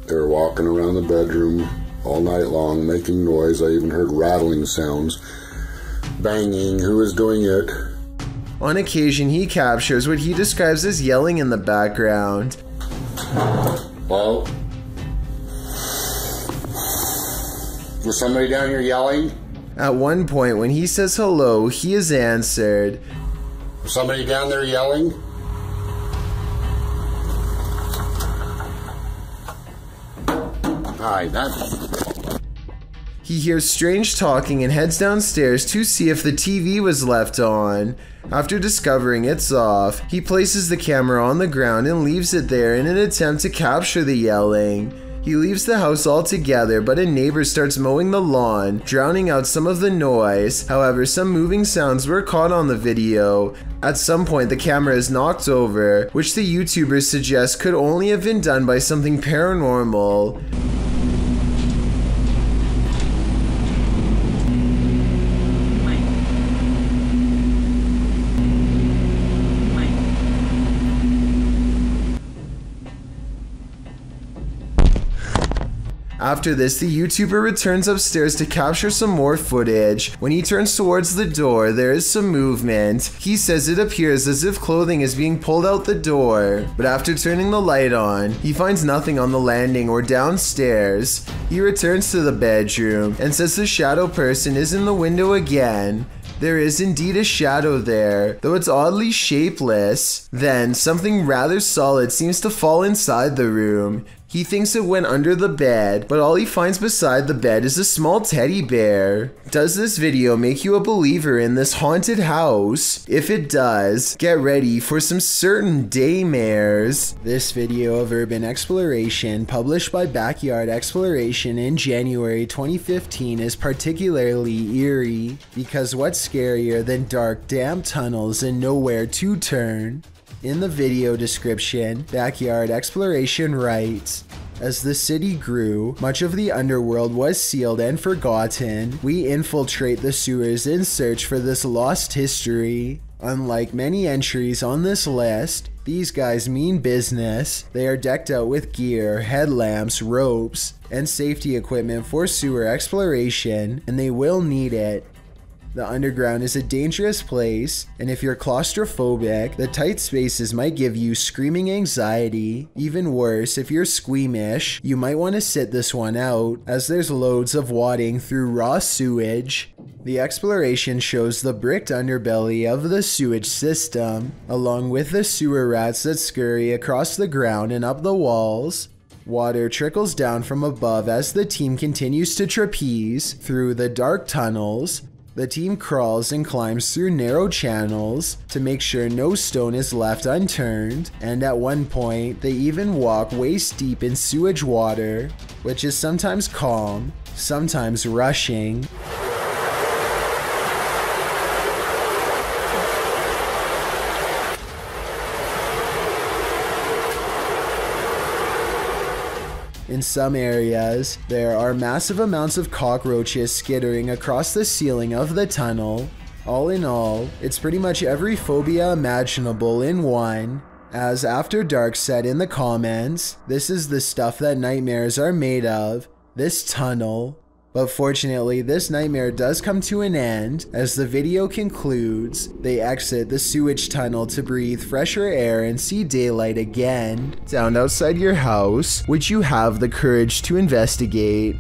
They were walking around the bedroom all night long, making noise. I even heard rattling sounds, banging. Who was doing it? On occasion, he captures what he describes as yelling in the background. Well, was somebody down here yelling? At one point, when he says hello, he is answered. Somebody down there yelling? Hi, He hears strange talking and heads downstairs to see if the TV was left on. After discovering it's off, he places the camera on the ground and leaves it there in an attempt to capture the yelling. He leaves the house altogether, but a neighbor starts mowing the lawn, drowning out some of the noise. However, some moving sounds were caught on the video. At some point, the camera is knocked over, which the YouTubers suggest could only have been done by something paranormal. After this, the YouTuber returns upstairs to capture some more footage. When he turns towards the door, there is some movement. He says it appears as if clothing is being pulled out the door, but after turning the light on, he finds nothing on the landing or downstairs. He returns to the bedroom and says the shadow person is in the window again. There is indeed a shadow there, though it's oddly shapeless. Then, something rather solid seems to fall inside the room. He thinks it went under the bed, but all he finds beside the bed is a small teddy bear. Does this video make you a believer in this haunted house? If it does, get ready for some certain daymares. This video of urban exploration, published by Backyard Exploration in January 2015, is particularly eerie, because what's scarier than dark, damp tunnels and nowhere to turn? In the video description, Backyard Exploration writes, "As the city grew, much of the underworld was sealed and forgotten. We infiltrate the sewers in search for this lost history. Unlike many entries on this list, these guys mean business. They are decked out with gear, headlamps, ropes, and safety equipment for sewer exploration, and they will need it. The underground is a dangerous place, and if you're claustrophobic, the tight spaces might give you screaming anxiety. Even worse, if you're squeamish, you might want to sit this one out, as there's loads of wadding through raw sewage." The exploration shows the bricked underbelly of the sewage system, along with the sewer rats that scurry across the ground and up the walls. Water trickles down from above as the team continues to trapeze through the dark tunnels. The team crawls and climbs through narrow channels to make sure no stone is left unturned, and at one point, they even walk waist deep in sewage water, which is sometimes calm, sometimes rushing. In some areas, there are massive amounts of cockroaches skittering across the ceiling of the tunnel. All in all, it's pretty much every phobia imaginable in one. As After Dark said in the comments, this is the stuff that nightmares are made of, this tunnel. But fortunately, this nightmare does come to an end. As the video concludes, they exit the sewage tunnel to breathe fresher air and see daylight again. Down outside your house, would you have the courage to investigate?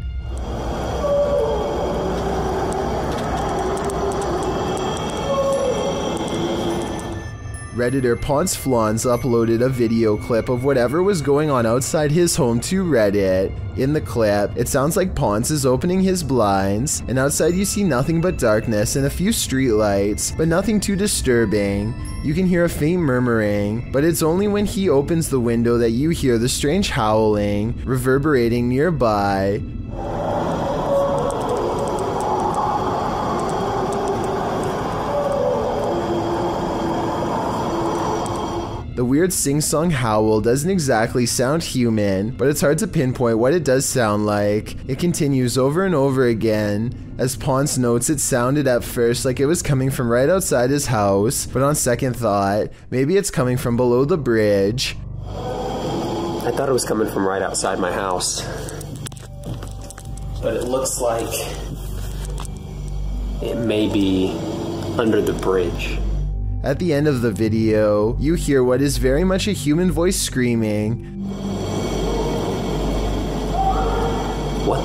Redditor Ponce Flans uploaded a video clip of whatever was going on outside his home to Reddit. In the clip, it sounds like Ponce is opening his blinds, and outside you see nothing but darkness and a few streetlights, but nothing too disturbing. You can hear a faint murmuring, but it's only when he opens the window that you hear the strange howling reverberating nearby. The weird sing-song howl doesn't exactly sound human, but it's hard to pinpoint what it does sound like. It continues over and over again. As Ponce notes, it sounded at first like it was coming from right outside his house, but on second thought, maybe it's coming from below the bridge. I thought it was coming from right outside my house, but it looks like it may be under the bridge. At the end of the video, you hear what is very much a human voice screaming. What?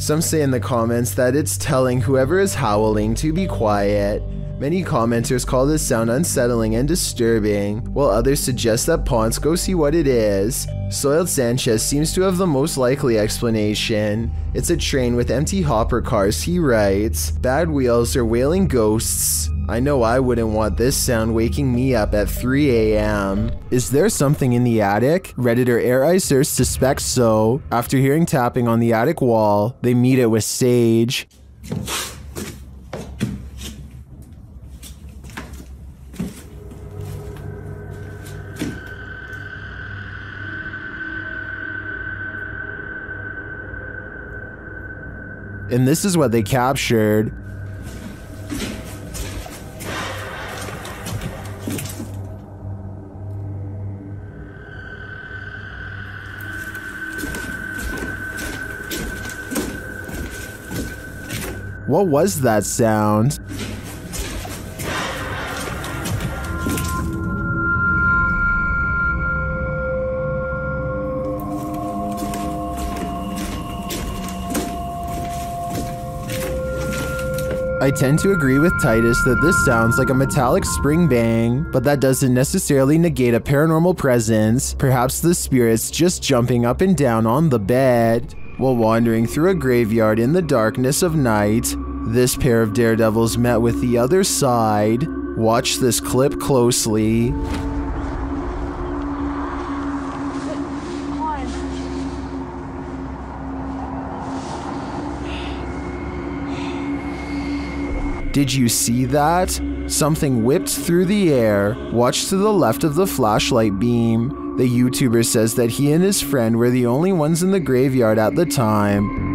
Some say in the comments that it's telling whoever is howling to be quiet. Many commenters call this sound unsettling and disturbing, while others suggest that Ponce go see what it is. Soiled Sanchez seems to have the most likely explanation. It's a train with empty hopper cars, he writes. Bad wheels or wailing ghosts. I know I wouldn't want this sound waking me up at 3 a.m. Is there something in the attic? Redditor Airizer suspects so. After hearing tapping on the attic wall, they meet it with Sage. And this is what they captured. What was that sound? I tend to agree with Titus that this sounds like a metallic spring bang, but that doesn't necessarily negate a paranormal presence. Perhaps the spirit's just jumping up and down on the bed. While wandering through a graveyard in the darkness of night, this pair of daredevils met with the other side. Watch this clip closely. Did you see that? Something whipped through the air. Watch to the left of the flashlight beam. The YouTuber says that he and his friend were the only ones in the graveyard at the time.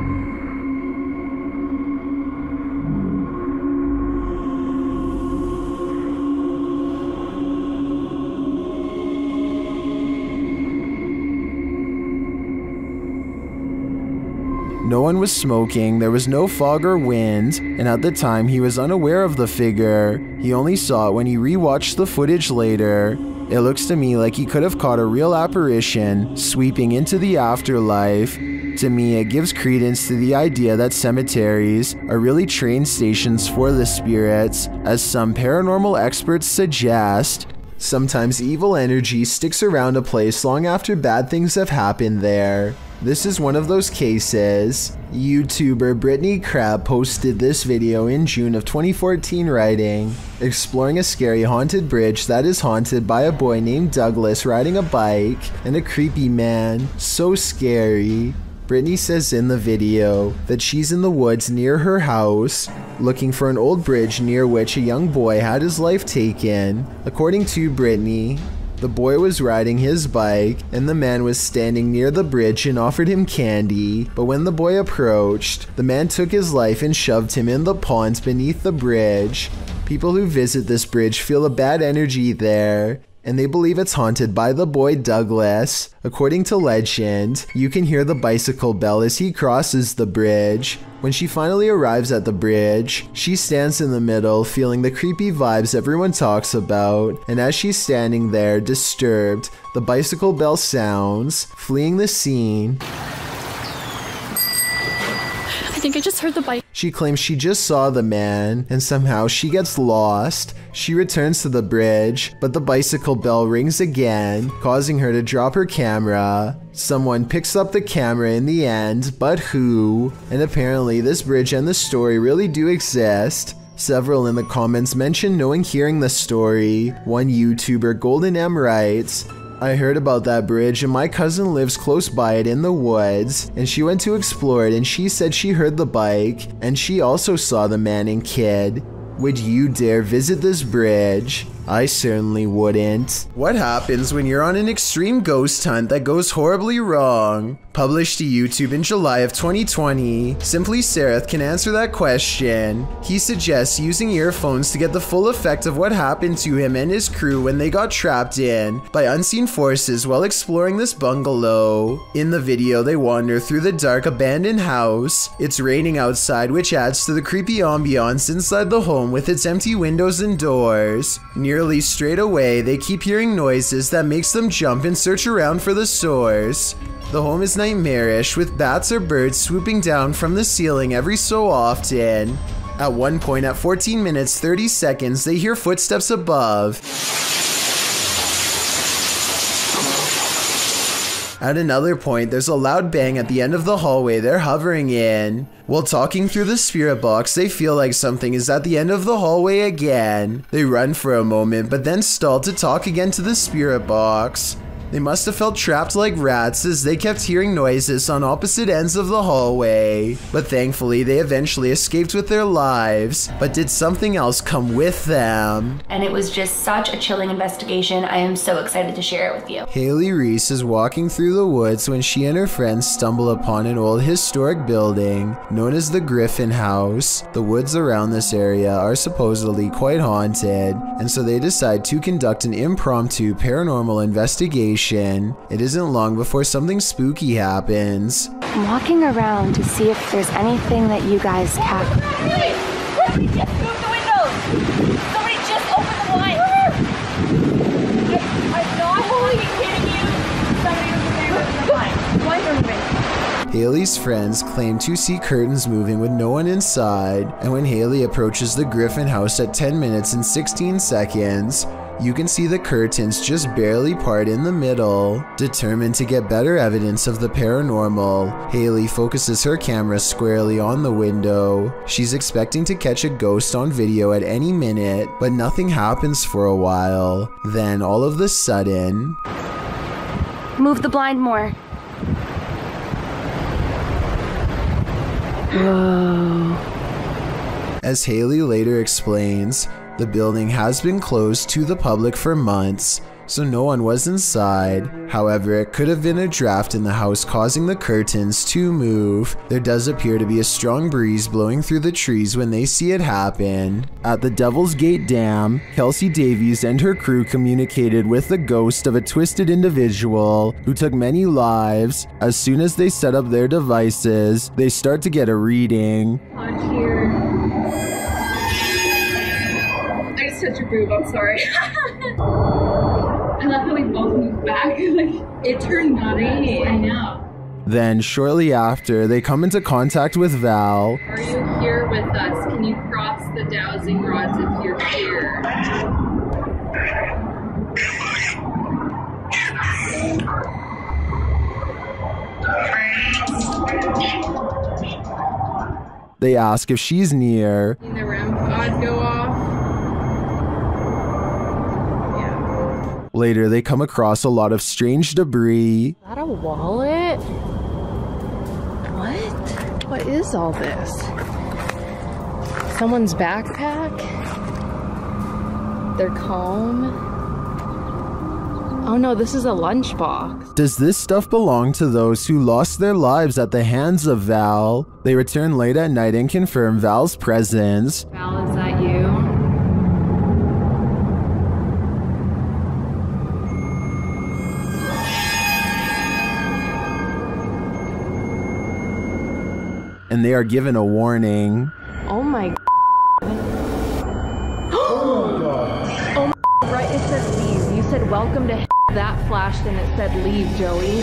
No one was smoking, there was no fog or wind, and at the time he was unaware of the figure. He only saw it when he rewatched the footage later. It looks to me like he could have caught a real apparition sweeping into the afterlife. To me, it gives credence to the idea that cemeteries are really train stations for the spirits, as some paranormal experts suggest. Sometimes evil energy sticks around a place long after bad things have happened there. This is one of those cases. YouTuber Brittany Crab posted this video in June of 2014 writing, exploring a scary haunted bridge that is haunted by a boy named Douglas riding a bike and a creepy man. So scary. Brittany says in the video that she's in the woods near her house, looking for an old bridge near which a young boy had his life taken. According to Brittany, the boy was riding his bike, and the man was standing near the bridge and offered him candy, but when the boy approached, the man took his life and shoved him in the pond beneath the bridge. People who visit this bridge feel a bad energy there, and they believe it's haunted by the boy Douglas. According to legend, you can hear the bicycle bell as he crosses the bridge. When she finally arrives at the bridge, she stands in the middle, feeling the creepy vibes everyone talks about, and as she's standing there, disturbed, the bicycle bell sounds, fleeing the scene. I think I just heard the bike. She claims she just saw the man, and somehow she gets lost. She returns to the bridge, but the bicycle bell rings again, causing her to drop her camera. Someone picks up the camera in the end, but who? And apparently this bridge and the story really do exist. Several in the comments mention knowing hearing the story. One YouTuber, Golden M, writes, I heard about that bridge and my cousin lives close by it in the woods, and she went to explore it and she said she heard the bike, and she also saw the man and kid. Would you dare visit this bridge? I certainly wouldn't. What happens when you're on an extreme ghost hunt that goes horribly wrong? Published to YouTube in July of 2020, Simply Sereth can answer that question. He suggests using earphones to get the full effect of what happened to him and his crew when they got trapped in by unseen forces while exploring this bungalow. In the video, they wander through the dark abandoned house. It's raining outside, which adds to the creepy ambiance inside the home with its empty windows and doors. Nearly straight away, they keep hearing noises that makes them jump and search around for the source. The home is nightmarish, with bats or birds swooping down from the ceiling every so often. At one point, at 14 minutes 30 seconds, they hear footsteps above. At another point, there's a loud bang at the end of the hallway they're hovering in. While talking through the spirit box, they feel like something is at the end of the hallway again. They run for a moment, but then stall to talk again to the spirit box. They must have felt trapped like rats as they kept hearing noises on opposite ends of the hallway. But thankfully, they eventually escaped with their lives. But did something else come with them? And it was just such a chilling investigation. I am so excited to share it with you. Haley Reese is walking through the woods when she and her friends stumble upon an old historic building known as the Griffin House. The woods around this area are supposedly quite haunted, and so they decide to conduct an impromptu paranormal investigation. It isn't long before something spooky happens. I'm walking around to see if there's anything that you guys captured. Wait! Somebody just moved the windows! Somebody just opened the blinds! I'm not fucking kidding you! Somebody was there with the blinds. Blinds are moving. Haley's friends claim to see curtains moving with no one inside, and when Haley approaches the Griffin house at 10 minutes and 16 seconds, you can see the curtains just barely part in the middle. Determined to get better evidence of the paranormal, Haley focuses her camera squarely on the window. She's expecting to catch a ghost on video at any minute, but nothing happens for a while. Then all of a sudden... Move the blind more. Whoa. As Haley later explains, the building has been closed to the public for months, so no one was inside. However, it could have been a draft in the house causing the curtains to move. There does appear to be a strong breeze blowing through the trees when they see it happen. At the Devil's Gate Dam, Kelsey Davies and her crew communicated with the ghost of a twisted individual who took many lives. As soon as they set up their devices, they start to get a reading. On here. I just touched your boob, I'm sorry. I love how we both moved back. Like, it turned green. I know. Then, shortly after, they come into contact with Val. Are you here with us? Can you cross the dowsing rods if you're here? They ask if she's near. The REM pods go off. Later, they come across a lot of strange debris. Is that a wallet? What? What is all this? Someone's backpack? Their comb? Oh no, this is a lunchbox. Does this stuff belong to those who lost their lives at the hands of Val? They return late at night and confirm Val's presence. Val, is that you? And they are given a warning. Oh my Oh my right, it said leave. You said welcome to that flashed and it said leave, Joey.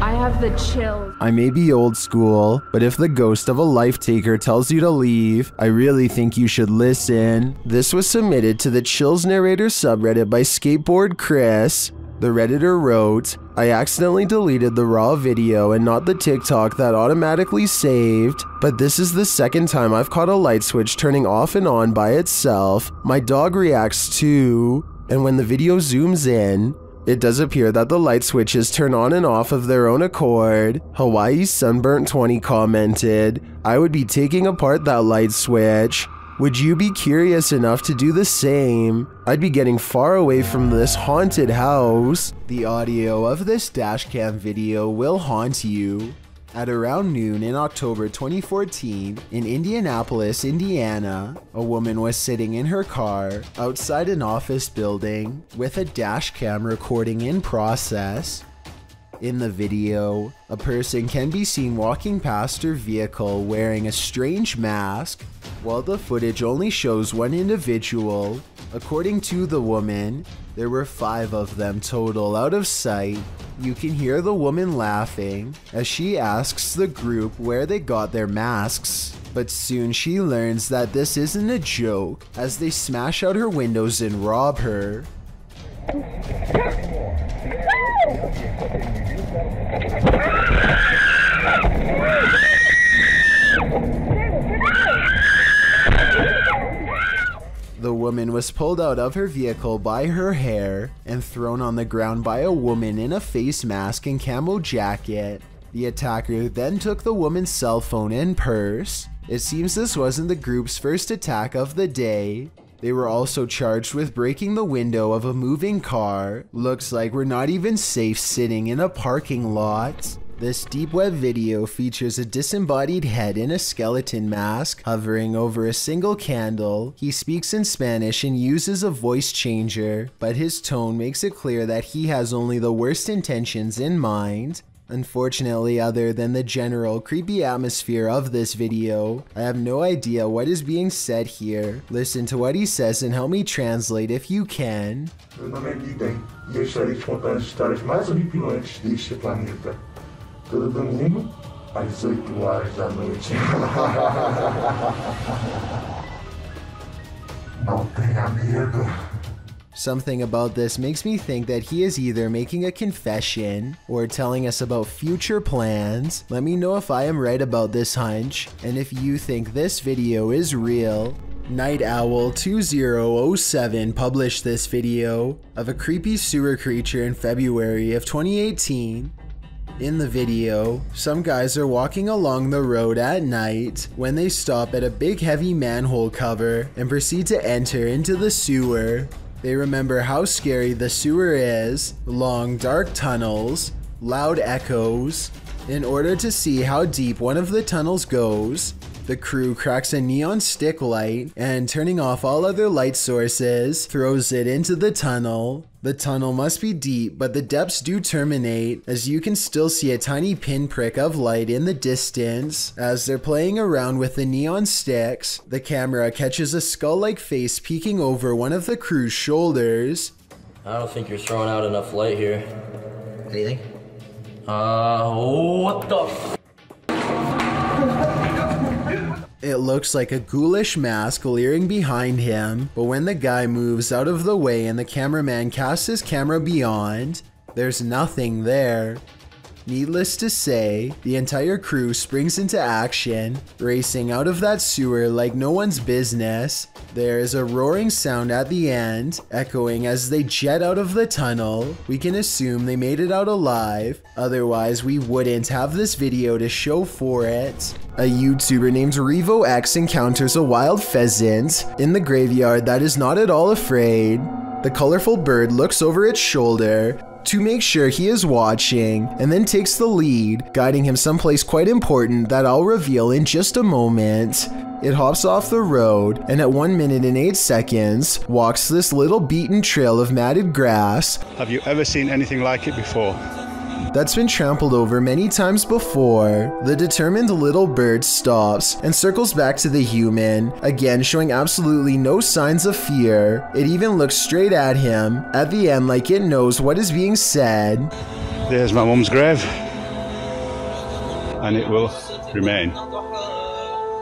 I have the chills. I may be old school, but if the ghost of a life taker tells you to leave, I really think you should listen. This was submitted to the Chills Narrator subreddit by Skateboard Chris. The Redditor wrote, I accidentally deleted the raw video and not the TikTok that automatically saved, but this is the second time I've caught a light switch turning off and on by itself. My dog reacts too, and when the video zooms in, it does appear that the light switches turn on and off of their own accord. Hawaii Sunburnt 20 commented, I would be taking apart that light switch. Would you be curious enough to do the same? I'd be getting far away from this haunted house. The audio of this dashcam video will haunt you. At around noon in October 2014, in Indianapolis, Indiana, a woman was sitting in her car outside an office building with a dashcam recording in process. In the video, a person can be seen walking past her vehicle wearing a strange mask, while the footage only shows one individual. According to the woman, there were 5 of them total out of sight. You can hear the woman laughing as she asks the group where they got their masks. But soon she learns that this isn't a joke as they smash out her windows and rob her. The woman was pulled out of her vehicle by her hair and thrown on the ground by a woman in a face mask and camo jacket. The attacker then took the woman's cell phone and purse. It seems this wasn't the group's first attack of the day. They were also charged with breaking the window of a moving car. Looks like we're not even safe sitting in a parking lot. This deep web video features a disembodied head in a skeleton mask hovering over a single candle. He speaks in Spanish and uses a voice changer, but his tone makes it clear that he has only the worst intentions in mind. Unfortunately, other than the general creepy atmosphere of this video, I have no idea what is being said here. Listen to what he says and help me translate if you can. Meu nome é Guiden e eu estarei te contando as histórias mais horripilantes deste planeta. Todo domingo, às 8 horas da noite. Não tenha medo. Something about this makes me think that he is either making a confession or telling us about future plans. Let me know if I am right about this hunch and if you think this video is real. Night Owl 2007 published this video of a creepy sewer creature in February of 2018. In the video, some guys are walking along the road at night when they stop at a big heavy manhole cover and proceed to enter into the sewer. They remember how scary the sewer is, long dark tunnels, loud echoes. In order to see how deep one of the tunnels goes, the crew cracks a neon stick light and, turning off all other light sources, throws it into the tunnel. The tunnel must be deep, but the depths do terminate, as you can still see a tiny pinprick of light in the distance. As they're playing around with the neon sticks, the camera catches a skull-like face peeking over one of the crew's shoulders. I don't think you're throwing out enough light here. Anything? What the It looks like a ghoulish mask leering behind him, but when the guy moves out of the way and the cameraman casts his camera beyond, there's nothing there. Needless to say, the entire crew springs into action, racing out of that sewer like no one's business. There is a roaring sound at the end, echoing as they jet out of the tunnel. We can assume they made it out alive, otherwise we wouldn't have this video to show for it. A YouTuber named RevoX encounters a wild pheasant in the graveyard that is not at all afraid. The colorful bird looks over its shoulder to make sure he is watching, and then takes the lead, guiding him someplace quite important that I'll reveal in just a moment. It hops off the road, and at 1 minute and 8 seconds, walks this little beaten trail of matted grass. Have you ever seen anything like it before? That's been trampled over many times before. The determined little bird stops and circles back to the human, again showing absolutely no signs of fear. It even looks straight at him, at the end like it knows what is being said. There's my mum's grave, and it will remain,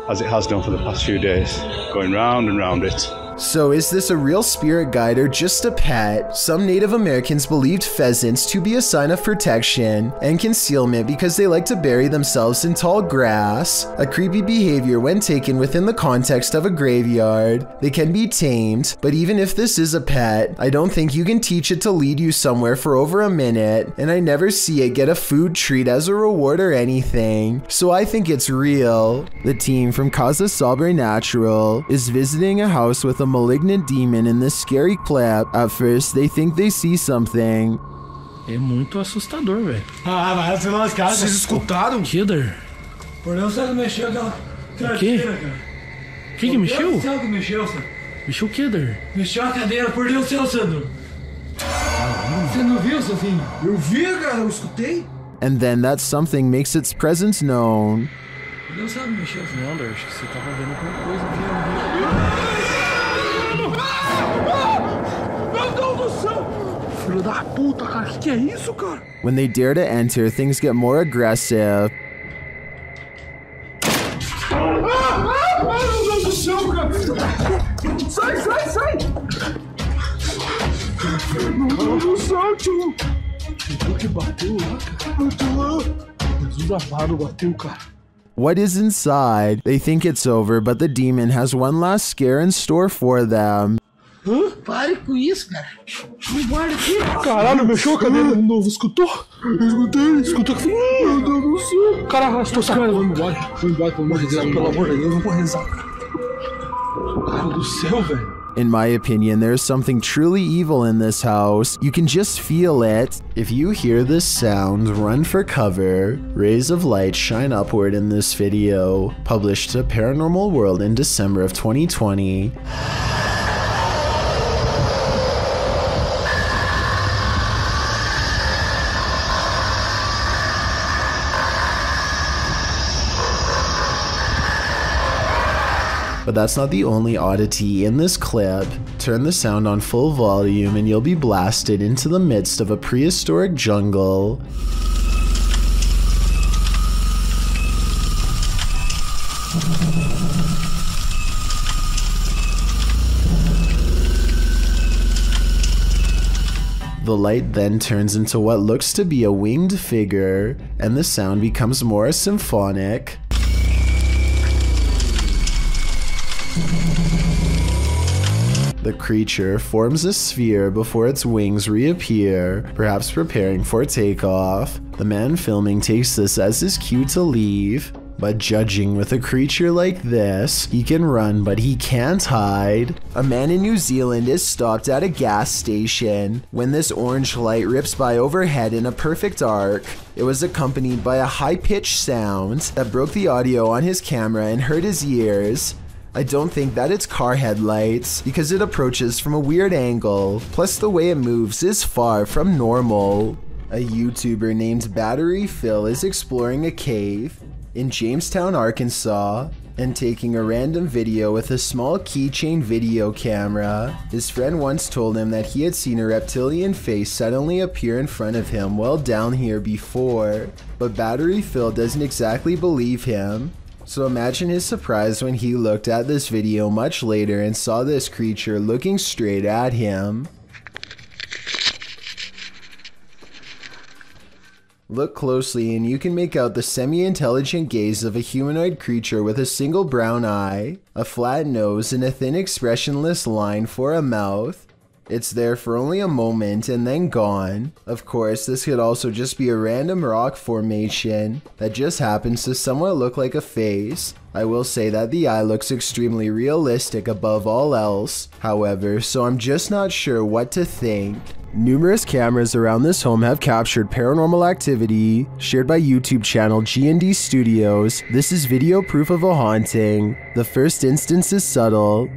as it has done for the past few days, going round and round it. So is this a real spirit guide or just a pet? Some Native Americans believed pheasants to be a sign of protection and concealment because they like to bury themselves in tall grass. A creepy behavior when taken within the context of a graveyard. They can be tamed, but even if this is a pet, I don't think you can teach it to lead you somewhere for over a minute, and I never see it get a food treat as a reward or anything, so I think it's real. The team from Casa Sobrenatural is visiting a house with a malignant demon in this scary clip. At first, they think they see something. É muito assustador, velho. Ah, mas sei lá, os caras... Vocês escutaram? Killer. Por Deus, você mexeu aquela... O quê? O que mexeu? Por Deus, que mexeu, Sandro. Mexeu o quê, Der? Mexeu a cadeira, por Deus, Sandro. Você não viu, Sofinho? Eu vi, cara, eu escutei. And then that something makes its presence known. Por Deus, sabe mexeu, Sandro. Não, Der, acho que você tava vendo alguma coisa aqui. Meu Deus do céu! Filho da puta, cara, que é isso, cara? When they dare to enter, things get more aggressive. Meu Deus do céu, cara! Sai, sai, sai! Meu Deus do céu, tio! O que bateu lá, cara? Jesus amado, bateu, cara. What is inside? They think it's over, but the demon has one last scare in store for them. Hã? Pare com isso, cara. Não guarda aqui. Caralho, mexeu a cadeira de novo. Escutou? Eu escutei. Escutou que... Meu Deus do céu. Cara, arrastou essa cara. Vamos embora. Vamos embora, pelo amor de Deus. Pelo amor de Deus, vamos rezar. Cara do céu, velho. In my opinion, there's something truly evil in this house. You can just feel it. If you hear this sound, run for cover. Rays of light shine upward in this video, published to Paranormal World in December of 2020. But that's not the only oddity in this clip. Turn the sound on full volume and you'll be blasted into the midst of a prehistoric jungle. The light then turns into what looks to be a winged figure, and the sound becomes more symphonic. The creature forms a sphere before its wings reappear, perhaps preparing for takeoff. The man filming takes this as his cue to leave. But judging with a creature like this, he can run but he can't hide. A man in New Zealand is stopped at a gas station when this orange light rips by overhead in a perfect arc. It was accompanied by a high-pitched sound that broke the audio on his camera and hurt his ears. I don't think that it's car headlights because it approaches from a weird angle, plus the way it moves is far from normal. A YouTuber named Battery Phil is exploring a cave in Jamestown, Arkansas, and taking a random video with a small keychain video camera. His friend once told him that he had seen a reptilian face suddenly appear in front of him while down here before, but Battery Phil doesn't exactly believe him. So imagine his surprise when he looked at this video much later and saw this creature looking straight at him. Look closely and you can make out the semi-intelligent gaze of a humanoid creature with a single brown eye, a flat nose, and a thin expressionless line for a mouth. It's there for only a moment and then gone. Of course, this could also just be a random rock formation that just happens to somewhat look like a face. I will say that the eye looks extremely realistic above all else, however, so I'm just not sure what to think. Numerous cameras around this home have captured paranormal activity, shared by YouTube channel G&D Studios. This is video proof of a haunting. The first instance is subtle.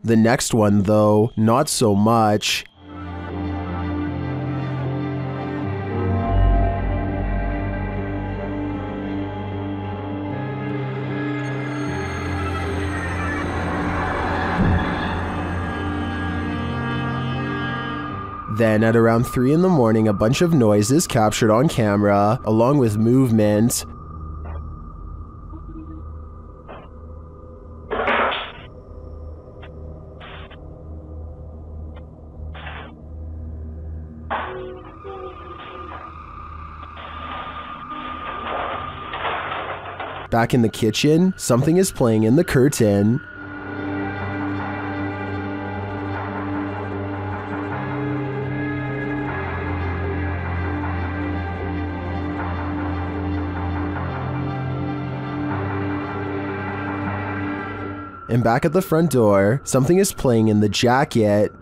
The next one, though, not so much. Then at around 3 in the morning, a bunch of noise is captured on camera, along with movement. Back in the kitchen, something is playing in the curtain. And back at the front door, something is playing in the jacket.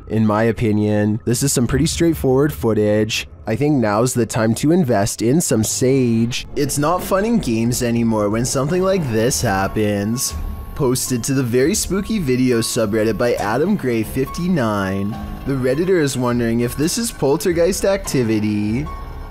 In my opinion, this is some pretty straightforward footage. I think now's the time to invest in some sage. It's not fun in games anymore when something like this happens. Posted to the Very Spooky Videos subreddit by Adam Gray 59. The Redditor is wondering if this is poltergeist activity.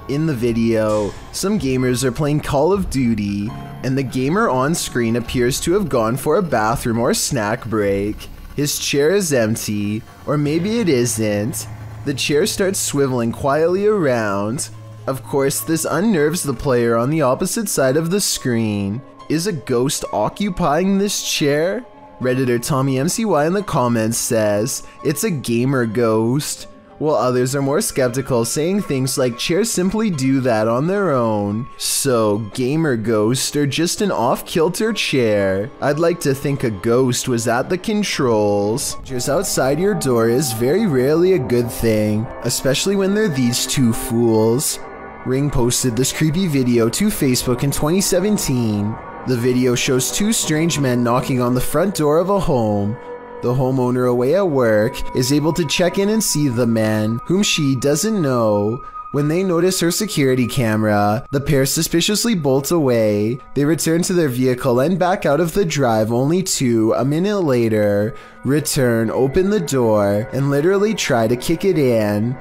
In the video, some gamers are playing Call of Duty, and the gamer on screen appears to have gone for a bathroom or snack break. His chair is empty, or maybe it isn't. The chair starts swiveling quietly around. Of course, this unnerves the player on the opposite side of the screen. Is a ghost occupying this chair? Redditor TommyMCY in the comments says, it's a gamer ghost, while others are more skeptical, saying things like chairs simply do that on their own. So, gamer ghosts are just an off-kilter chair. I'd like to think a ghost was at the controls. Just outside your door is very rarely a good thing, especially when they're these two fools. Ring posted this creepy video to Facebook in 2017. The video shows two strange men knocking on the front door of a home. The homeowner away at work is able to check in and see the men, whom she doesn't know. When they notice her security camera, the pair suspiciously bolt away. They return to their vehicle and back out of the drive only to, a minute later, return, open the door, and literally try to kick it in.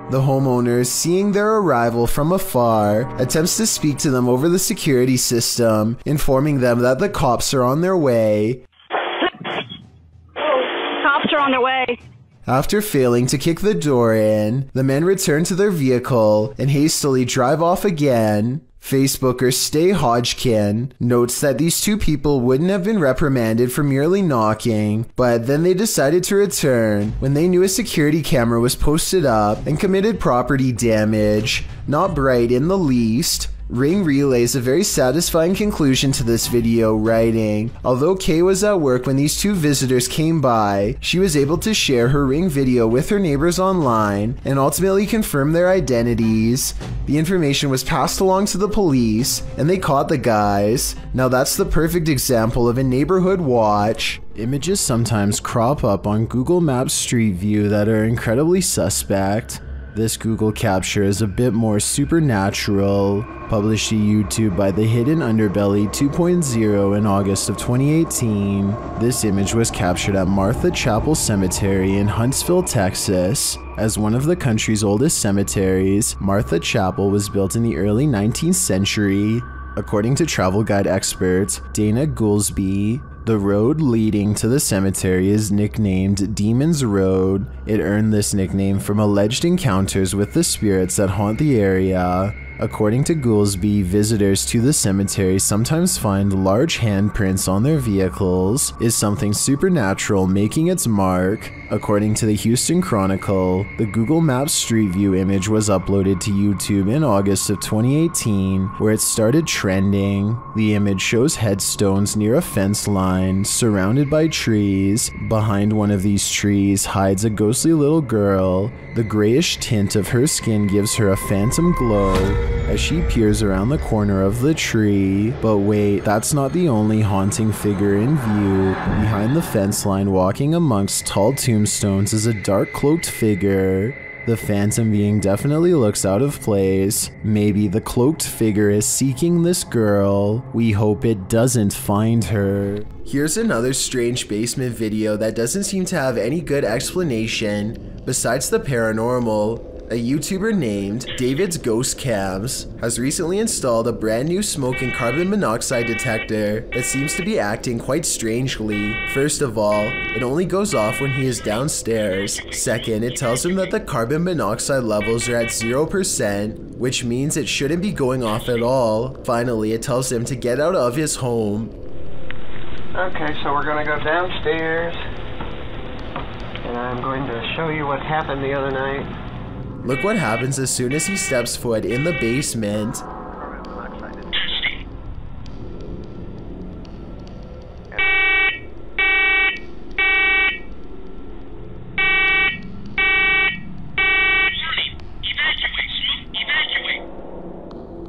The homeowner, seeing their arrival from afar, attempts to speak to them over the security system, informing them that the cops are on their way. Cops are on their way. After failing to kick the door in, the men return to their vehicle and hastily drive off again. Facebooker Stay Hodgkin notes that these two people wouldn't have been reprimanded for merely knocking, but then they decided to return when they knew a security camera was posted up and committed property damage. Not bright in the least. Ring relays a very satisfying conclusion to this video, writing, although Kay was at work when these two visitors came by, she was able to share her Ring video with her neighbors online and ultimately confirm their identities. The information was passed along to the police and they caught the guys. Now that's the perfect example of a neighborhood watch. Images sometimes crop up on Google Maps Street View that are incredibly suspect. This Google capture is a bit more supernatural. Published to YouTube by The Hidden Underbelly 2.0 in August of 2018. This image was captured at Martha Chapel Cemetery in Huntsville, Texas. As one of the country's oldest cemeteries, Martha Chapel was built in the early 19th century. According to travel guide expert Dana Goolsby, the road leading to the cemetery is nicknamed Demon's Road. It earned this nickname from alleged encounters with the spirits that haunt the area. According to Goolsby, visitors to the cemetery sometimes find large handprints on their vehicles. Is something supernatural making its mark? According to the Houston Chronicle, the Google Maps Street View image was uploaded to YouTube in August of 2018, where it started trending. The image shows headstones near a fence line, surrounded by trees. Behind one of these trees hides a ghostly little girl. The grayish tint of her skin gives her a phantom glow as she peers around the corner of the tree. But wait, that's not the only haunting figure in view. Behind the fence line, walking amongst tall tombstones, is a dark cloaked figure. The phantom being definitely looks out of place. Maybe the cloaked figure is seeking this girl. We hope it doesn't find her. Here's another strange basement video that doesn't seem to have any good explanation besides the paranormal. A YouTuber named David's Ghost Cams has recently installed a brand new smoke and carbon monoxide detector that seems to be acting quite strangely. First of all, it only goes off when he is downstairs. Second, it tells him that the carbon monoxide levels are at 0%, which means it shouldn't be going off at all. Finally, it tells him to get out of his home. Okay, so we're gonna go downstairs, and I'm going to show you what happened the other night. Look what happens as soon as he steps foot in the basement.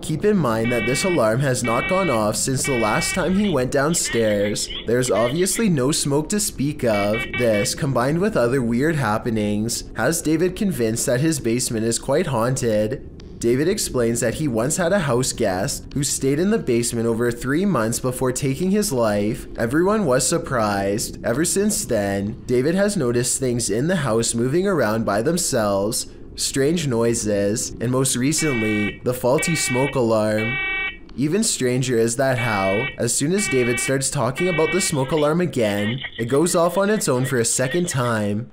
Keep in mind that this alarm has not gone off since the last time he went downstairs. There's obviously no smoke to speak of. This, combined with other weird happenings, has David convinced that his basement is quite haunted. David explains that he once had a house guest who stayed in the basement over 3 months before taking his life. Everyone was surprised. Ever since then, David has noticed things in the house moving around by themselves, strange noises, and most recently, the faulty smoke alarm. Even stranger is that how, as soon as David starts talking about the smoke alarm again, it goes off on its own for a second time.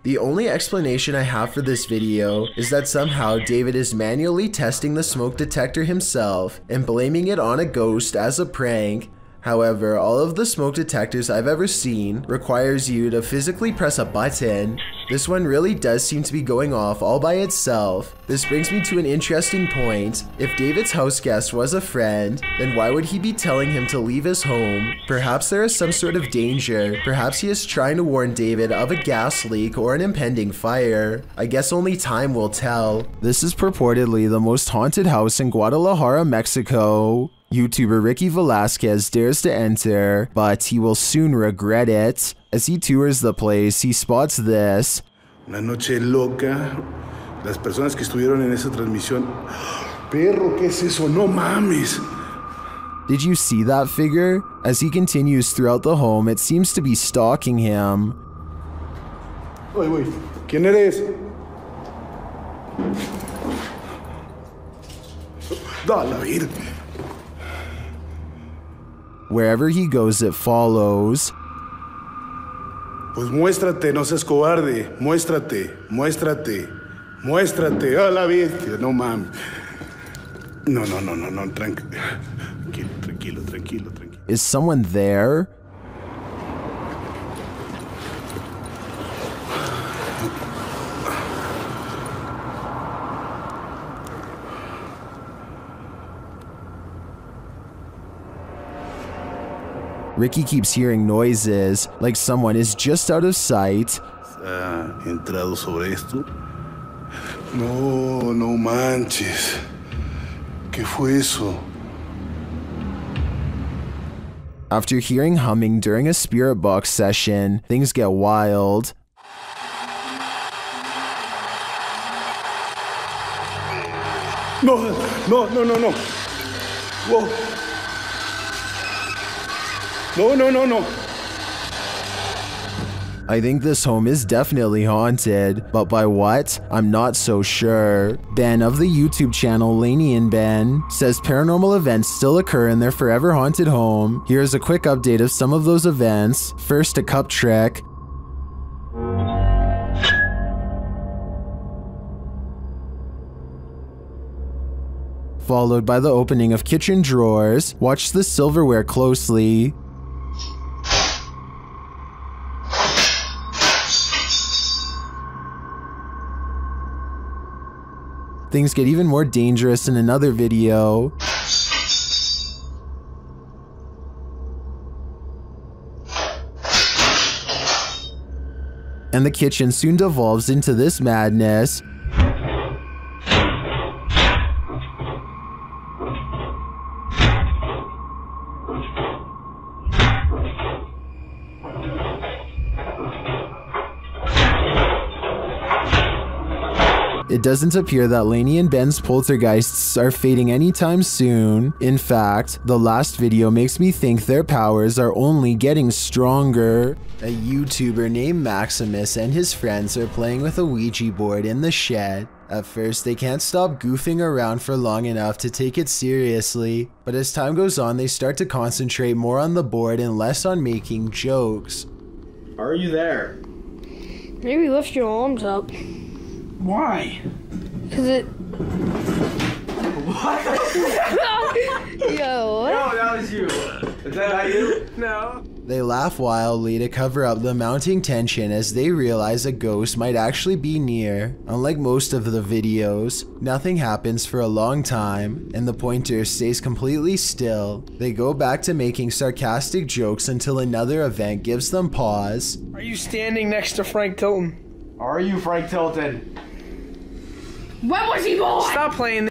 The only explanation I have for this video is that somehow David is manually testing the smoke detector himself and blaming it on a ghost as a prank. However, all of the smoke detectors I've ever seen requires you to physically press a button. This one really does seem to be going off all by itself. This brings me to an interesting point. If David's house guest was a friend, then why would he be telling him to leave his home? Perhaps there is some sort of danger. Perhaps he is trying to warn David of a gas leak or an impending fire. I guess only time will tell. This is purportedly the most haunted house in Guadalajara, Mexico. YouTuber Ricky Velasquez dares to enter, but he will soon regret it. As he tours the place, he spots this. Una noche loca. Las personas que estuvieron en esa transmisión. Perro, ¿qué es eso? No mames. Did you see that figure? As he continues throughout the home, it seems to be stalking him. Oye, ¿quién eres? Da la vida. Wherever he goes, it follows. Pues muéstrate, no seas cobarde. Muéstrate, muéstrate, muéstrate. A la bestia, no mames. No, tranquilo. Is someone there? Ricky keeps hearing noises, like someone is just out of sight. ¿Ha entrado sobre esto? No manches. ¿Qué fue eso? After hearing humming during a spirit box session, things get wild. No. Whoa. No. I think this home is definitely haunted, but by what? I'm not so sure. Ben of the YouTube channel Laney and Ben says paranormal events still occur in their forever haunted home. Here's a quick update of some of those events. First, a cup trick. Followed by the opening of kitchen drawers. Watch the silverware closely. Things get even more dangerous in another video. And the kitchen soon devolves into this madness. It doesn't appear that Laney and Ben's poltergeists are fading anytime soon. In fact, the last video makes me think their powers are only getting stronger. A YouTuber named Maximus and his friends are playing with a Ouija board in the shed. At first, they can't stop goofing around for long enough to take it seriously, but as time goes on, they start to concentrate more on the board and less on making jokes. Are you there? Maybe lift your arms up. Why? Because it... What? Yo, what? No, that was you. Is that not you? No. They laugh wildly to cover up the mounting tension as they realize a ghost might actually be near. Unlike most of the videos, nothing happens for a long time, and the pointer stays completely still. They go back to making sarcastic jokes until another event gives them pause. Are you standing next to Frank Tilton? Are you Frank Tilton? When was he born? Stop playing.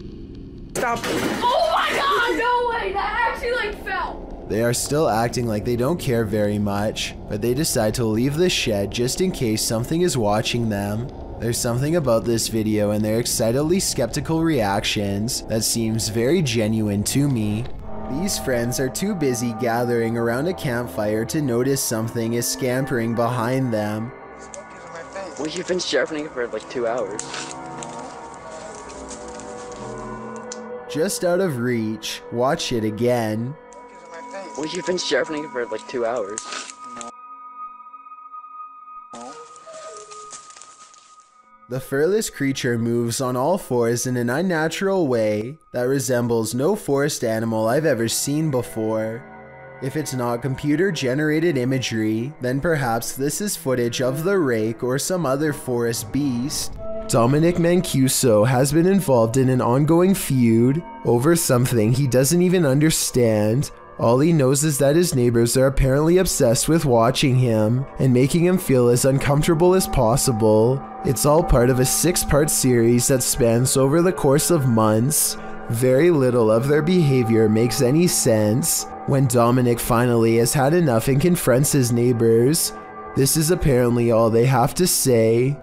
Stop. Oh my god, no way! That actually like fell. They are still acting like they don't care very much, but they decide to leave the shed just in case something is watching them. There's something about this video and their excitedly skeptical reactions that seems very genuine to me. These friends are too busy gathering around a campfire to notice something is scampering behind them. Well, you've been sharpening it for like 2 hours. Just out of reach, watch it again. Well, you've been sharpening it for like 2 hours. The furless creature moves on all fours in an unnatural way that resembles no forest animal I've ever seen before. If it's not computer-generated imagery, then perhaps this is footage of the rake or some other forest beast. Dominic Mancuso has been involved in an ongoing feud over something he doesn't even understand. All he knows is that his neighbors are apparently obsessed with watching him and making him feel as uncomfortable as possible. It's all part of a 6-part series that spans over the course of months. Very little of their behavior makes any sense. When Dominic finally has had enough and confronts his neighbors, this is apparently all they have to say.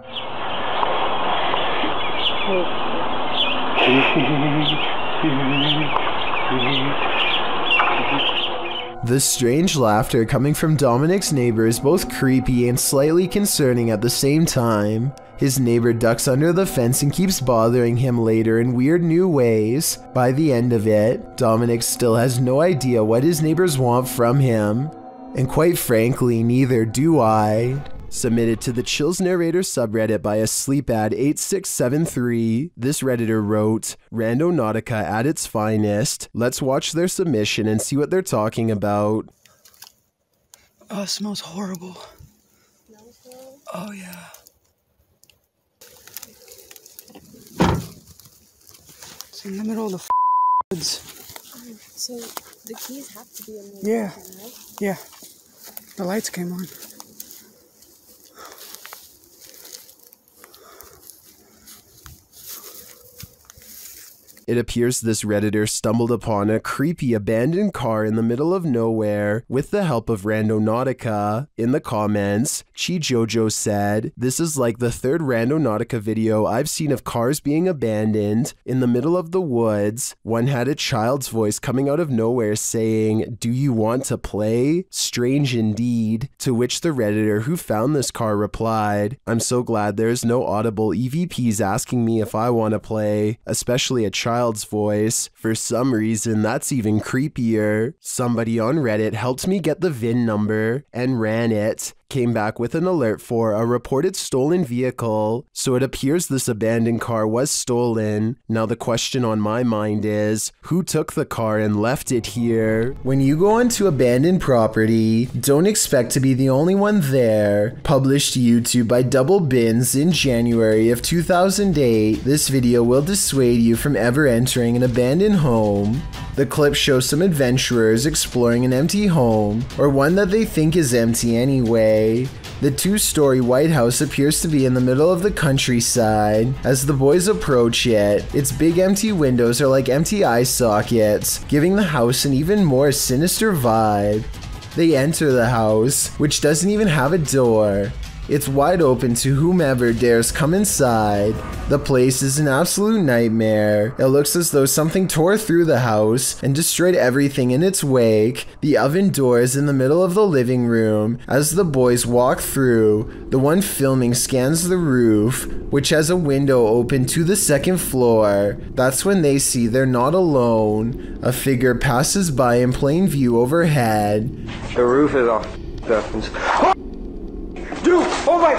The strange laughter coming from Dominic's neighbor is both creepy and slightly concerning at the same time. His neighbor ducks under the fence and keeps bothering him later in weird new ways. By the end of it, Dominic still has no idea what his neighbors want from him. And quite frankly, neither do I. Submitted to the Chills Narrator subreddit by a sleepad8673, this redditor wrote, Randonautica at its finest. Let's watch their submission and see what they're talking about. Oh, it smells horrible. Oh, yeah. It's in the middle of the woods. So the keys have to be in the Yeah. kitchen, right? Yeah. The lights came on. It appears this redditor stumbled upon a creepy abandoned car in the middle of nowhere with the help of Randonautica. In the comments, Chi Jojo said, "This is like the 3rd Randonautica video I've seen of cars being abandoned in the middle of the woods. One had a child's voice coming out of nowhere saying, 'Do you want to play?' Strange indeed." To which the redditor who found this car replied, "I'm so glad there's no audible EVPs asking me if I want to play, especially a child's voice. For some reason, that's even creepier. Somebody on Reddit helped me get the VIN number and ran it. Came back with an alert for a reported stolen vehicle, so it appears this abandoned car was stolen. Now the question on my mind is, who took the car and left it here?" When you go onto abandoned property, don't expect to be the only one there. Published to YouTube by Double Bins in January of 2008, this video will dissuade you from ever entering an abandoned home. The clip shows some adventurers exploring an empty home, or one that they think is empty anyway. The 2-story White House appears to be in the middle of the countryside. As the boys approach it, its big empty windows are like empty eye sockets, giving the house an even more sinister vibe. They enter the house, which doesn't even have a door. It's wide open to whomever dares come inside. The place is an absolute nightmare. It looks as though something tore through the house and destroyed everything in its wake. The oven door is in the middle of the living room. As the boys walk through, the one filming scans the roof, which has a window open to the 2nd floor. That's when they see they're not alone. A figure passes by in plain view overhead. The roof is off. Dude, oh my...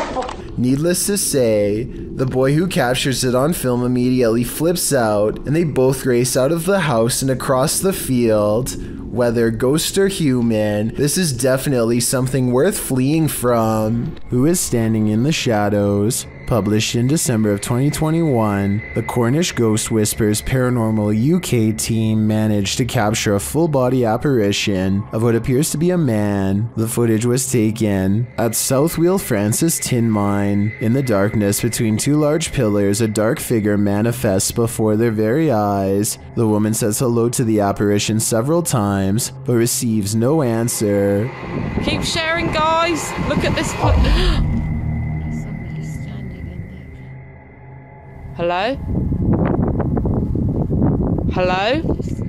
Needless to say, the boy who captures it on film immediately flips out, and they both race out of the house and across the field. Whether ghost or human, this is definitely something worth fleeing from. Who is standing in the shadows? Published in December of 2021, the Cornish Ghost Whispers Paranormal UK team managed to capture a full-body apparition of what appears to be a man. The footage was taken at South Wheel Francis Tin Mine. In the darkness between 2 large pillars, a dark figure manifests before their very eyes. The woman says hello to the apparition several times, but receives no answer. Keep sharing, guys! Look at this place. Hello? Hello?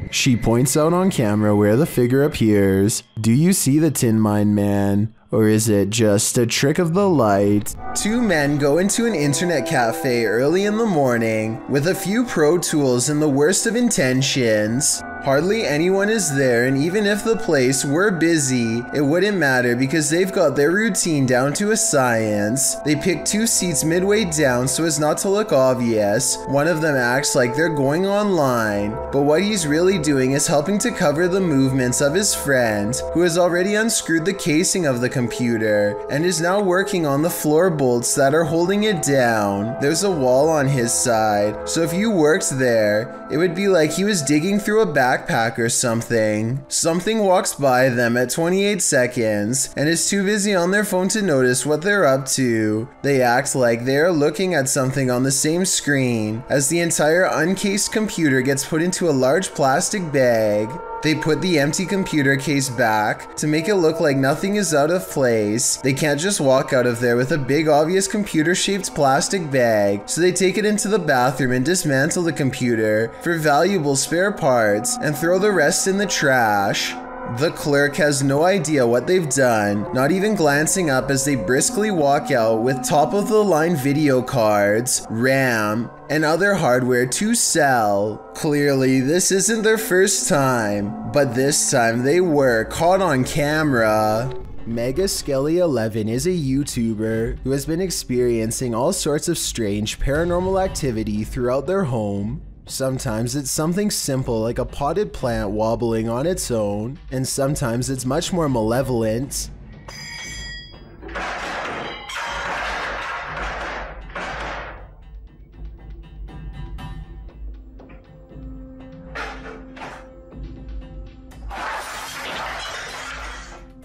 She points out on camera where the figure appears. Do you see the Tin Mine Man? Or is it just a trick of the light? 2 men go into an internet cafe early in the morning with a few pro tools and the worst of intentions. Hardly anyone is there, and even if the place were busy, it wouldn't matter because they've got their routine down to a science. They pick 2 seats midway down so as not to look obvious. One of them acts like they're going online, but what he's really doing is helping to cover the movements of his friend, who has already unscrewed the casing of the computer and is now working on the floor bolts that are holding it down. There's a wall on his side, so if you worked there, it would be like he was digging through a backpack or something. Something walks by them at 28 seconds and is too busy on their phone to notice what they're up to. They act like they are looking at something on the same screen as the entire uncased computer gets put into a large plastic bag. They put the empty computer case back to make it look like nothing is out of place. They can't just walk out of there with a big obvious computer-shaped plastic bag, so they take it into the bathroom and dismantle the computer for valuable spare parts and throw the rest in the trash. The clerk has no idea what they've done, not even glancing up as they briskly walk out with top-of-the-line video cards, RAM, and other hardware to sell. Clearly, this isn't their first time, but this time they were caught on camera. Mega Skelly 11 is a YouTuber who has been experiencing all sorts of strange paranormal activity throughout their home. Sometimes it's something simple like a potted plant wobbling on its own, and sometimes it's much more malevolent.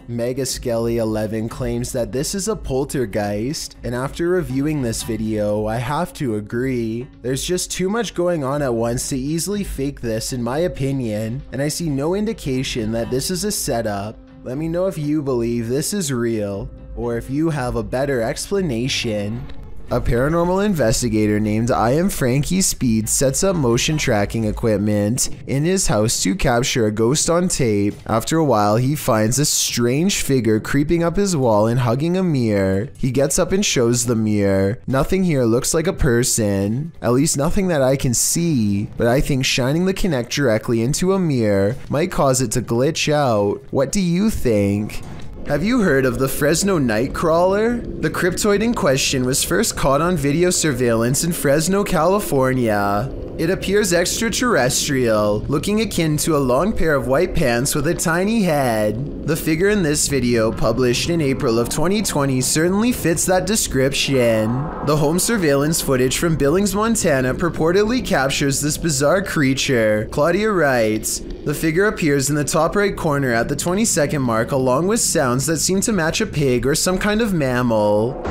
Mega Skelly 11 claims that this is a poltergeist, and after reviewing this video, I have to agree. There's just too much going on at once to easily fake this in my opinion, and I see no indication that this is a setup. Let me know if you believe this is real, or if you have a better explanation. A paranormal investigator named I Am Frankie Speed sets up motion tracking equipment in his house to capture a ghost on tape. After a while, he finds a strange figure creeping up his wall and hugging a mirror. He gets up and shows the mirror. Nothing here looks like a person, at least nothing that I can see, but I think shining the Kinect directly into a mirror might cause it to glitch out. What do you think? Have you heard of the Fresno Nightcrawler? The cryptoid in question was first caught on video surveillance in Fresno, California. It appears extraterrestrial, looking akin to a long pair of white pants with a tiny head. The figure in this video, published in April of 2020, certainly fits that description. The home surveillance footage from Billings, Montana purportedly captures this bizarre creature. Claudia writes, "The figure appears in the top right corner at the 20-second mark along with sounds that seem to match a pig or some kind of mammal."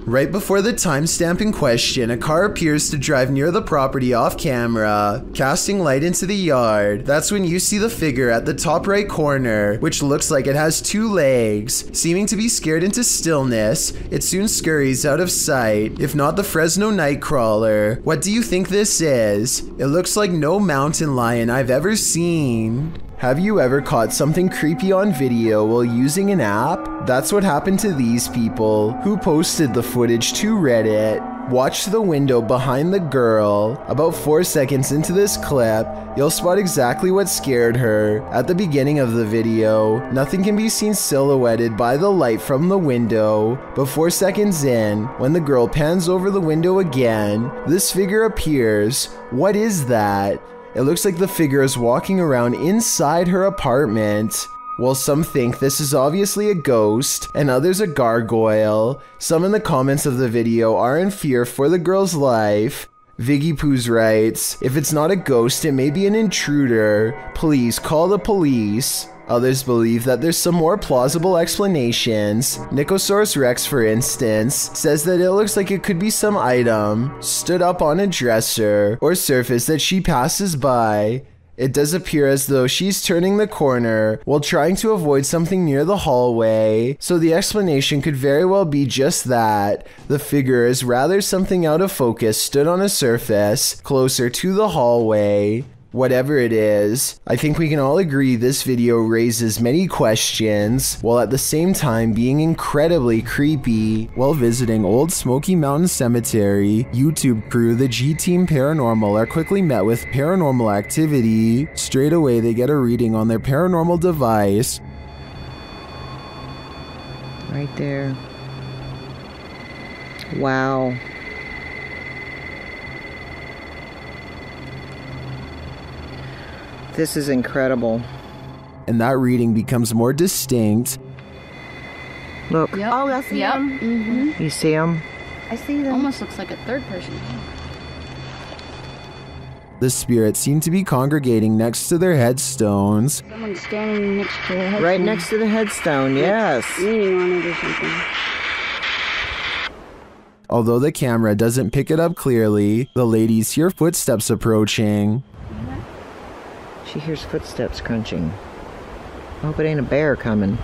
Right before the timestamp in question, a car appears to drive near the property off camera, casting light into the yard. That's when you see the figure at the top right corner, which looks like it has 2 legs. Seeming to be scared into stillness, it soon scurries out of sight. If not the Fresno Nightcrawler, what do you think this is? It looks like no mountain lion I've ever seen. Have you ever caught something creepy on video while using an app? That's what happened to these people, who posted the footage to Reddit. Watch the window behind the girl. About 4 seconds into this clip, you'll spot exactly what scared her. At the beginning of the video, nothing can be seen silhouetted by the light from the window, but 4 seconds in, when the girl pans over the window again, this figure appears. What is that? It looks like the figure is walking around inside her apartment. While some think this is obviously a ghost, and others a gargoyle, some in the comments of the video are in fear for the girl's life. Viggy Poos writes, "If it's not a ghost, it may be an intruder. Please call the police." Others believe that there's some more plausible explanations. Nicosaurus Rex, for instance, says that it looks like it could be some item stood up on a dresser or surface that she passes by. It does appear as though she's turning the corner while trying to avoid something near the hallway, so the explanation could very well be just that. The figure is rather something out of focus stood on a surface closer to the hallway. Whatever it is, I think we can all agree this video raises many questions, while at the same time being incredibly creepy. While visiting Old Smoky Mountain Cemetery, YouTube crew The G Team Paranormal are quickly met with paranormal activity. Straight away they get a reading on their paranormal device. Right there. Wow. This is incredible. And that reading becomes more distinct. Look. Yep. Oh, I see them. Mm-hmm. You see them? I see them. Almost looks like a third person. The spirits seem to be congregating next to their headstones. Someone's standing next to the headstone. Right next to the headstone, yes. Leaning on it or something. Although the camera doesn't pick it up clearly, the ladies hear footsteps approaching. She hears footsteps crunching. I hope it ain't a bear coming.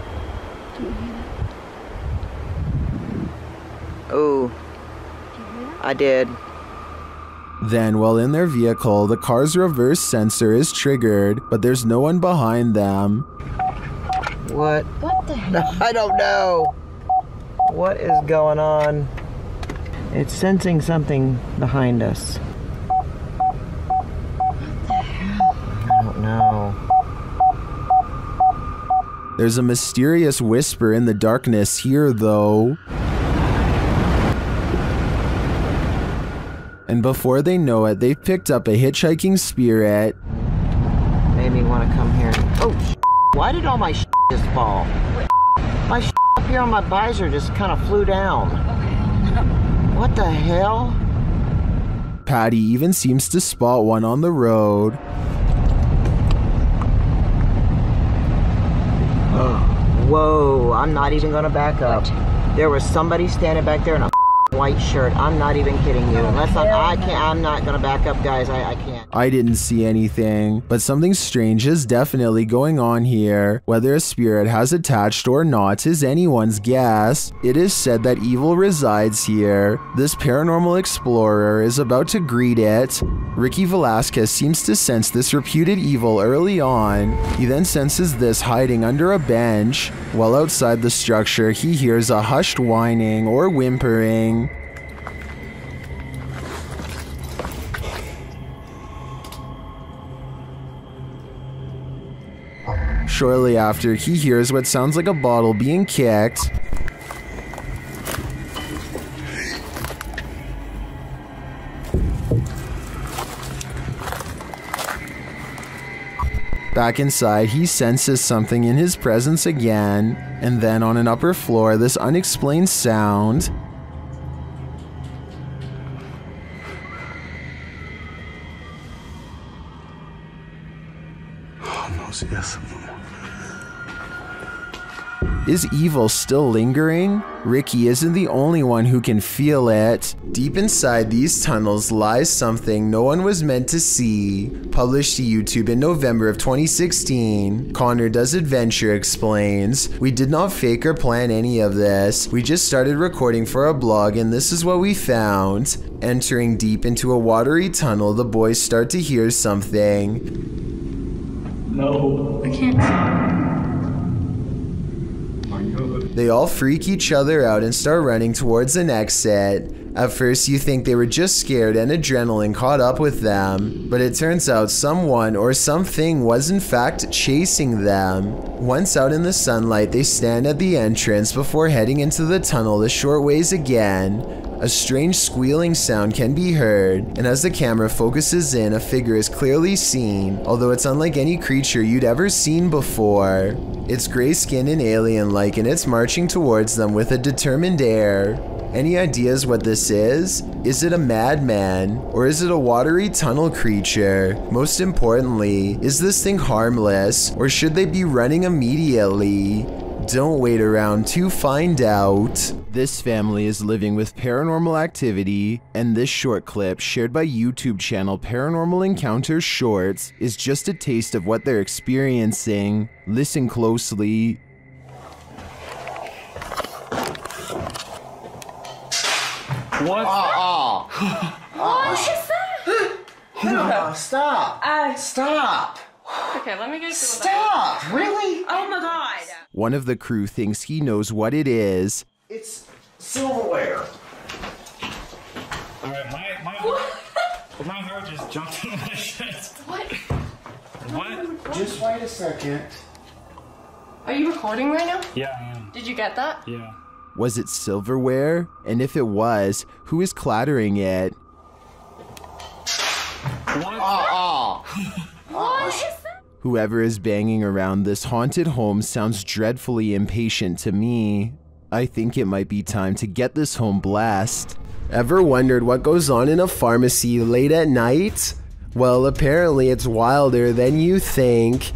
Oh, I did. Then, while in their vehicle, the car's reverse sensor is triggered, but there's no one behind them. What? What the hell? I don't know. What is going on? It's sensing something behind us. I don't know. There's a mysterious whisper in the darkness here, though. And before they know it, they've picked up a hitchhiking spirit. Made me want to come here. Oh, why did all my just fall? My up here on my visor just kind of flew down. What the hell? Patty even seems to spot one on the road. Whoa, I'm not even gonna back up. There was somebody standing back there in a white shirt. I'm not even kidding you. Unless I'm not gonna back up, guys. I can't. I didn't see anything, but something strange is definitely going on here. Whether a spirit has attached or not is anyone's guess. It is said that evil resides here. This paranormal explorer is about to greet it. Ricky Velasquez seems to sense this reputed evil early on. He then senses this hiding under a bench. While outside the structure, he hears a hushed whining or whimpering. Shortly after, he hears what sounds like a bottle being kicked. Back inside, he senses something in his presence again, and then on an upper floor, this unexplained sound. Oh, no, yes. Is evil still lingering? Ricky isn't the only one who can feel it. Deep inside these tunnels lies something no one was meant to see. Published to YouTube in November of 2016, Connor Does Adventure explains, "We did not fake or plan any of this. We just started recording for a blog and this is what we found." Entering deep into a watery tunnel, the boys start to hear something. No. I can't. They all freak each other out and start running towards an exit. At first you think they were just scared and adrenaline caught up with them, but it turns out someone or something was in fact chasing them. Once out in the sunlight, they stand at the entrance before heading into the tunnel the short ways again. A strange squealing sound can be heard, and as the camera focuses in, a figure is clearly seen, although it's unlike any creature you'd ever seen before. It's gray-skinned and alien-like, and it's marching towards them with a determined air. Any ideas what this is? Is it a madman? Or is it a watery tunnel creature? Most importantly, is this thing harmless? Or should they be running immediately? Don't wait around to find out. This family is living with paranormal activity, and this short clip, shared by YouTube channel Paranormal Encounters Shorts, is just a taste of what they're experiencing. Listen closely. What? What is that? No, stop. Stop. Okay, let me go. Stop. Really? Oh my god. One of the crew thinks he knows what it is. It's silverware. Alright, my heart just jumped in my chest. What? What? Just wait a second. Are you recording right now? Yeah, I am. Did you get that? Yeah. Was it silverware? And if it was, who is clattering it? What? What is that? Whoever is banging around this haunted home sounds dreadfully impatient to me. I think it might be time to get this home blessed. Ever wondered what goes on in a pharmacy late at night? Well, apparently it's wilder than you think.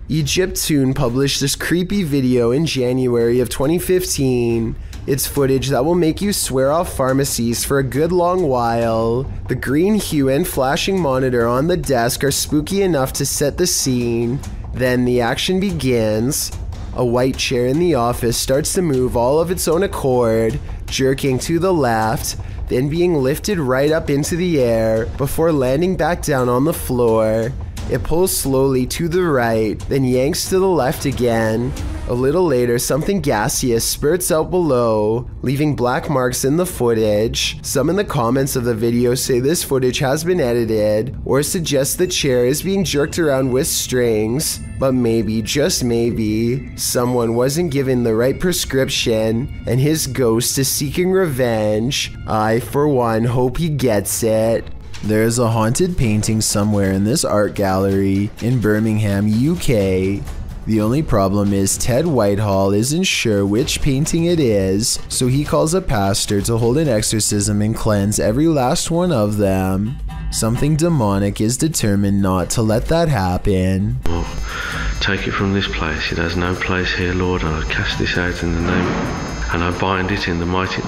Egyptoon published this creepy video in January of 2015. It's footage that will make you swear off pharmacies for a good long while. The green hue and flashing monitor on the desk are spooky enough to set the scene. Then the action begins. A white chair in the office starts to move all of its own accord, jerking to the left, then being lifted right up into the air before landing back down on the floor. It pulls slowly to the right, then yanks to the left again. A little later, something gaseous spurts out below, leaving black marks in the footage. Some in the comments of the video say this footage has been edited, or suggest the chair is being jerked around with strings. But maybe, just maybe, someone wasn't given the right prescription, and his ghost is seeking revenge. I, for one, hope he gets it. There's a haunted painting somewhere in this art gallery in Birmingham, UK. The only problem is Ted Whitehall isn't sure which painting it is, so he calls a pastor to hold an exorcism and cleanse every last one of them. Something demonic is determined not to let that happen. Oh, take it from this place. It has no place here, Lord. I cast this out in the name, and I bind it in the mighty...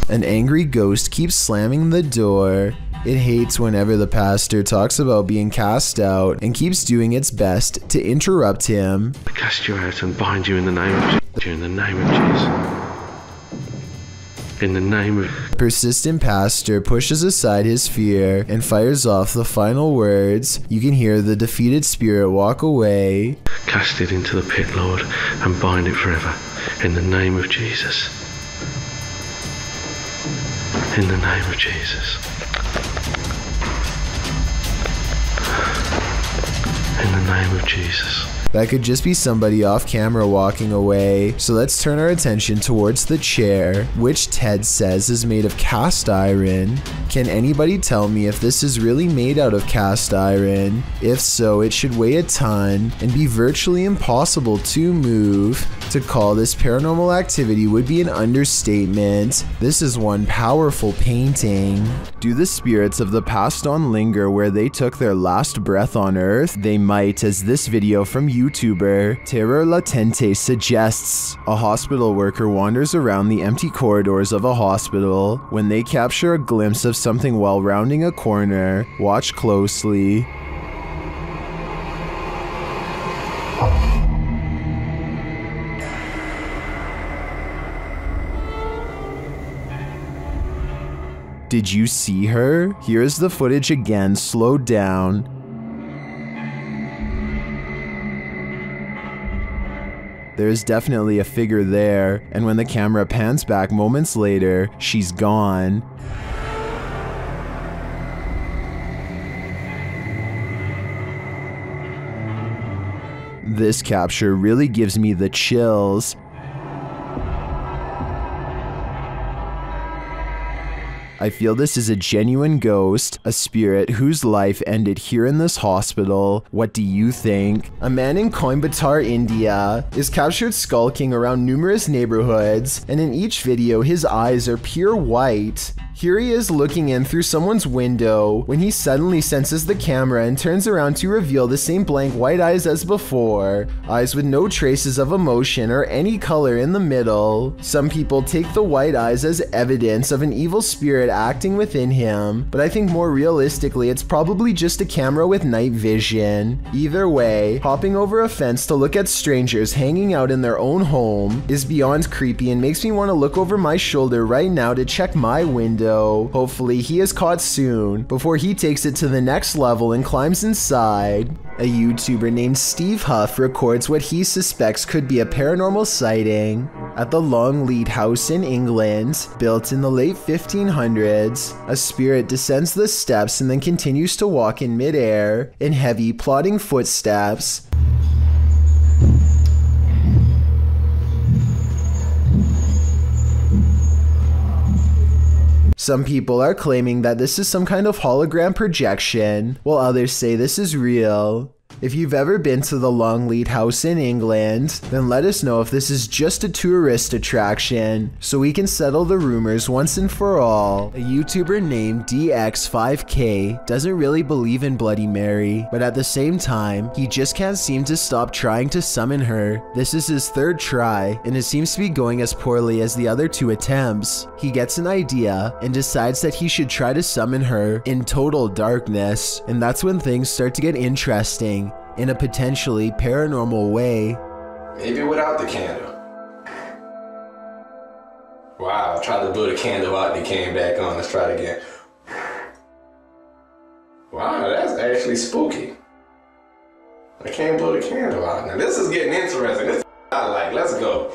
An angry ghost keeps slamming the door. It hates whenever the pastor talks about being cast out and keeps doing its best to interrupt him. I cast you out and bind you in the name of Jesus. In the name of Jesus. In the name of... Persistent pastor pushes aside his fear and fires off the final words. You can hear the defeated spirit walk away. Cast it into the pit, Lord, and bind it forever. In the name of Jesus. In the name of Jesus. In the name of Jesus. That could just be somebody off camera walking away, so let's turn our attention towards the chair, which Ted says is made of cast iron. Can anybody tell me if this is really made out of cast iron? If so, it should weigh a ton and be virtually impossible to move. To call this paranormal activity would be an understatement. This is one powerful painting. Do the spirits of the past on linger where they took their last breath on Earth? They might, as this video from YouTuber Terror Latente suggests. A hospital worker wanders around the empty corridors of a hospital when they capture a glimpse of something while rounding a corner. Watch closely. Did you see her? Here's the footage again, slowed down. There's definitely a figure there, and when the camera pans back moments later, she's gone. This capture really gives me the chills. I feel this is a genuine ghost, a spirit whose life ended here in this hospital. What do you think? A man in Coimbatore, India, is captured skulking around numerous neighborhoods, and in each video his eyes are pure white. Here he is looking in through someone's window when he suddenly senses the camera and turns around to reveal the same blank white eyes as before. Eyes with no traces of emotion or any color in the middle. Some people take the white eyes as evidence of an evil spirit acting within him, but I think more realistically it's probably just a camera with night vision. Either way, hopping over a fence to look at strangers hanging out in their own home is beyond creepy and makes me want to look over my shoulder right now to check my window. window. Hopefully he is caught soon before he takes it to the next level and climbs inside. A YouTuber named Steve Huff records what he suspects could be a paranormal sighting at the Longleat House in England. Built in the late 1500s, a spirit descends the steps and then continues to walk in midair in heavy, plodding footsteps. Some people are claiming that this is some kind of hologram projection, while others say this is real. If you've ever been to the Longleat House in England, then let us know if this is just a tourist attraction, so we can settle the rumors once and for all. A YouTuber named DX5K doesn't really believe in Bloody Mary, but at the same time, he just can't seem to stop trying to summon her. This is his third try, and it seems to be going as poorly as the other 2 attempts. He gets an idea and decides that he should try to summon her in total darkness, and that's when things start to get interesting in a potentially paranormal way. Maybe without the candle. Wow, I tried to blow the candle out and it came back on. Let's try it again. Wow, that's actually spooky. I can't blow the candle out. Now this is getting interesting. This I like. Let's go.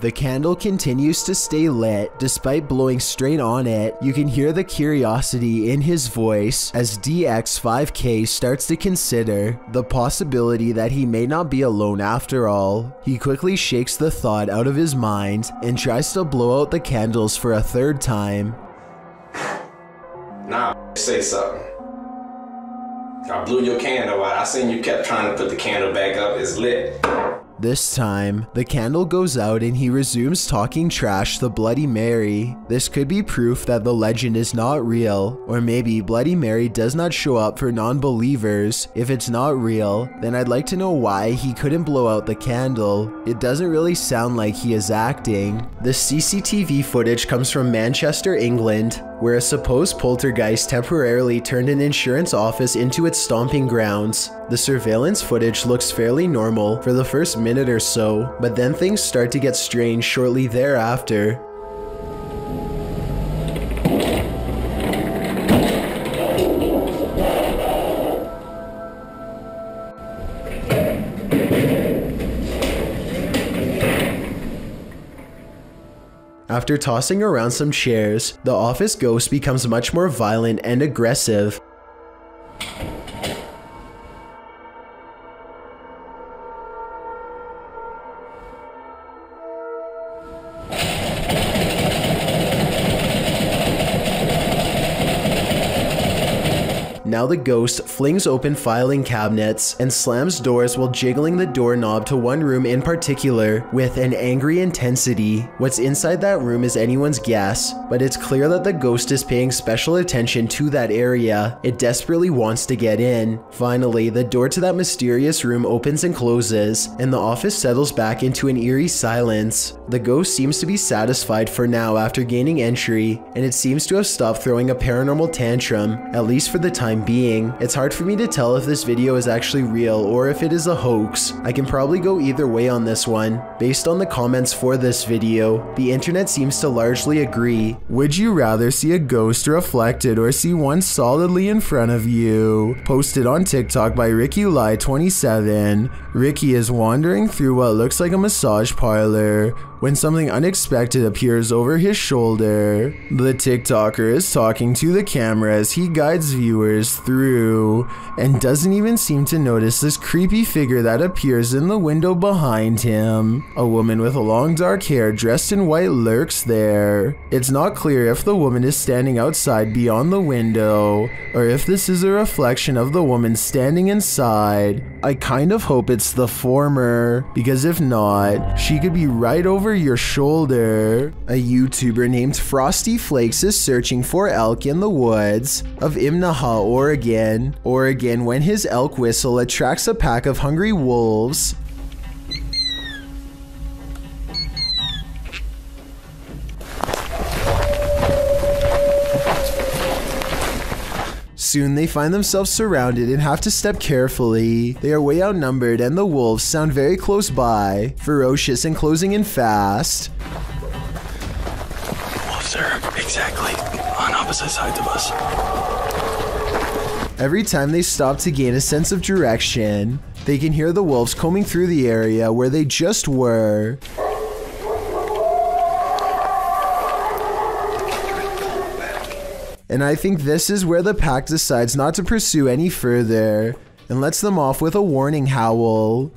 The candle continues to stay lit despite blowing straight on it. You can hear the curiosity in his voice as DX5K starts to consider the possibility that he may not be alone after all. He quickly shakes the thought out of his mind and tries to blow out the candles for a 3rd time. Nah, say something. I blew your candle out. I seen you kept trying to put the candle back up. It's lit. This time, the candle goes out and he resumes talking trash to Bloody Mary. This could be proof that the legend is not real, or maybe Bloody Mary does not show up for non-believers. If it's not real, then I'd like to know why he couldn't blow out the candle. It doesn't really sound like he is acting. The CCTV footage comes from Manchester, England, where a supposed poltergeist temporarily turned an insurance office into its stomping grounds. The surveillance footage looks fairly normal for the first minute or so, but then things start to get strange shortly thereafter. After tossing around some chairs, the office ghost becomes much more violent and aggressive. Now the ghost flings open filing cabinets and slams doors while jiggling the doorknob to one room in particular with an angry intensity. What's inside that room is anyone's guess, but it's clear that the ghost is paying special attention to that area. It desperately wants to get in. Finally, the door to that mysterious room opens and closes, and the office settles back into an eerie silence. The ghost seems to be satisfied for now after gaining entry, and it seems to have stopped throwing a paranormal tantrum, at least for the time being. It's hard for me to tell if this video is actually real or if it is a hoax. I can probably go either way on this one. Based on the comments for this video, the internet seems to largely agree. Would you rather see a ghost reflected or see one solidly in front of you? Posted on TikTok by RickyLie27. Ricky is wandering through what looks like a massage parlor when something unexpected appears over his shoulder. The TikToker is talking to the camera as he guides viewers through and doesn't even seem to notice this creepy figure that appears in the window behind him. A woman with long dark hair dressed in white lurks there. It's not clear if the woman is standing outside beyond the window or if this is a reflection of the woman standing inside. I kind of hope it's the former, because if not, she could be right over your shoulder. A YouTuber named Frosty Flakes is searching for elk in the woods of Imnaha, Oregon, when his elk whistle attracts a pack of hungry wolves. Soon they find themselves surrounded and have to step carefully. They are way outnumbered and the wolves sound very close by, ferocious and closing in fast. sir. Exactly. On opposite sides of us. Every time they stop to gain a sense of direction, they can hear the wolves combing through the area where they just were. And I think this is where the pack decides not to pursue any further and lets them off with a warning howl.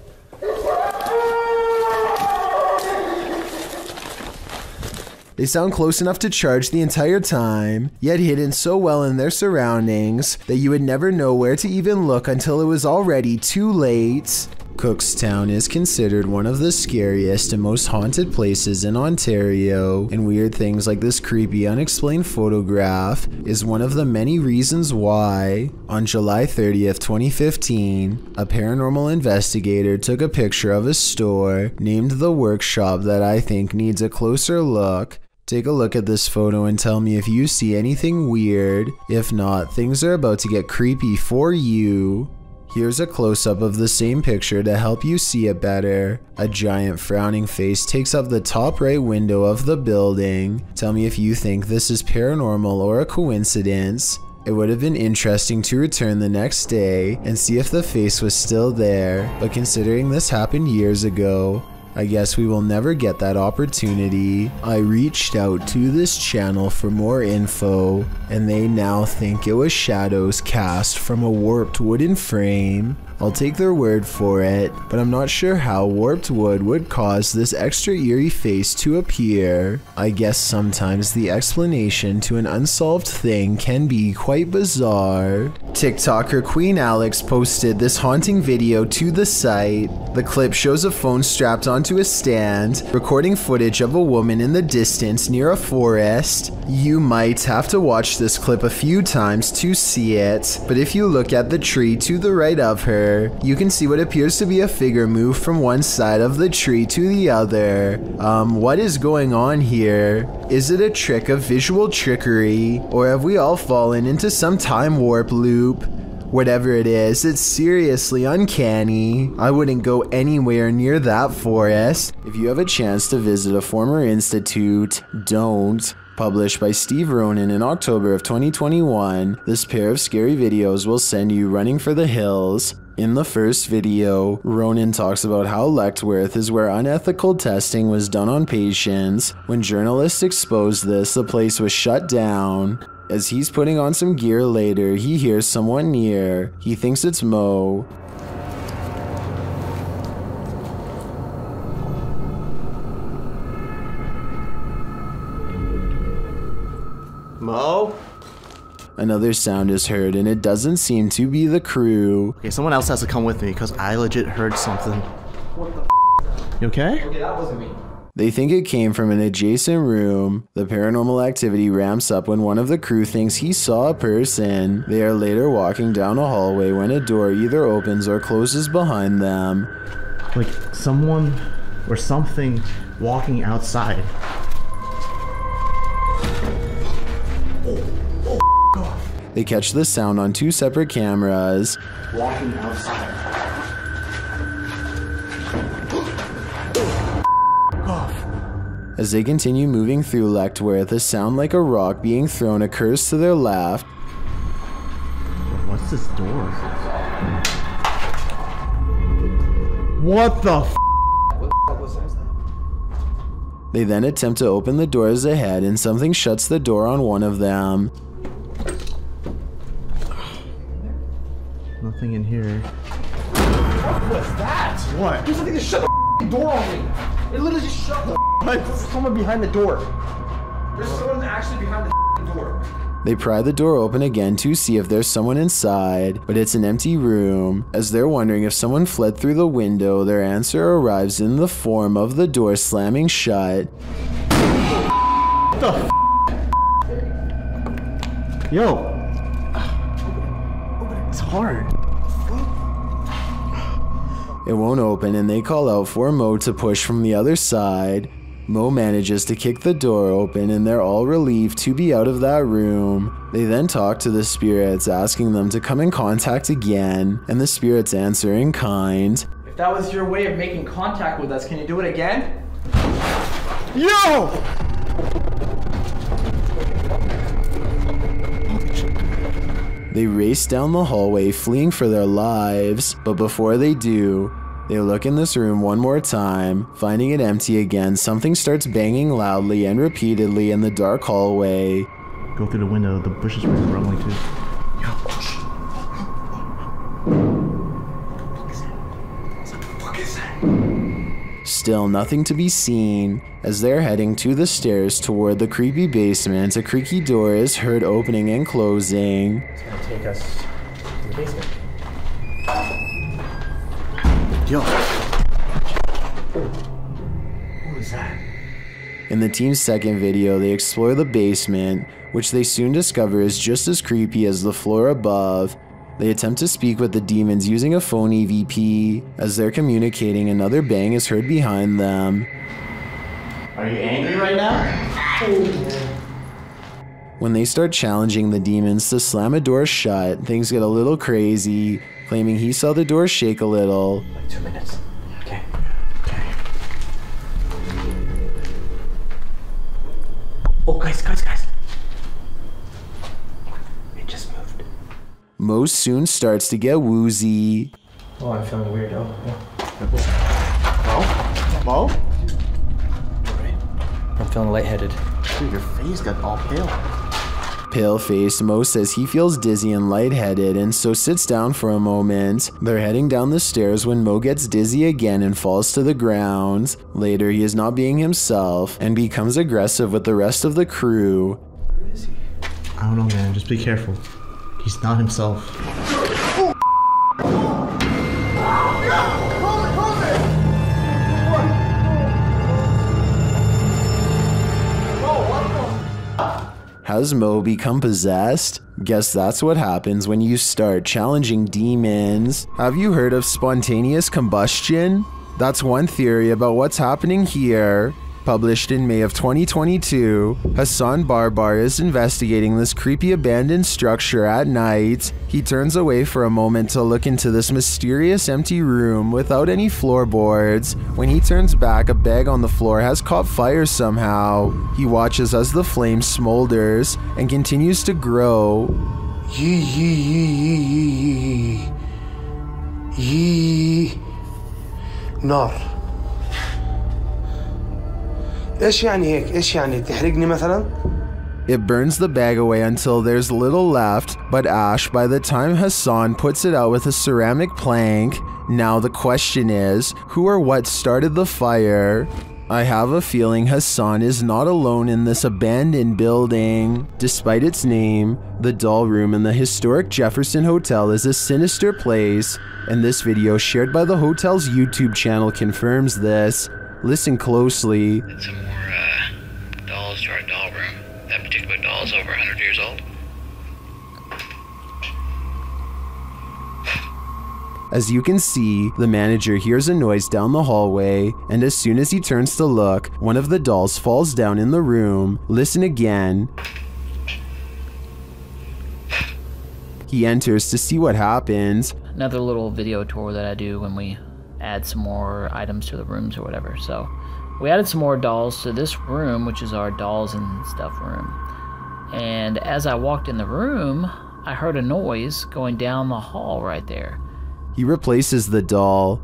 They sound close enough to charge the entire time, yet hidden so well in their surroundings that you would never know where to even look until it was already too late. Cookstown is considered one of the scariest and most haunted places in Ontario, and weird things like this creepy unexplained photograph is one of the many reasons why. On July 30th, 2015, a paranormal investigator took a picture of a store named The Workshop that I think needs a closer look. Take a look at this photo and tell me if you see anything weird. If not, things are about to get creepy for you. Here's a close-up of the same picture to help you see it better. A giant frowning face takes up the top right window of the building. Tell me if you think this is paranormal or a coincidence. It would have been interesting to return the next day and see if the face was still there, but considering this happened years ago, I guess we will never get that opportunity. I reached out to this channel for more info, and they now think it was shadows cast from a warped wooden frame. I'll take their word for it, but I'm not sure how warped wood would cause this extra eerie face to appear. I guess sometimes the explanation to an unsolved thing can be quite bizarre. TikToker Queen Alex posted this haunting video to the site. The clip shows a phone strapped onto a stand, recording footage of a woman in the distance near a forest. You might have to watch this clip a few times to see it, but if you look at the tree to the right of her, you can see what appears to be a figure move from one side of the tree to the other. What is going on here? Is it a trick of visual trickery, or have we all fallen into some time warp loop? Whatever it is, it's seriously uncanny. I wouldn't go anywhere near that forest. If you have a chance to visit a former institute, don't. Published by Steve Ronan in October of 2021, this pair of scary videos will send you running for the hills. In the first video, Ronan talks about how Letchworth is where unethical testing was done on patients. When journalists exposed this, the place was shut down. As he's putting on some gear later, he hears someone near. He thinks it's Mo. Mo? Another sound is heard, and it doesn't seem to be the crew. Okay, someone else has to come with me because I legit heard something. What the f? You okay? Okay, that wasn't me. They think it came from an adjacent room. The paranormal activity ramps up when one of the crew thinks he saw a person. They are later walking down a hallway when a door either opens or closes behind them. Like someone or something walking outside. They catch the sound on two separate cameras. Walking outside. As they continue moving through Letchworth, a sound like a rock being thrown occurs to their left. What's this door? What the f? What was that? They then attempt to open the doors ahead, and something shuts the door on one of them. Nothing in here. What was that? What? There's something that shut the door on me. It literally just shut the There's someone behind the door. There's someone actually behind the door. They pry the door open again to see if there's someone inside, but it's an empty room. As they're wondering if someone fled through the window, their answer arrives in the form of the door slamming shut. What the f? Yo. It's hard. It won't open, and they call out for Mo to push from the other side. Mo manages to kick the door open, and they're all relieved to be out of that room. They then talk to the spirits, asking them to come in contact again, and the spirits answer in kind. If that was your way of making contact with us, can you do it again? Yo! They race down the hallway, fleeing for their lives, but before they do, they look in this room one more time. Finding it empty again, something starts banging loudly and repeatedly in the dark hallway. Go through the window, the bushes were rumbling too. Still nothing to be seen. As they're heading to the stairs toward the creepy basement, a creaky door is heard opening and closing. It's gonna take us to the basement. Yo. Who is that? In the team's second video, they explore the basement, which they soon discover is just as creepy as the floor above. They attempt to speak with the demons using a phone EVP. As they're communicating, another bang is heard behind them. Are you angry right now? When they start challenging the demons to slam a door shut, things get a little crazy, claiming he saw the door shake a little. Like 2 minutes. Okay. Oh, guys. It just moved. Mo soon starts to get woozy. Oh, I'm feeling weird. Oh, Mo? I'm feeling lightheaded. Dude, your face got all pale. Pale-faced, Mo says he feels dizzy and lightheaded and so sits down for a moment. They're heading down the stairs when Mo gets dizzy again and falls to the ground. Later, he is not being himself and becomes aggressive with the rest of the crew. Where is he? I don't know, man. Just be careful. He's not himself. Has Mo become possessed? Guess that's what happens when you start challenging demons. Have you heard of spontaneous combustion? That's one theory about what's happening here. Published in May of 2022, Hassan Barbar is investigating this creepy abandoned structure at night. He turns away for a moment to look into this mysterious empty room without any floorboards. When he turns back, a bag on the floor has caught fire somehow. He watches as the flame smolders and continues to grow. نار. ايش يعني هيك؟ ايش يعني تحرقني مثلا؟ It burns the bag away until there's little left but ash by the time Hassan puts it out with a ceramic plank. Now the question is, who or what started the fire? I have a feeling Hassan is not alone in this abandoned building. Despite its name, the doll room in the historic Jefferson Hotel is a sinister place, and this video shared by the hotel's YouTube channel confirms this. Listen closely. Some more dolls to our doll room. That particular doll is over 100 years old. As you can see, the manager hears a noise down the hallway, and as soon as he turns to look, one of the dolls falls down in the room. Listen again. He enters to see what happens. Another little video tour that I do when we add some more items to the rooms or whatever. So we added some more dolls to this room, which is our dolls and stuff room. And as I walked in the room, I heard a noise going down the hall right there. He replaces the doll.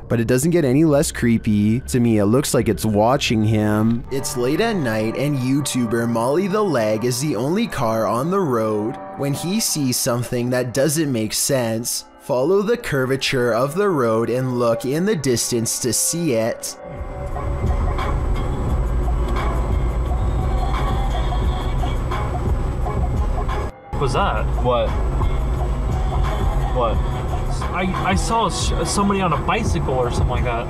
But it doesn't get any less creepy. To me, it looks like it's watching him. It's late at night and YouTuber Molly the Leg is the only car on the road. When he sees something that doesn't make sense, follow the curvature of the road and look in the distance to see it. What was that? What? I saw somebody on a bicycle or something like that.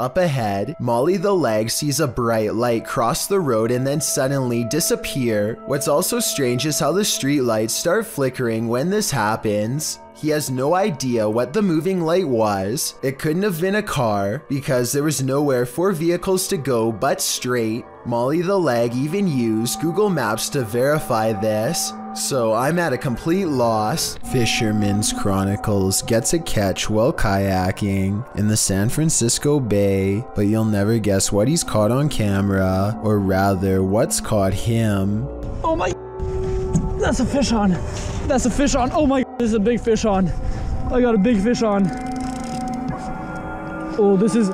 Up ahead, Molly the Leg sees a bright light cross the road and then suddenly disappear. What's also strange is how the street lights start flickering when this happens. He has no idea what the moving light was. It couldn't have been a car because there was nowhere for vehicles to go but straight. Molly the Leg even used Google Maps to verify this. So I'm at a complete loss. Fisherman's Chronicles gets a catch while kayaking in the San Francisco Bay, but you'll never guess what he's caught on camera, or rather, what's caught him. Oh my, that's a fish on. That's a fish on. Oh my, this is a big fish on. I got a big fish on. Oh, this is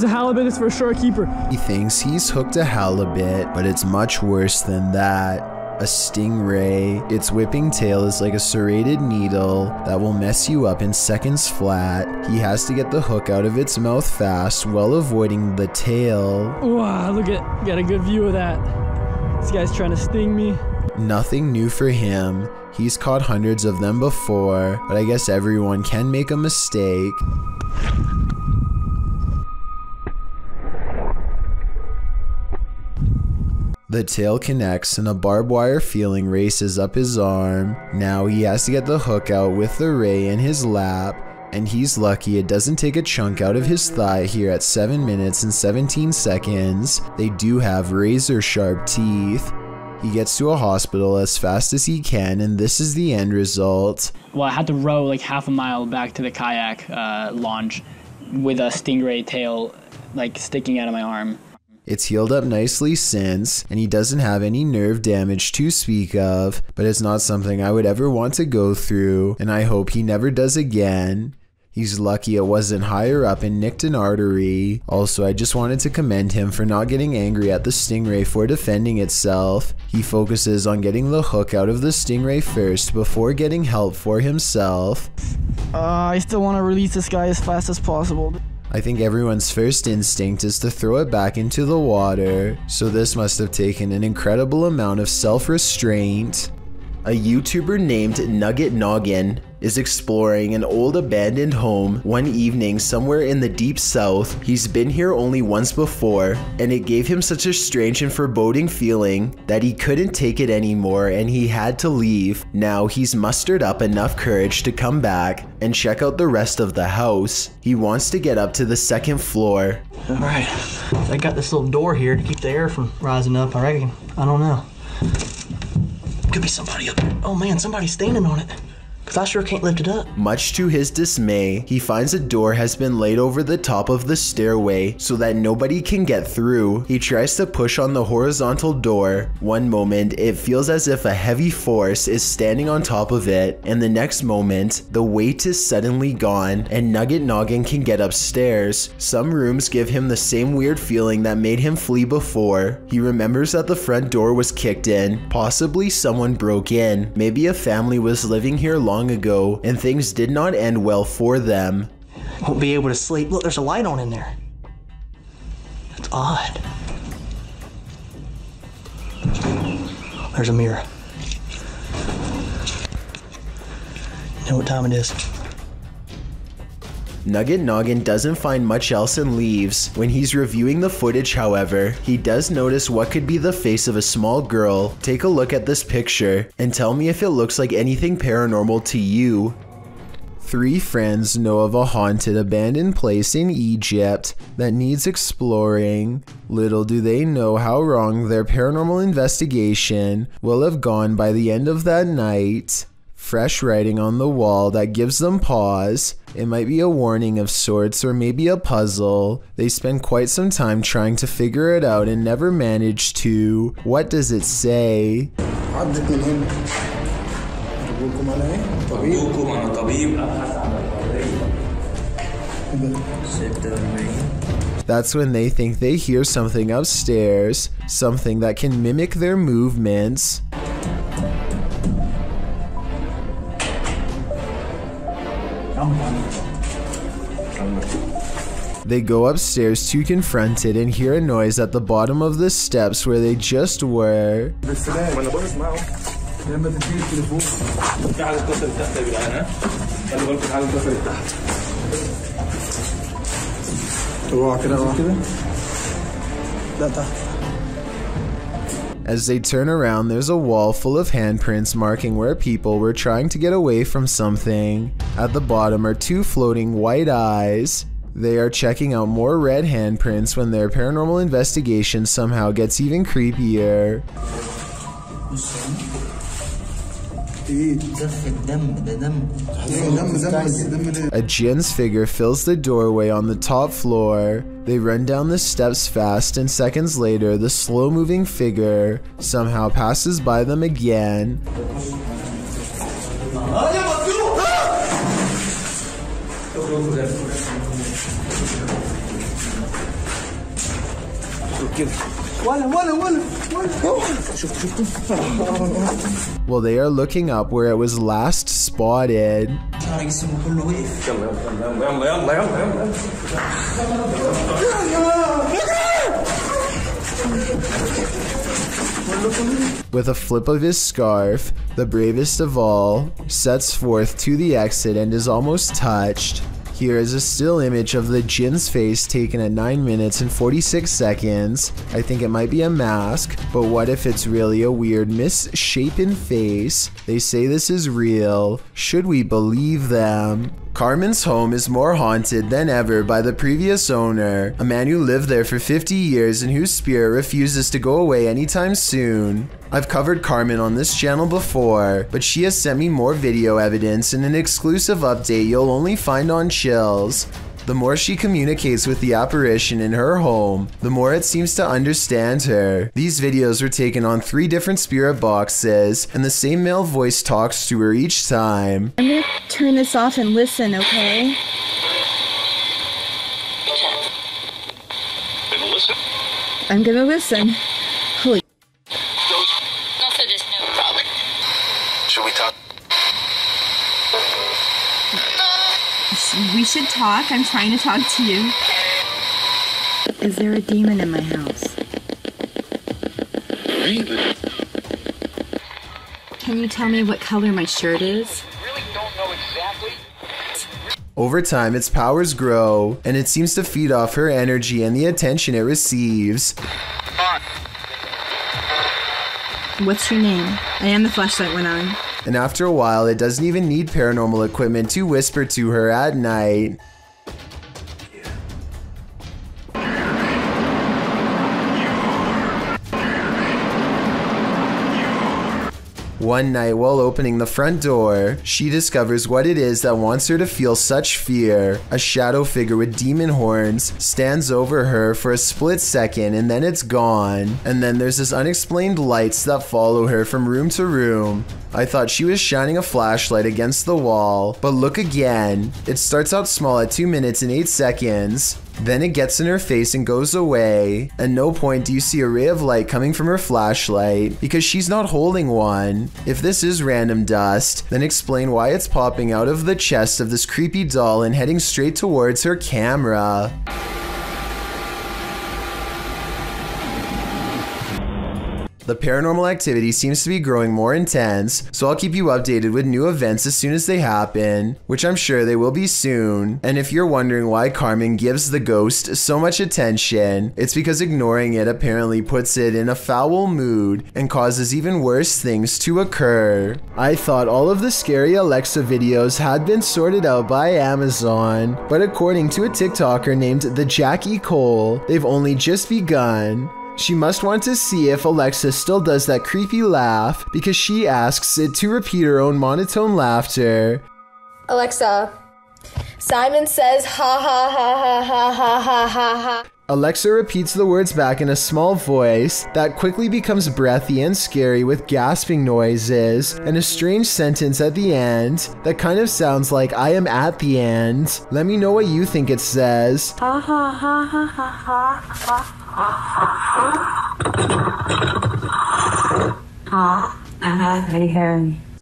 a halibut. It's for sure a keeper. He thinks he's hooked a halibut, but it's much worse than that. A stingray. Its whipping tail is like a serrated needle that will mess you up in seconds flat. He has to get the hook out of its mouth fast while avoiding the tail. Wow, look at, got a good view of that. This guy's trying to sting me. Nothing new for him. He's caught hundreds of them before, but I guess everyone can make a mistake. The tail connects and a barbed wire feeling races up his arm. Now he has to get the hook out with the ray in his lap, and he's lucky it doesn't take a chunk out of his thigh here at 7 minutes and 17 seconds. They do have razor sharp teeth. He gets to a hospital as fast as he can, and this is the end result. Well, I had to row like half a mile back to the kayak launch with a stingray tail like sticking out of my arm. It's healed up nicely since, and he doesn't have any nerve damage to speak of, but it's not something I would ever want to go through, and I hope he never does again. He's lucky it wasn't higher up and nicked an artery. Also, I just wanted to commend him for not getting angry at the stingray for defending itself. He focuses on getting the hook out of the stingray first before getting help for himself. I still want to release this guy as fast as possible. I think everyone's first instinct is to throw it back into the water, so this must have taken an incredible amount of self-restraint. A YouTuber named Nugget Noggin is exploring an old abandoned home one evening somewhere in the deep south. He's been here only once before, and it gave him such a strange and foreboding feeling that he couldn't take it anymore and he had to leave. Now he's mustered up enough courage to come back and check out the rest of the house. He wants to get up to the second floor. Alright, I got this little door here to keep the air from rising up, I reckon. I don't know. Could be somebody up there. Oh man, somebody's standing on it. Cause I sure can't lift it up. Much to his dismay, he finds a door has been laid over the top of the stairway so that nobody can get through. He tries to push on the horizontal door. One moment, it feels as if a heavy force is standing on top of it, and the next moment, the weight is suddenly gone, and Nugget Noggin can get upstairs. Some rooms give him the same weird feeling that made him flee before. He remembers that the front door was kicked in. Possibly someone broke in. Maybe a family was living here long ago, and things did not end well for them. Won't be able to sleep. Look, there's a light on in there. That's odd. There's a mirror. You know what time it is? Nugget Noggin doesn't find much else and leaves. When he's reviewing the footage, however, he does notice what could be the face of a small girl. Take a look at this picture and tell me if it looks like anything paranormal to you. 3 friends know of a haunted abandoned place in Egypt that needs exploring. Little do they know how wrong their paranormal investigation will have gone by the end of that night. Fresh writing on the wall that gives them pause. It might be a warning of sorts or maybe a puzzle. They spend quite some time trying to figure it out and never manage to. What does it say? That's when they think they hear something upstairs, something that can mimic their movements. They go upstairs to confront it and hear a noise at the bottom of the steps where they just were. As they turn around, there's a wall full of handprints marking where people were trying to get away from something. At the bottom are 2 floating white eyes. They are checking out more red handprints when their paranormal investigation somehow gets even creepier. A Jin's figure fills the doorway on the top floor. They run down the steps fast, and seconds later, the slow-moving figure somehow passes by them again. Well, they are looking up where it was last spotted. With a flip of his scarf, the bravest of all sets forth to the exit and is almost touched. Here is a still image of the Jin's face taken at 9 minutes and 46 seconds. I think it might be a mask, but what if it's really a weird misshapen face? They say this is real. Should we believe them? Carmen's home is more haunted than ever by the previous owner, a man who lived there for 50 years and whose spirit refuses to go away anytime soon. I've covered Carmen on this channel before, but she has sent me more video evidence and an exclusive update you'll only find on Chills. The more she communicates with the apparition in her home, the more it seems to understand her. These videos were taken on 3 different spirit boxes, and the same male voice talks to her each time. I'm gonna turn this off and listen, okay? I'm gonna listen. Holy. Also, just no problem. Should we talk? We should talk. I'm trying to talk to you. Is there a demon in my house? Can you tell me what color my shirt is? Really don't know exactly. Over time, its powers grow, and it seems to feed off her energy and the attention it receives. What's your name? And the flashlight went on. And after a while, it doesn't even need paranormal equipment to whisper to her at night. One night, while opening the front door, she discovers what it is that wants her to feel such fear. A shadow figure with demon horns stands over her for a split second, and then it's gone. And then there's this unexplained lights that follow her from room to room. I thought she was shining a flashlight against the wall, but look again. It starts out small at 2 minutes and 8 seconds. Then it gets in her face and goes away. At no point do you see a ray of light coming from her flashlight, because she's not holding one. If this is random dust, then explain why it's popping out of the chest of this creepy doll and heading straight towards her camera. The paranormal activity seems to be growing more intense, so I'll keep you updated with new events as soon as they happen, which I'm sure they will be soon. And if you're wondering why Carmen gives the ghost so much attention, it's because ignoring it apparently puts it in a foul mood and causes even worse things to occur. I thought all of the scary Alexa videos had been sorted out by Amazon, but according to a TikToker named the Jackie Cole, they've only just begun. She must want to see if Alexa still does that creepy laugh, because she asks it to repeat her own monotone laughter. Alexa, Simon says ha ha ha ha ha ha ha ha ha. Alexa repeats the words back in a small voice that quickly becomes breathy and scary with gasping noises and a strange sentence at the end that kind of sounds like I am at the end. Let me know what you think it says. Ha ha ha ha ha ha ha.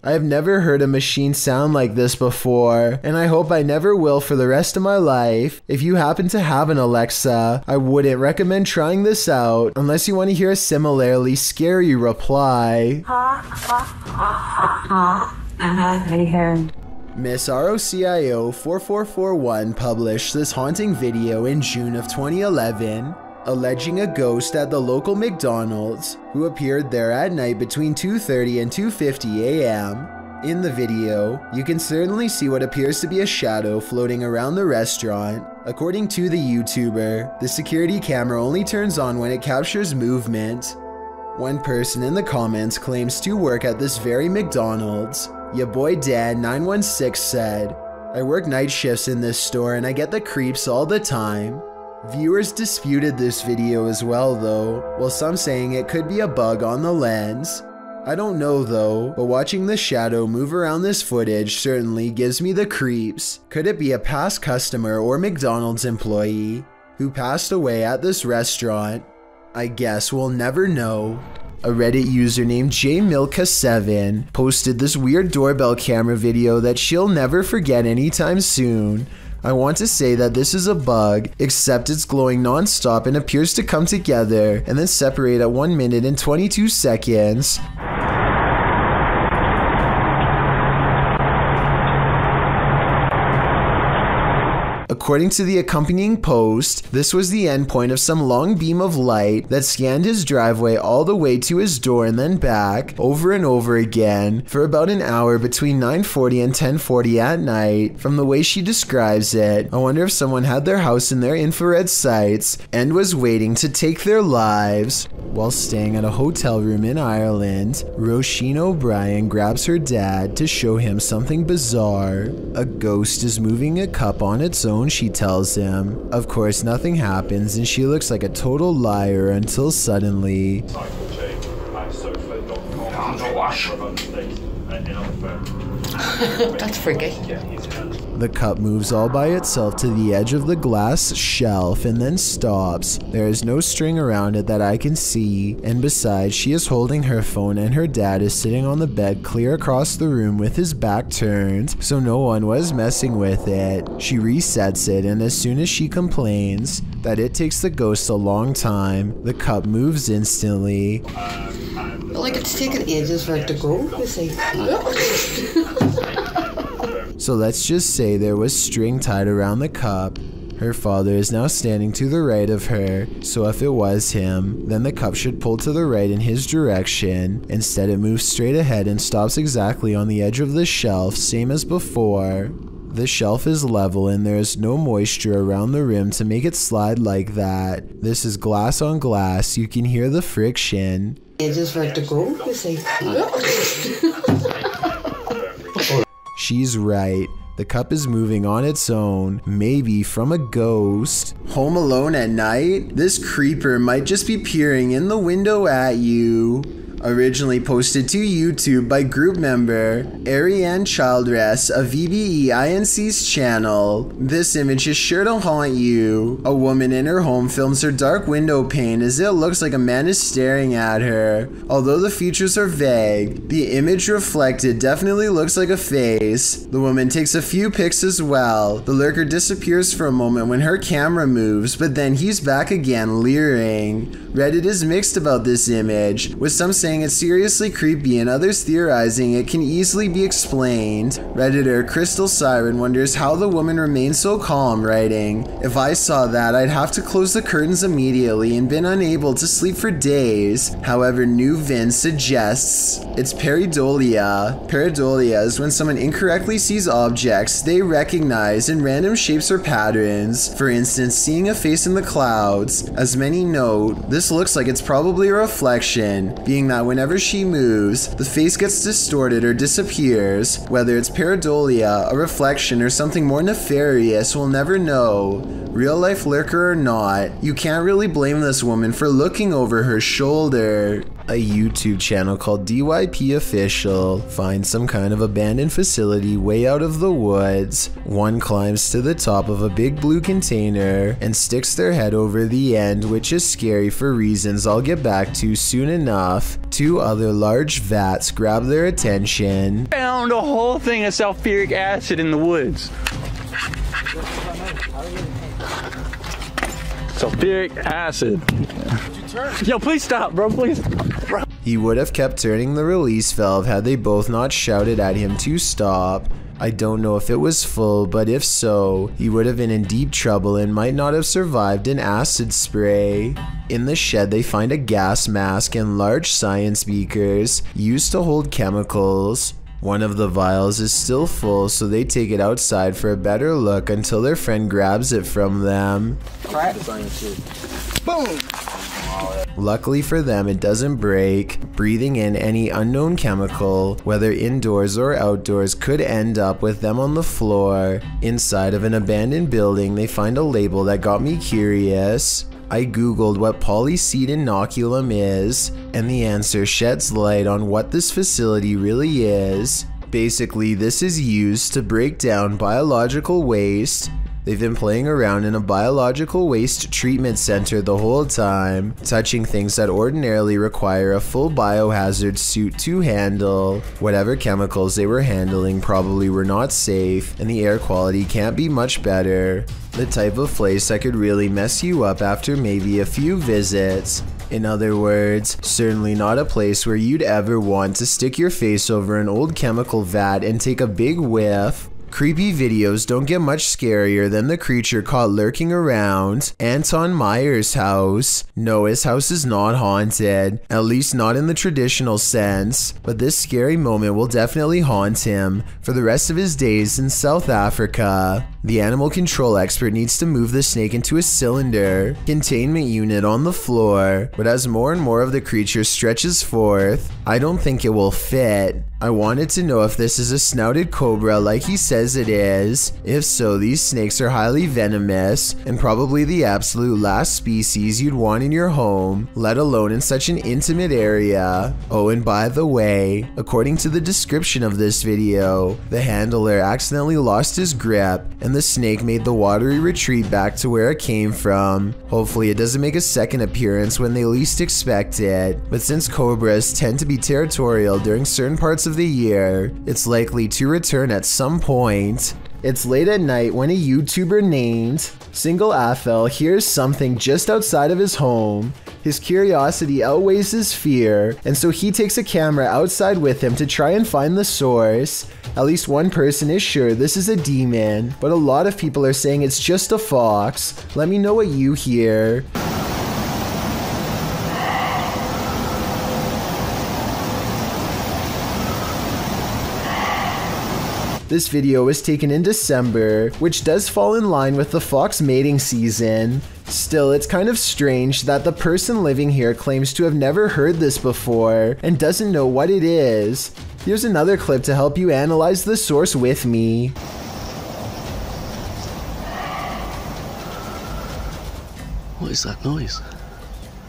I have never heard a machine sound like this before, and I hope I never will for the rest of my life. If you happen to have an Alexa, I wouldn't recommend trying this out unless you want to hear a similarly scary reply. Miss ROCIO 4441 published this haunting video in June of 2011. Alleging a ghost at the local McDonald's who appeared there at night between 2:30 and 2:50 a.m. In the video, you can certainly see what appears to be a shadow floating around the restaurant. According to the YouTuber, the security camera only turns on when it captures movement. One person in the comments claims to work at this very McDonald's. Ya boy Dan916 said, I work night shifts in this store and I get the creeps all the time. Viewers disputed this video as well though, while some saying it could be a bug on the lens. I don't know though, but watching the shadow move around this footage certainly gives me the creeps. Could it be a past customer or McDonald's employee who passed away at this restaurant? I guess we'll never know. A Reddit user named JMilka7 posted this weird doorbell camera video that she'll never forget anytime soon. I want to say that this is a bug, except it's glowing non-stop and appears to come together and then separate at 1 minute and 22 seconds. According to the accompanying post, this was the endpoint of some long beam of light that scanned his driveway all the way to his door and then back, over and over again, for about an hour between 9:40 and 10:40 at night. From the way she describes it, I wonder if someone had their house in their infrared sights and was waiting to take their lives. While staying at a hotel room in Ireland, Roisin O'Brien grabs her dad to show him something bizarre. A ghost is moving a cup on its own, she tells him. Of course, nothing happens and she looks like a total liar until suddenly... That's freaky. The cup moves all by itself to the edge of the glass shelf and then stops. There is no string around it that I can see, and besides, she is holding her phone and her dad is sitting on the bed clear across the room with his back turned, so no one was messing with it. She resets it, and as soon as she complains that it takes the ghost a long time, the cup moves instantly. Like it's taken ages for it to go, you see. So let's just say there was string tied around the cup. Her father is now standing to the right of her, so if it was him, then the cup should pull to the right in his direction. Instead, it moves straight ahead and stops exactly on the edge of the shelf, same as before. The shelf is level and there is no moisture around the rim to make it slide like that. This is glass on glass, you can hear the friction. Ages for it to go, you see. She's right. The cup is moving on its own, maybe from a ghost. Home alone at night? This creeper might just be peering in the window at you. Originally posted to YouTube by group member Ariane Childress of VBEINC's channel. This image is sure to haunt you. A woman in her home films her dark window pane as it looks like a man is staring at her. Although the features are vague, the image reflected definitely looks like a face. The woman takes a few pics as well. The lurker disappears for a moment when her camera moves, but then he's back again leering. Reddit is mixed about this image, with some saying it's seriously creepy and others theorizing it can easily be explained. Redditor Crystal Siren wonders how the woman remained so calm, writing, "If I saw that, I'd have to close the curtains immediately and been unable to sleep for days." However, New Vin suggests it's pareidolia. Pareidolia is when someone incorrectly sees objects they recognize in random shapes or patterns. For instance, seeing a face in the clouds. As many note, this looks like it's probably a reflection, being that whenever she moves, the face gets distorted or disappears. Whether it's pareidolia, a reflection, or something more nefarious, we'll never know. Real life lurker or not, you can't really blame this woman for looking over her shoulder. A YouTube channel called DYP Official finds some kind of abandoned facility way out of the woods. One climbs to the top of a big blue container and sticks their head over the end, which is scary for reasons I'll get back to soon enough. Two other large vats grab their attention. Found a whole thing of sulfuric acid in the woods. Sulfuric acid. Yo, please stop, bro, please. Bro. He would have kept turning the release valve had they both not shouted at him to stop. I don't know if it was full, but if so, he would have been in deep trouble and might not have survived an acid spray. In the shed, they find a gas mask and large science beakers used to hold chemicals. One of the vials is still full, so they take it outside for a better look until their friend grabs it from them. Boom! Luckily for them, it doesn't break. Breathing in any unknown chemical, whether indoors or outdoors, could end up with them on the floor. Inside of an abandoned building, they find a label that got me curious. I googled what polyseed inoculum is, and the answer sheds light on what this facility really is. Basically, this is used to break down biological waste. They've been playing around in a biological waste treatment center the whole time, touching things that ordinarily require a full biohazard suit to handle. Whatever chemicals they were handling probably were not safe, and the air quality can't be much better. The type of place that could really mess you up after maybe a few visits. In other words, certainly not a place where you'd ever want to stick your face over an old chemical vat and take a big whiff. Creepy videos don't get much scarier than the creature caught lurking around Anton Meyer's house. No, his house is not haunted, at least not in the traditional sense, but this scary moment will definitely haunt him for the rest of his days in South Africa. The animal control expert needs to move the snake into a cylinder containment unit on the floor, but as more and more of the creature stretches forth, I don't think it will fit. I wanted to know if this is a snouted cobra like he says it is. If so, these snakes are highly venomous and probably the absolute last species you'd want in your home, let alone in such an intimate area. Oh, and by the way, according to the description of this video, the handler accidentally lost his grip and the snake made the watery retreat back to where it came from. Hopefully it doesn't make a second appearance when they least expect it, but since cobras tend to be territorial during certain parts of the year, it's likely to return at some point. It's late at night when a YouTuber named Single Athel hears something just outside of his home. His curiosity outweighs his fear, and so he takes a camera outside with him to try and find the source. At least one person is sure this is a demon, but a lot of people are saying it's just a fox. Let me know what you hear. This video was taken in December, which does fall in line with the fox mating season. Still, it's kind of strange that the person living here claims to have never heard this before and doesn't know what it is. Here's another clip to help you analyze the source with me. What is that noise?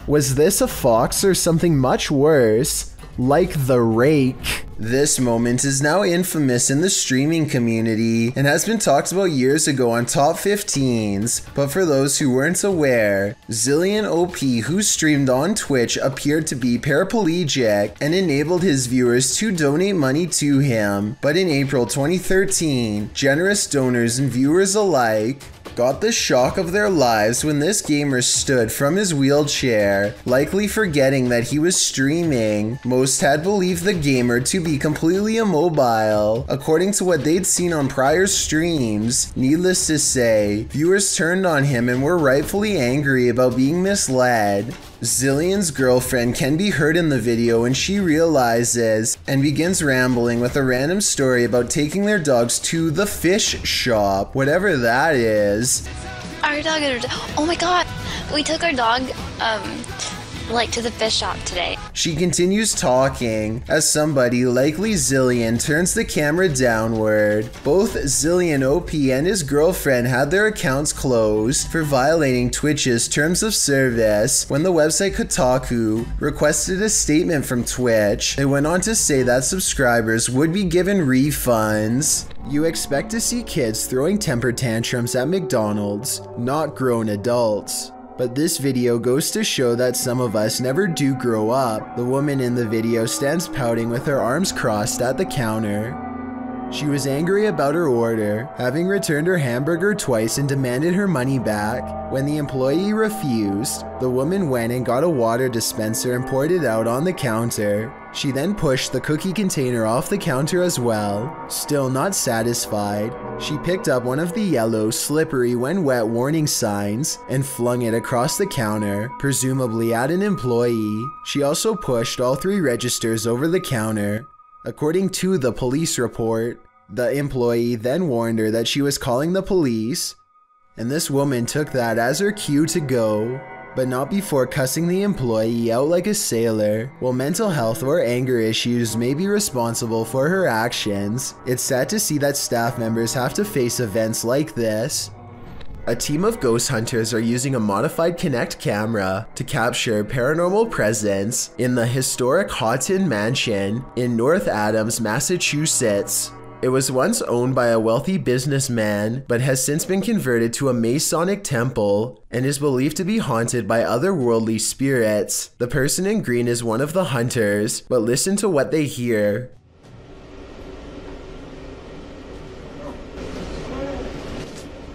Was this a fox or something much worse? Like the rake. This moment is now infamous in the streaming community and has been talked about years ago on Top 15s, but for those who weren't aware, Zillion OP, who streamed on Twitch, appeared to be paraplegic and enabled his viewers to donate money to him. But in April 2013, generous donors and viewers alike got the shock of their lives when this gamer stood from his wheelchair, likely forgetting that he was streaming. Most had believed the gamer to be completely immobile, according to what they'd seen on prior streams. Needless to say, viewers turned on him and were rightfully angry about being misled. Zillion's girlfriend can be heard in the video when she realizes and begins rambling with a random story about taking their dogs to the fish shop, whatever that is. Our dog, oh my god, we took our dog, like to the fish shop today. She continues talking as somebody, likely Zillion, turns the camera downward. Both Zillion OP and his girlfriend had their accounts closed for violating Twitch's terms of service. When the website Kotaku requested a statement from Twitch, they went on to say that subscribers would be given refunds. You expect to see kids throwing temper tantrums at McDonald's, not grown adults. But this video goes to show that some of us never do grow up. The woman in the video stands pouting with her arms crossed at the counter. She was angry about her order, having returned her hamburger twice and demanded her money back. When the employee refused, the woman went and got a water dispenser and poured it out on the counter. She then pushed the cookie container off the counter as well. Still not satisfied, she picked up one of the yellow, slippery when wet warning signs and flung it across the counter, presumably at an employee. She also pushed all 3 registers over the counter. According to the police report, the employee then warned her that she was calling the police, and this woman took that as her cue to go. but not before cussing the employee out like a sailor. While mental health or anger issues may be responsible for her actions, it's sad to see that staff members have to face events like this. A team of ghost hunters are using a modified Kinect camera to capture paranormal presence in the historic Houghton Mansion in North Adams, Massachusetts. It was once owned by a wealthy businessman, but has since been converted to a Masonic temple and is believed to be haunted by otherworldly spirits. The person in green is one of the hunters, but listen to what they hear.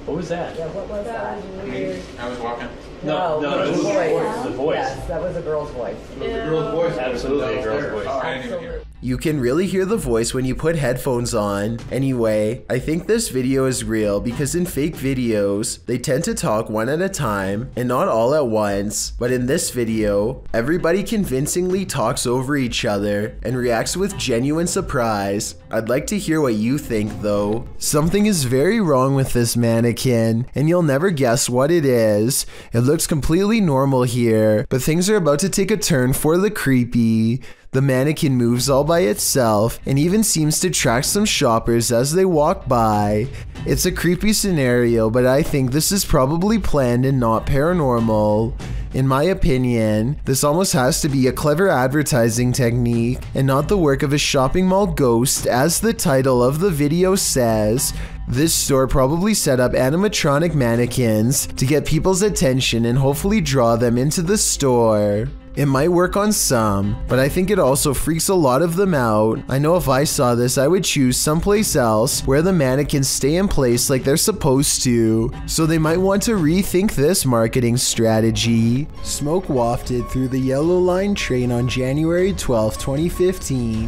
What was that? Yeah, what was that? Weird. I was walking. No, it was the voice. Yes, that was a girl's voice. It was a girl's voice. Absolutely a girl's voice. Oh, I didn't even hear it. You can really hear the voice when you put headphones on. Anyway, I think this video is real because in fake videos, they tend to talk one at a time and not all at once. But in this video, everybody convincingly talks over each other and reacts with genuine surprise. I'd like to hear what you think though. Something is very wrong with this mannequin, and you'll never guess what it is. It looks completely normal here, but things are about to take a turn for the creepy. The mannequin moves all by itself and even seems to track some shoppers as they walk by. It's a creepy scenario, but I think this is probably planned and not paranormal. In my opinion, this almost has to be a clever advertising technique and not the work of a shopping mall ghost, as the title of the video says. This store probably set up animatronic mannequins to get people's attention and hopefully draw them into the store. It might work on some, but I think it also freaks a lot of them out. I know if I saw this, I would choose someplace else where the mannequins stay in place like they're supposed to, so they might want to rethink this marketing strategy. Smoke wafted through the Yellow Line train on January 12, 2015.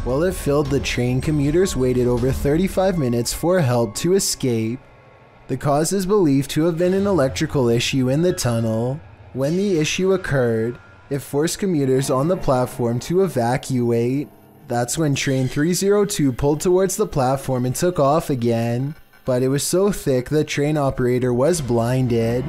While it filled the train, commuters waited over 35 minutes for help to escape. The cause is believed to have been an electrical issue in the tunnel. When the issue occurred, it forced commuters on the platform to evacuate. That's when train 302 pulled towards the platform and took off again. But it was so thick the train operator was blinded.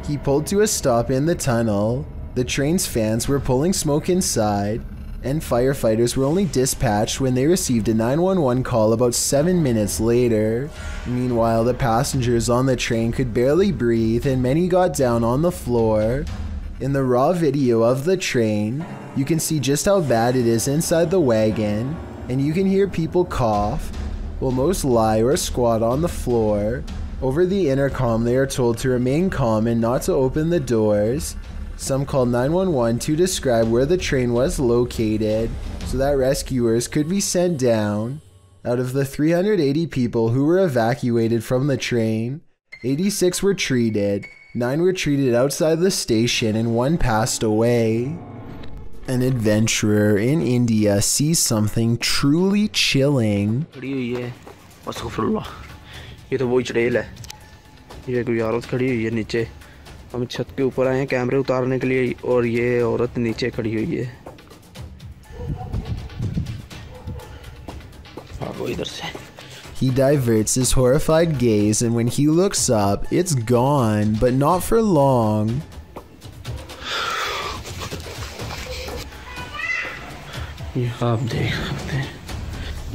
He pulled to a stop in the tunnel. The train's fans were pulling smoke inside, and firefighters were only dispatched when they received a 911 call about 7 minutes later. Meanwhile, the passengers on the train could barely breathe and many got down on the floor. In the raw video of the train, you can see just how bad it is inside the wagon, and you can hear people cough, while most lie or squat on the floor. Over the intercom, they are told to remain calm and not to open the doors. Some called 911 to describe where the train was located so that rescuers could be sent down. Out of the 380 people who were evacuated from the train, 86 were treated, 9 were treated outside the station, and 1 passed away. An adventurer in India sees something truly chilling. ये तो वही चुड़ैल है। ये कोई औरत खड़ी हुई है नीचे। हम छत के ऊपर आए हैं कैमरे उतारने के लिए और ये औरत नीचे खड़ी हुई है। भागो इधर से। He diverts his horrified gaze, and when he looks up, it's gone, but not for long. ये आप देख सकते हैं।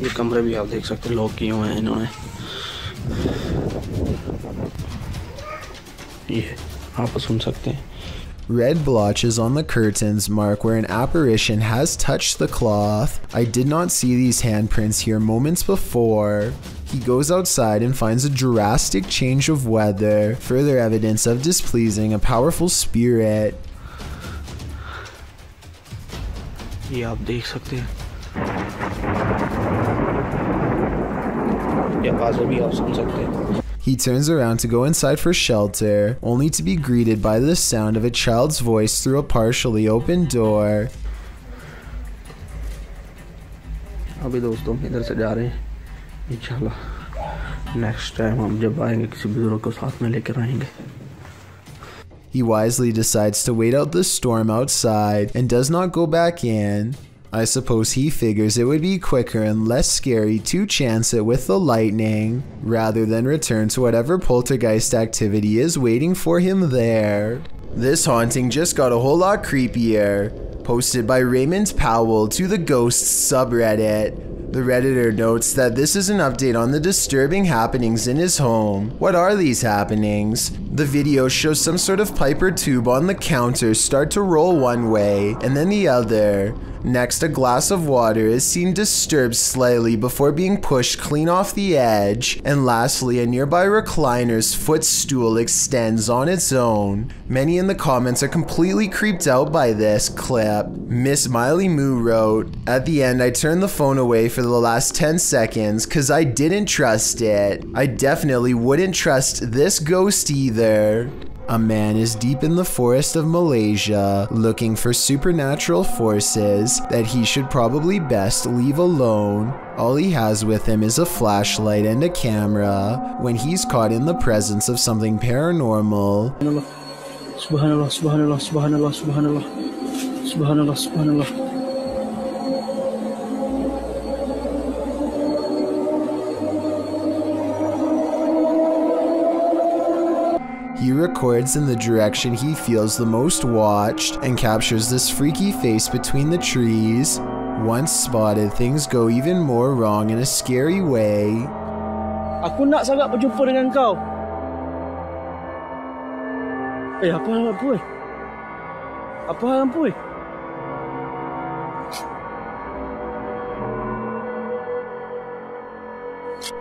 ये कमरे भी आप देख सकते हैं, लॉक किए हुए हैं इन्होंने। ये आप सुन सकते हैं। Red blotches on the curtains mark where an apparition has touched the cloth. I did not see these handprints here moments before. He goes outside and finds a drastic change of weather, further evidence of displeasing a powerful spirit. ये आप देख सकते हैं। ये आवाज़ें भी आप सुन सकते हैं। He turns around to go inside for shelter, only to be greeted by the sound of a child's voice through a partially open door. अभी दोस्तों इधर से जा रहे हैं। इंशाल्लाह नेक्स्ट टाइम हम जब आएंगे किसी बुजुर्ग को साथ में लेकर आएंगे। He wisely decides to wait out the storm outside and does not go back in. I suppose he figures it would be quicker and less scary to chance it with the lightning, rather than return to whatever poltergeist activity is waiting for him there. This haunting just got a whole lot creepier. Posted by Raymond Powell to the Ghosts subreddit. The Redditor notes that this is an update on the disturbing happenings in his home. What are these happenings? The video shows some sort of pipe or tube on the counter start to roll one way and then the other. Next, a glass of water is seen disturbed slightly before being pushed clean off the edge. And lastly, a nearby recliner's footstool extends on its own. Many in the comments are completely creeped out by this clip. Miss Miley Moo wrote, "At the end, I turned the phone away for the last 10 seconds cause I didn't trust it. I definitely wouldn't trust this ghost either." A man is deep in the forest of Malaysia looking for supernatural forces that he should probably best leave alone. All he has with him is a flashlight and a camera when he's caught in the presence of something paranormal. Subhanallah, subhanallah, subhanallah, subhanallah, subhanallah, subhanallah. He records in the direction he feels the most watched and captures this freaky face between the trees. Once spotted, things go even more wrong in a scary way. Aku nak sangat berjumpa dengan kau. Apa hal Puy? Apa hal Puy?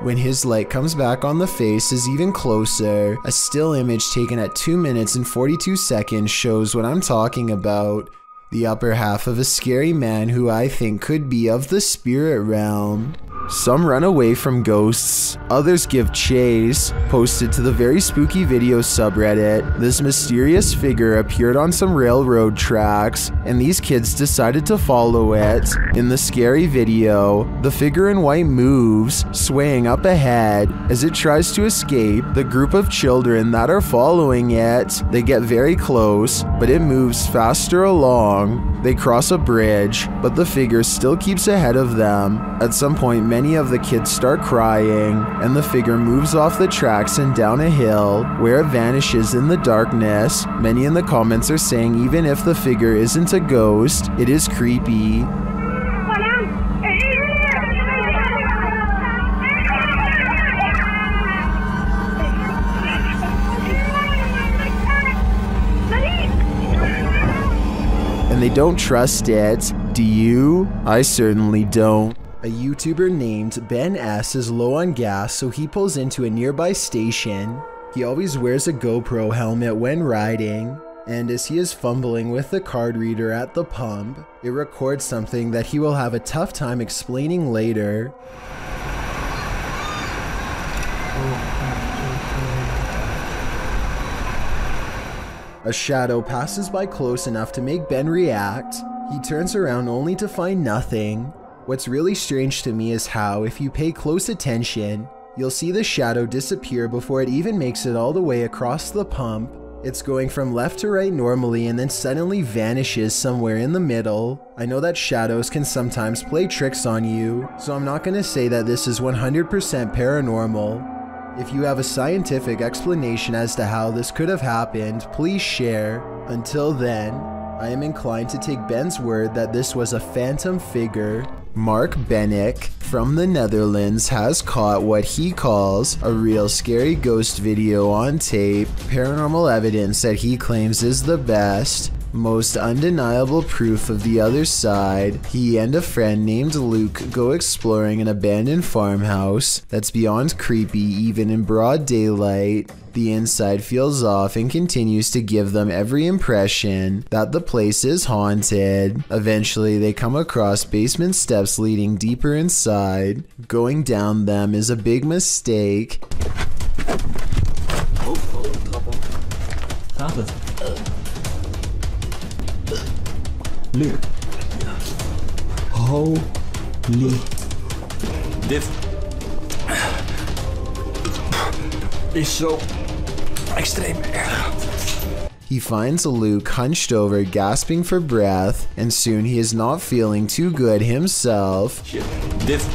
When his light comes back on the face is even closer. A still image taken at 2 minutes and 42 seconds shows what I'm talking about. The upper half of a scary man who I think could be of the spirit realm. Some run away from ghosts, others give chase. Posted to the Very Spooky Video subreddit, this mysterious figure appeared on some railroad tracks, and these kids decided to follow it. In the scary video, the figure in white moves, swaying up ahead. As it tries to escape, the group of children that are following it, they get very close, but it moves faster along. They cross a bridge, but the figure still keeps ahead of them. At some point, many of the kids start crying, and the figure moves off the tracks and down a hill, where it vanishes in the darkness. Many in the comments are saying even if the figure isn't a ghost, it is creepy. And they don't trust it. Do you? I certainly don't. A YouTuber named Ben S is low on gas, so he pulls into a nearby station. He always wears a GoPro helmet when riding, and as he is fumbling with the card reader at the pump, it records something that he will have a tough time explaining later. A shadow passes by close enough to make Ben react. He turns around only to find nothing. What's really strange to me is how, if you pay close attention, you'll see the shadow disappear before it even makes it all the way across the pump. It's going from left to right normally and then suddenly vanishes somewhere in the middle. I know that shadows can sometimes play tricks on you, so I'm not gonna say that this is 100% paranormal. If you have a scientific explanation as to how this could have happened, please share. Until then, I am inclined to take Ben's word that this was a phantom figure. Mark Bennick from the Netherlands has caught what he calls a real scary ghost video on tape, paranormal evidence that he claims is the best, most undeniable proof of the other side. He and a friend named Luke go exploring an abandoned farmhouse that's beyond creepy even in broad daylight. The inside feels off and continues to give them every impression that the place is haunted. Eventually, they come across basement steps leading deeper inside. Going down them is a big mistake. Stop it. Luke. Holy. This is so extreme. He finds Luke hunched over, gasping for breath, and soon he is not feeling too good himself. Shit. This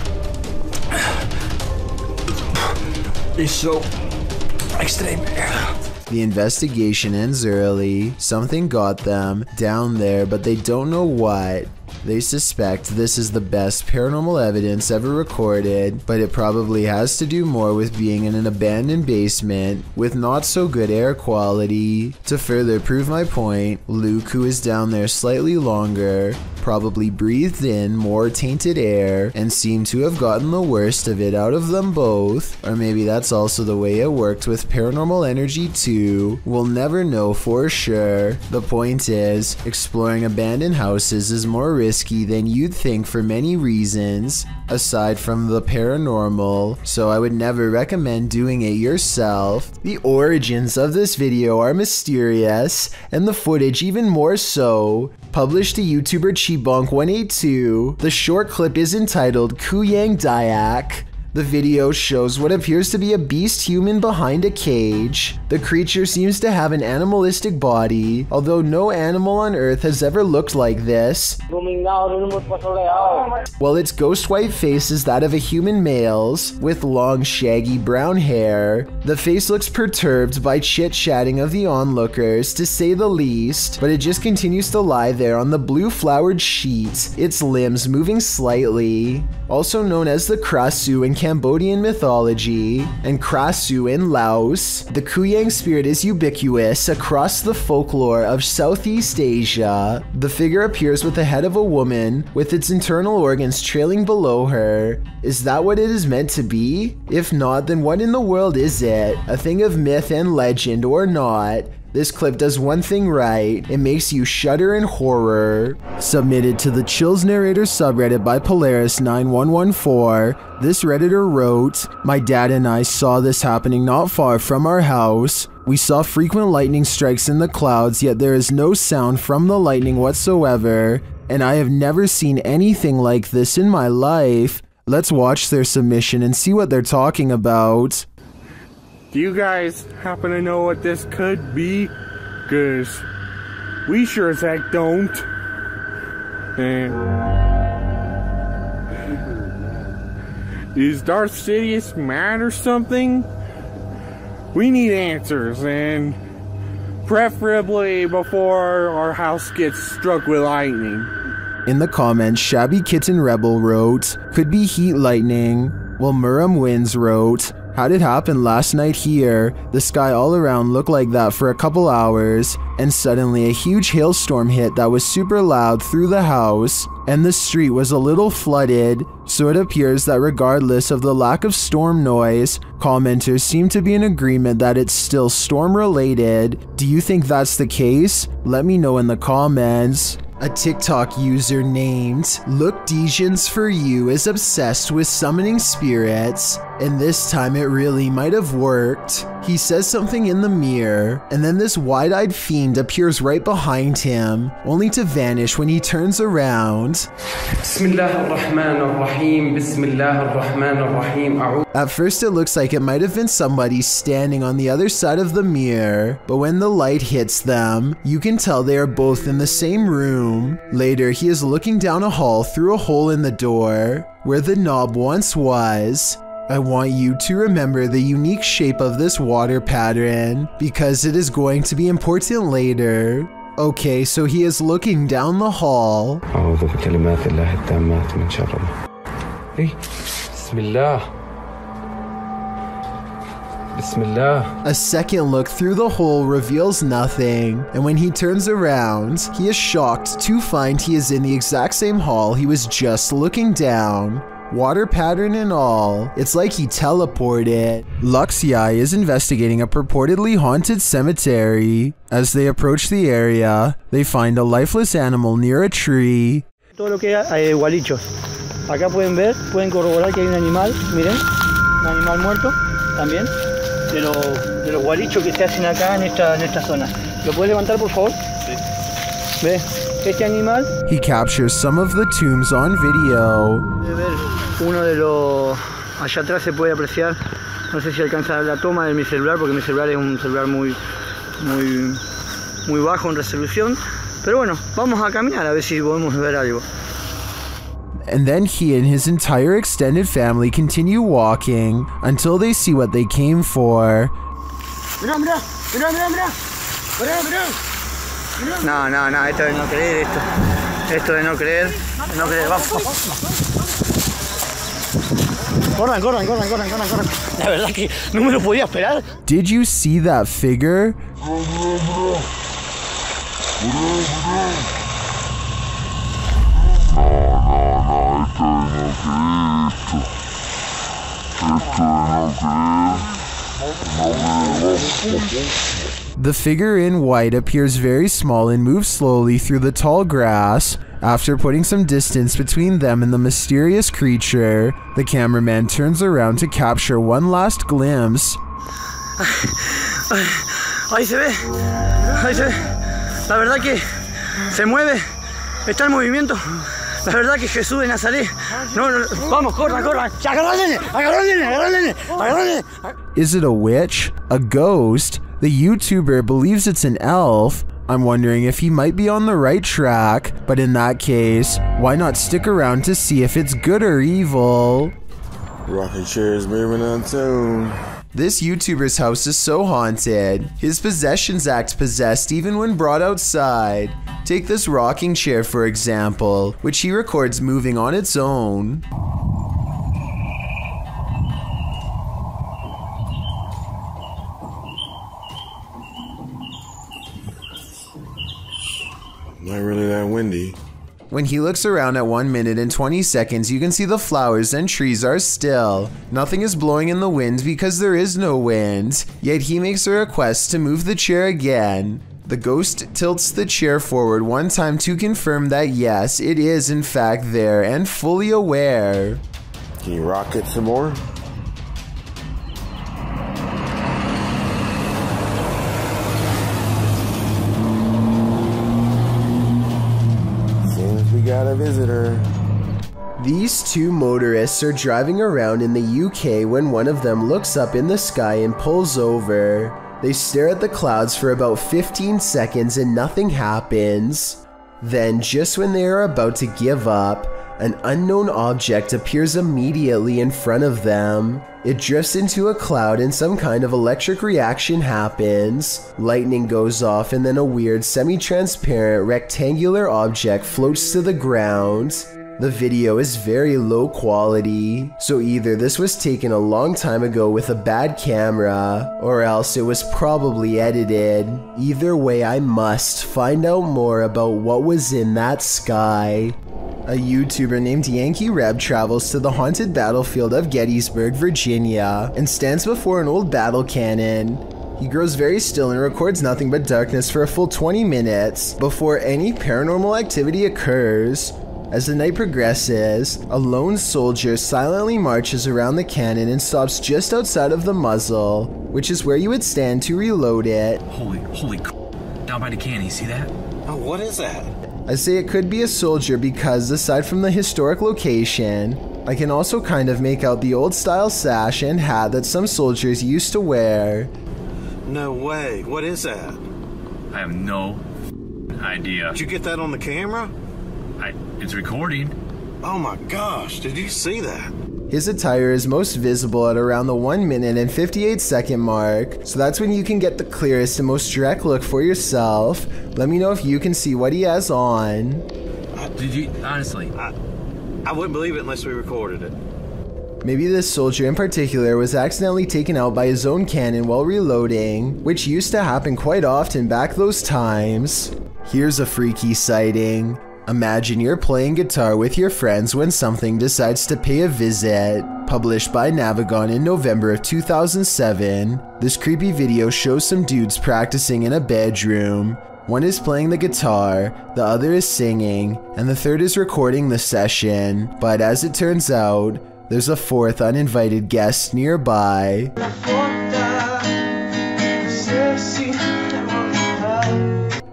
is so extreme. The investigation ends early. Something got them down there, but they don't know what. They suspect this is the best paranormal evidence ever recorded, but it probably has to do more with being in an abandoned basement with not so good air quality. To further prove my point, Luke, who is down there slightly longer, probably breathed in more tainted air and seemed to have gotten the worst of it out of them both. Or maybe that's also the way it worked with paranormal energy too. We'll never know for sure. The point is, exploring abandoned houses is more risky than you'd think for many reasons, aside from the paranormal, so I would never recommend doing it yourself. The origins of this video are mysterious, and the footage even more so. Published to YouTuber Chibonk182, the short clip is entitled Kuyang Dayak. The video shows what appears to be a beast human behind a cage. The creature seems to have an animalistic body, although no animal on Earth has ever looked like this. While its ghost white face is that of a human male's, with long shaggy brown hair. The face looks perturbed by chit-chatting of the onlookers, to say the least, but it just continues to lie there on the blue flowered sheet, its limbs moving slightly. Also known as the Krasu in Cambodian mythology, and Krasu in Laos, the Kuyang spirit is ubiquitous across the folklore of Southeast Asia. The figure appears with the head of a woman, with its internal organs trailing below her. Is that what it is meant to be? If not, then what in the world is it? A thing of myth and legend or not? This clip does one thing right, it makes you shudder in horror. Submitted to the Chills Narrator subreddit by Polaris9114, this redditor wrote, "My dad and I saw this happening not far from our house. We saw frequent lightning strikes in the clouds, yet there is no sound from the lightning whatsoever, and I have never seen anything like this in my life." Let's watch their submission and see what they're talking about. Do you guys happen to know what this could be? Cause we sure as heck don't. Is Darth Sidious mad or something? We need answers, and preferably before our house gets struck with lightning. In the comments, Shabby Kitten Rebel wrote, "Could be heat lightning," while Muram Wins wrote, "How'd it happen last night here? The sky all around looked like that for a couple hours, and suddenly a huge hailstorm hit that was super loud through the house, and the street was a little flooded, so it appears that regardless of the lack of storm noise, commenters seem to be in agreement that it's still storm related. Do you think that's the case? Let me know in the comments." A TikTok user named LookDesions4You is obsessed with summoning spirits, and this time it really might have worked. He says something in the mirror, and then this wide-eyed fiend appears right behind him, only to vanish when he turns around. At first it looks like it might have been somebody standing on the other side of the mirror, but when the light hits them, you can tell they are both in the same room. Later, he is looking down a hall through a hole in the door, where the knob once was. I want you to remember the unique shape of this water pattern, because it is going to be important later. Okay, so he is looking down the hall. A second look through the hole reveals nothing, and when he turns around, he is shocked to find he is in the exact same hall he was just looking down. Water pattern and all, it's like he teleported. Luxiai is investigating a purportedly haunted cemetery. As they approach the area, they find a lifeless animal near a tree. Todo lo que hay gualichos. Acá pueden ver, pueden corroborar que hay un animal, miren, un animal muerto también, de los gualichos que se hacen acá en esta zona. ¿Lo puede levantar, por favor? Sí. ¿Ve? Este animal. He captures some of the tombs on video. Puede ver uno de los, allá atrás se puede apreciar, no sé si alcanza la toma de mi celular, porque mi celular es un celular muy bajo en resolución, pero bueno, vamos a caminar a ver si podemos ver algo. And then he and his entire extended family continue walking until they see what they came for. Mira, mira. Mirá, mirá, mirá. Mirá, mirá. No, no, no, esto de no creer, esto de no creer, vamos. Corran, corran, corran, corran, corran, corran. La verdad que no me lo podía esperar. Did you see that figure? The figure in white appears very small and moves slowly through the tall grass. After putting some distance between them and the mysterious creature, the cameraman turns around to capture one last glimpse. Ahí se ve, ahí se ve. La verdad que se mueve, está en movimiento. La verdad que Jesús de Nazaret. No, no, vamos, corran, corran. Agarra al nene, agarra al nene, agarra al nene, agarra al nene. Is it a witch? A ghost? The YouTuber believes it's an elf. I'm wondering if he might be on the right track, but in that case, why not stick around to see if it's good or evil? Rocking chairs moving on tune. This YouTuber's house is so haunted. His possessions act possessed even when brought outside. Take this rocking chair for example, which he records moving on its own. Not really that windy. When he looks around at 1 minute and 20 seconds, you can see the flowers and trees are still. Nothing is blowing in the wind because there is no wind, yet he makes a request to move the chair again. The ghost tilts the chair forward one time to confirm that yes, it is in fact there and fully aware. Can you rock it some more? We got a visitor. These two motorists are driving around in the UK when one of them looks up in the sky and pulls over. They stare at the clouds for about 15 seconds and nothing happens. Then, just when they are about to give up, an unknown object appears immediately in front of them. It drifts into a cloud and some kind of electric reaction happens. Lightning goes off and then a weird semi-transparent rectangular object floats to the ground. The video is very low quality, so either this was taken a long time ago with a bad camera, or else it was probably edited. Either way, I must find out more about what was in that sky. A YouTuber named Yankee Reb travels to the haunted battlefield of Gettysburg, Virginia, and stands before an old battle cannon. He grows very still and records nothing but darkness for a full 20 minutes before any paranormal activity occurs. As the night progresses, a lone soldier silently marches around the cannon and stops just outside of the muzzle, which is where you would stand to reload it. Holy down by the cannon, you see that? Oh, what is that? I say it could be a soldier because, aside from the historic location, I can also kind of make out the old style sash and hat that some soldiers used to wear. No way. What is that? I have no idea. Did you get that on the camera? It's recording. Oh my gosh, did you see that? His attire is most visible at around the 1 minute and 58 second mark, so that's when you can get the clearest and most direct look for yourself. Let me know if you can see what he has on. Did you, honestly? I wouldn't believe it unless we recorded it. Maybe this soldier in particular was accidentally taken out by his own cannon while reloading, which used to happen quite often back those times. Here's a freaky sighting. Imagine you're playing guitar with your friends when something decides to pay a visit. Published by Navigon in November of 2007, this creepy video shows some dudes practicing in a bedroom. One is playing the guitar, the other is singing, and the third is recording the session. But as it turns out, there's a fourth uninvited guest nearby.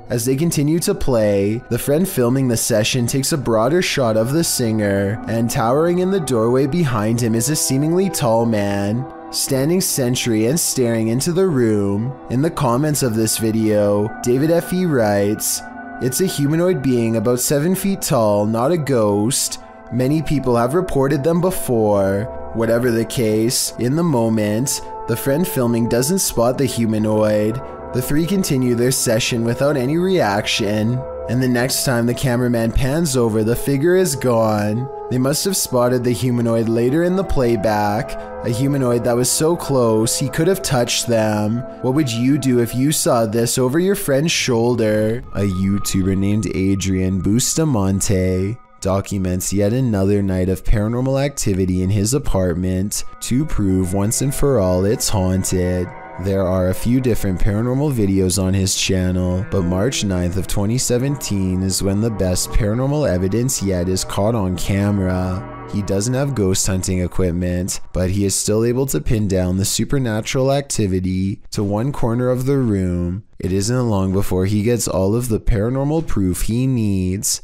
As they continue to play, the friend filming the session takes a broader shot of the singer, and towering in the doorway behind him is a seemingly tall man, standing sentry and staring into the room. In the comments of this video, David F.E. writes, "It's a humanoid being about 7 feet tall, not a ghost. Many people have reported them before. Whatever the case, in the moment, the friend filming doesn't spot the humanoid. The three continue their session without any reaction, and the next time the cameraman pans over, the figure is gone. They must have spotted the humanoid later in the playback, a humanoid that was so close he could have touched them. What would you do if you saw this over your friend's shoulder? A YouTuber named Adrian Bustamante documents yet another night of paranormal activity in his apartment to prove once and for all it's haunted. There are a few different paranormal videos on his channel, but March 9th of 2017 is when the best paranormal evidence yet is caught on camera. He doesn't have ghost hunting equipment, but he is still able to pin down the supernatural activity to one corner of the room. It isn't long before he gets all of the paranormal proof he needs.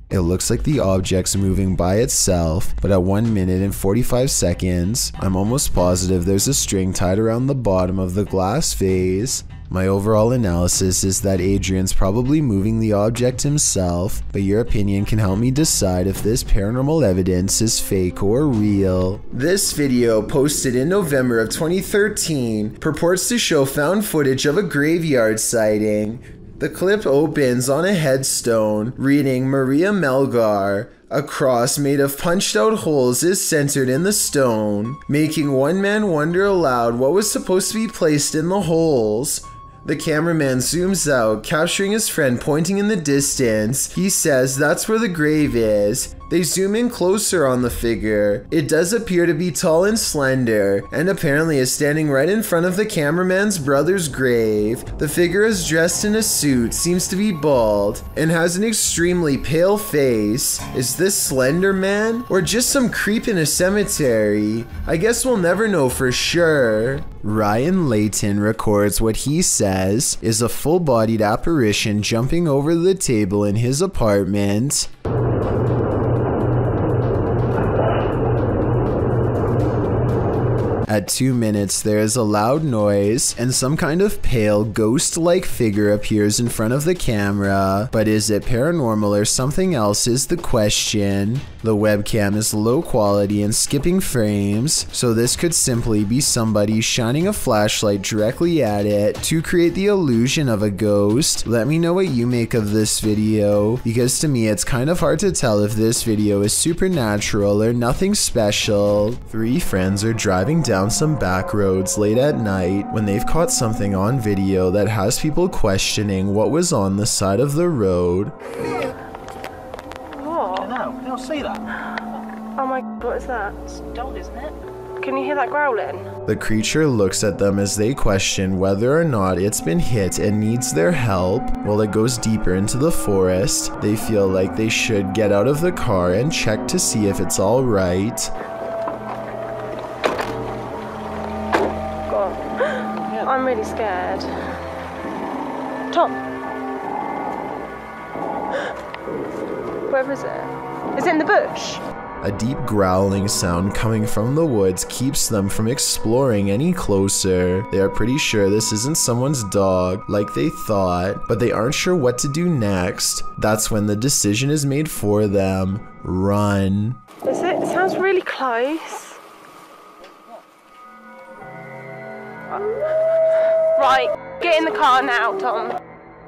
It looks like the object's moving by itself, but at 1 minute and 45 seconds, I'm almost positive there's a string tied around the bottom of the glass vase. My overall analysis is that Adrian's probably moving the object himself, but your opinion can help me decide if this paranormal evidence is fake or real. This video, posted in November of 2013, purports to show found footage of a graveyard sighting. The clip opens on a headstone reading Maria Melgar. A cross made of punched out holes is centered in the stone, making one man wonder aloud what was supposed to be placed in the holes. The cameraman zooms out, capturing his friend pointing in the distance. He says that's where the grave is. They zoom in closer on the figure. It does appear to be tall and slender, and apparently is standing right in front of the cameraman's brother's grave. The figure is dressed in a suit, seems to be bald, and has an extremely pale face. Is this Slender Man? Or just some creep in a cemetery? I guess we'll never know for sure. Ryan Layton records what he says is a full-bodied apparition jumping over the table in his apartment. At 2 minutes, there is a loud noise, and some kind of pale, ghost-like figure appears in front of the camera. But is it paranormal or something else is the question. The webcam is low quality and skipping frames, so this could simply be somebody shining a flashlight directly at it to create the illusion of a ghost. Let me know what you make of this video, because to me it's kind of hard to tell if this video is supernatural or nothing special. Three friends are driving down some back roads late at night when they've caught something on video that has people questioning what was on the side of the road. What? No, they don't see that. Oh my god, what is that? It's a dog, isn't it? Can you hear that growling? The creature looks at them as they question whether or not it's been hit and needs their help. While it goes deeper into the forest, they feel like they should get out of the car and check to see if it's all right. I'm really scared. Tom! Where is it? Is it in the bush? A deep growling sound coming from the woods keeps them from exploring any closer. They are pretty sure this isn't someone's dog, like they thought, but they aren't sure what to do next. That's when the decision is made for them. Run. Is it? It sounds really close. Right, get in the car now, Tom.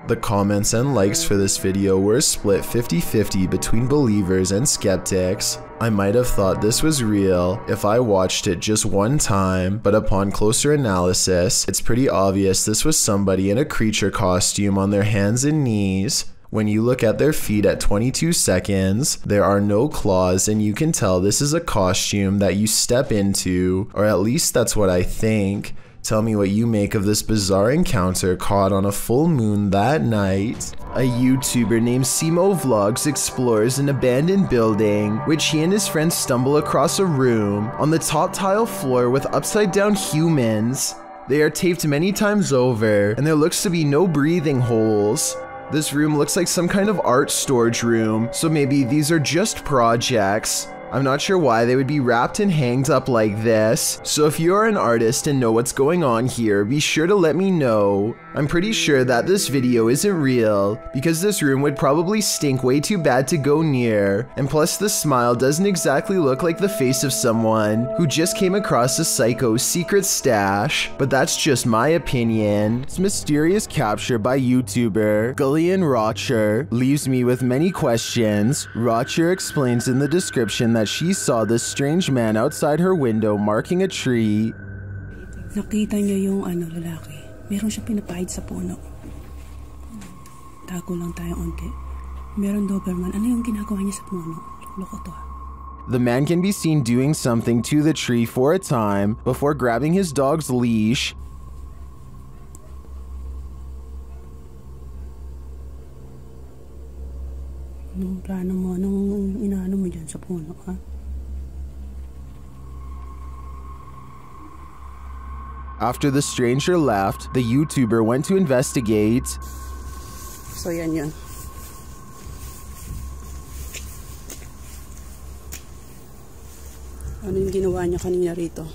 The comments and likes for this video were split 50-50 between believers and skeptics. I might have thought this was real if I watched it just one time, but upon closer analysis, it's pretty obvious this was somebody in a creature costume on their hands and knees. When you look at their feet at 22 seconds, there are no claws, and you can tell this is a costume that you step into, or at least that's what I think. Tell me what you make of this bizarre encounter caught on a full moon that night. A YouTuber named Simo Vlogs explores an abandoned building, which he and his friends stumble across a room on the top tile floor with upside down humans. They are taped many times over, and there looks to be no breathing holes. This room looks like some kind of art storage room, so maybe these are just projects. I'm not sure why they would be wrapped and hanged up like this, so if you're an artist and know what's going on here, be sure to let me know. I'm pretty sure that this video isn't real, because this room would probably stink way too bad to go near, and plus the smile doesn't exactly look like the face of someone who just came across a psycho's secret stash, but that's just my opinion. This mysterious capture by YouTuber Gullian Rocher leaves me with many questions. Rocher explains in the description that she saw this strange man outside her window marking a tree. Nakita niya yung lalaki. Meron siya pinapahid sa puno. Tago lang tayo onti. Meron Doberman. Ano yung ginagawa niya sa puno? Loko to. The man can be seen doing something to the tree for a time before grabbing his dog's leash. Anong plano mo? Anong inaano mo dyan sa puno, ha? After the stranger left, the YouTuber went to investigate. So yan yun. Ano yung ginawa niya kanina rito?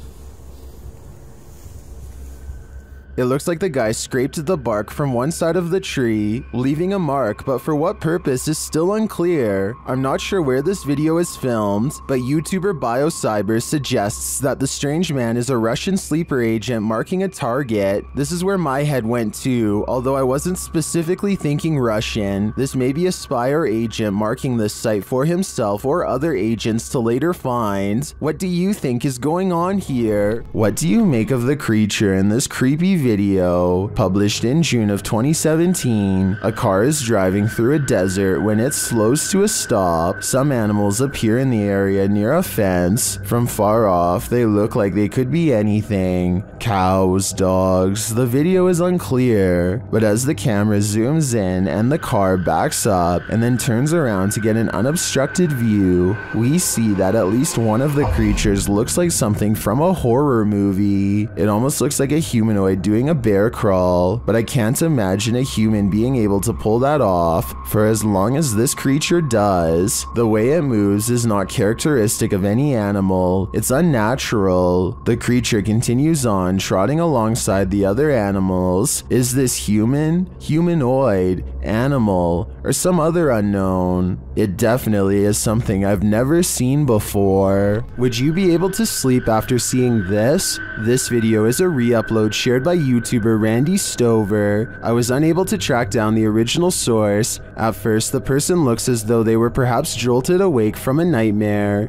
It looks like the guy scraped the bark from one side of the tree, leaving a mark, but for what purpose is still unclear. I'm not sure where this video is filmed, but YouTuber BioCyber suggests that the strange man is a Russian sleeper agent marking a target. This is where my head went to, although I wasn't specifically thinking Russian. This may be a spy or agent marking this site for himself or other agents to later find. What do you think is going on here? What do you make of the creature in this creepy video? Published in June of 2017, a car is driving through a desert when it slows to a stop. Some animals appear in the area near a fence. From far off, they look like they could be anything. Cows, dogs, the video is unclear, but as the camera zooms in and the car backs up and then turns around to get an unobstructed view, we see that at least one of the creatures looks like something from a horror movie. It almost looks like a humanoid doing a bear crawl, but I can't imagine a human being able to pull that off for as long as this creature does. The way it moves is not characteristic of any animal. It's unnatural. The creature continues on, trotting alongside the other animals. Is this human, humanoid, animal, or some other unknown? It definitely is something I've never seen before. Would you be able to sleep after seeing this? This video is a re-upload shared by YouTuber Randy Stover. I was unable to track down the original source. At first, the person looks as though they were perhaps jolted awake from a nightmare.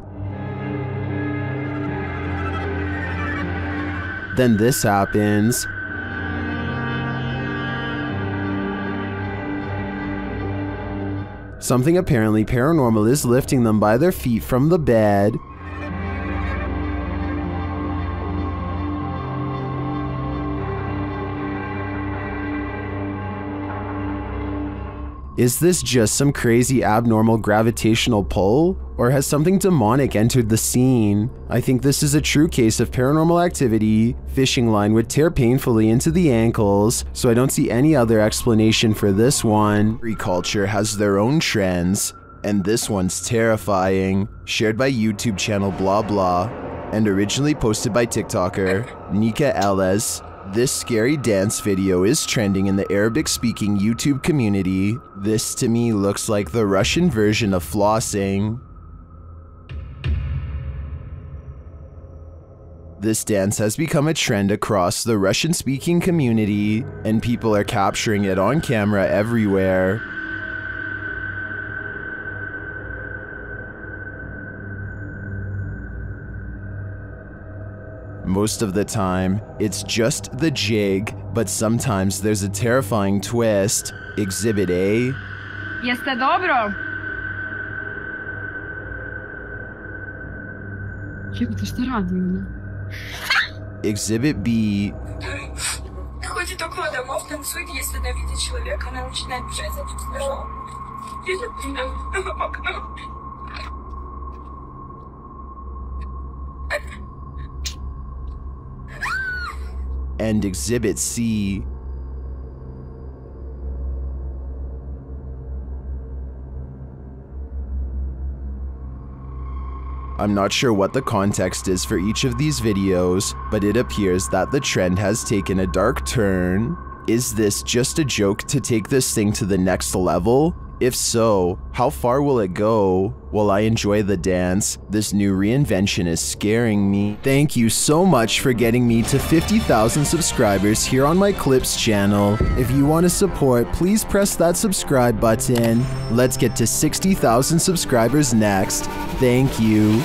Then this happens. Something apparently paranormal is lifting them by their feet from the bed. Is this just some crazy abnormal gravitational pull? Or has something demonic entered the scene? I think this is a true case of paranormal activity. Fishing line would tear painfully into the ankles, so I don't see any other explanation for this one. Every culture has their own trends, and this one's terrifying. Shared by YouTube channel blah blah, and originally posted by TikToker Nika Ellis. This scary dance video is trending in the Arabic-speaking YouTube community. This to me looks like the Russian version of flossing. This dance has become a trend across the Russian-speaking community, and people are capturing it on camera everywhere. Most of the time, it's just the jig, but sometimes there's a terrifying twist. Exhibit A. Jeste dobro. Exhibit B. Ходит около домов, танцует, если она видит человека, она начинает бежать за ним с ножом. Видит в окно. And Exhibit C. I'm not sure what the context is for each of these videos, but it appears that the trend has taken a dark turn. Is this just a joke to take this thing to the next level? If so, how far will it go? While I enjoy the dance, this new reinvention is scaring me. Thank you so much for getting me to 50,000 subscribers here on my Clips channel. If you want to support, please press that subscribe button. Let's get to 60,000 subscribers next. Thank you.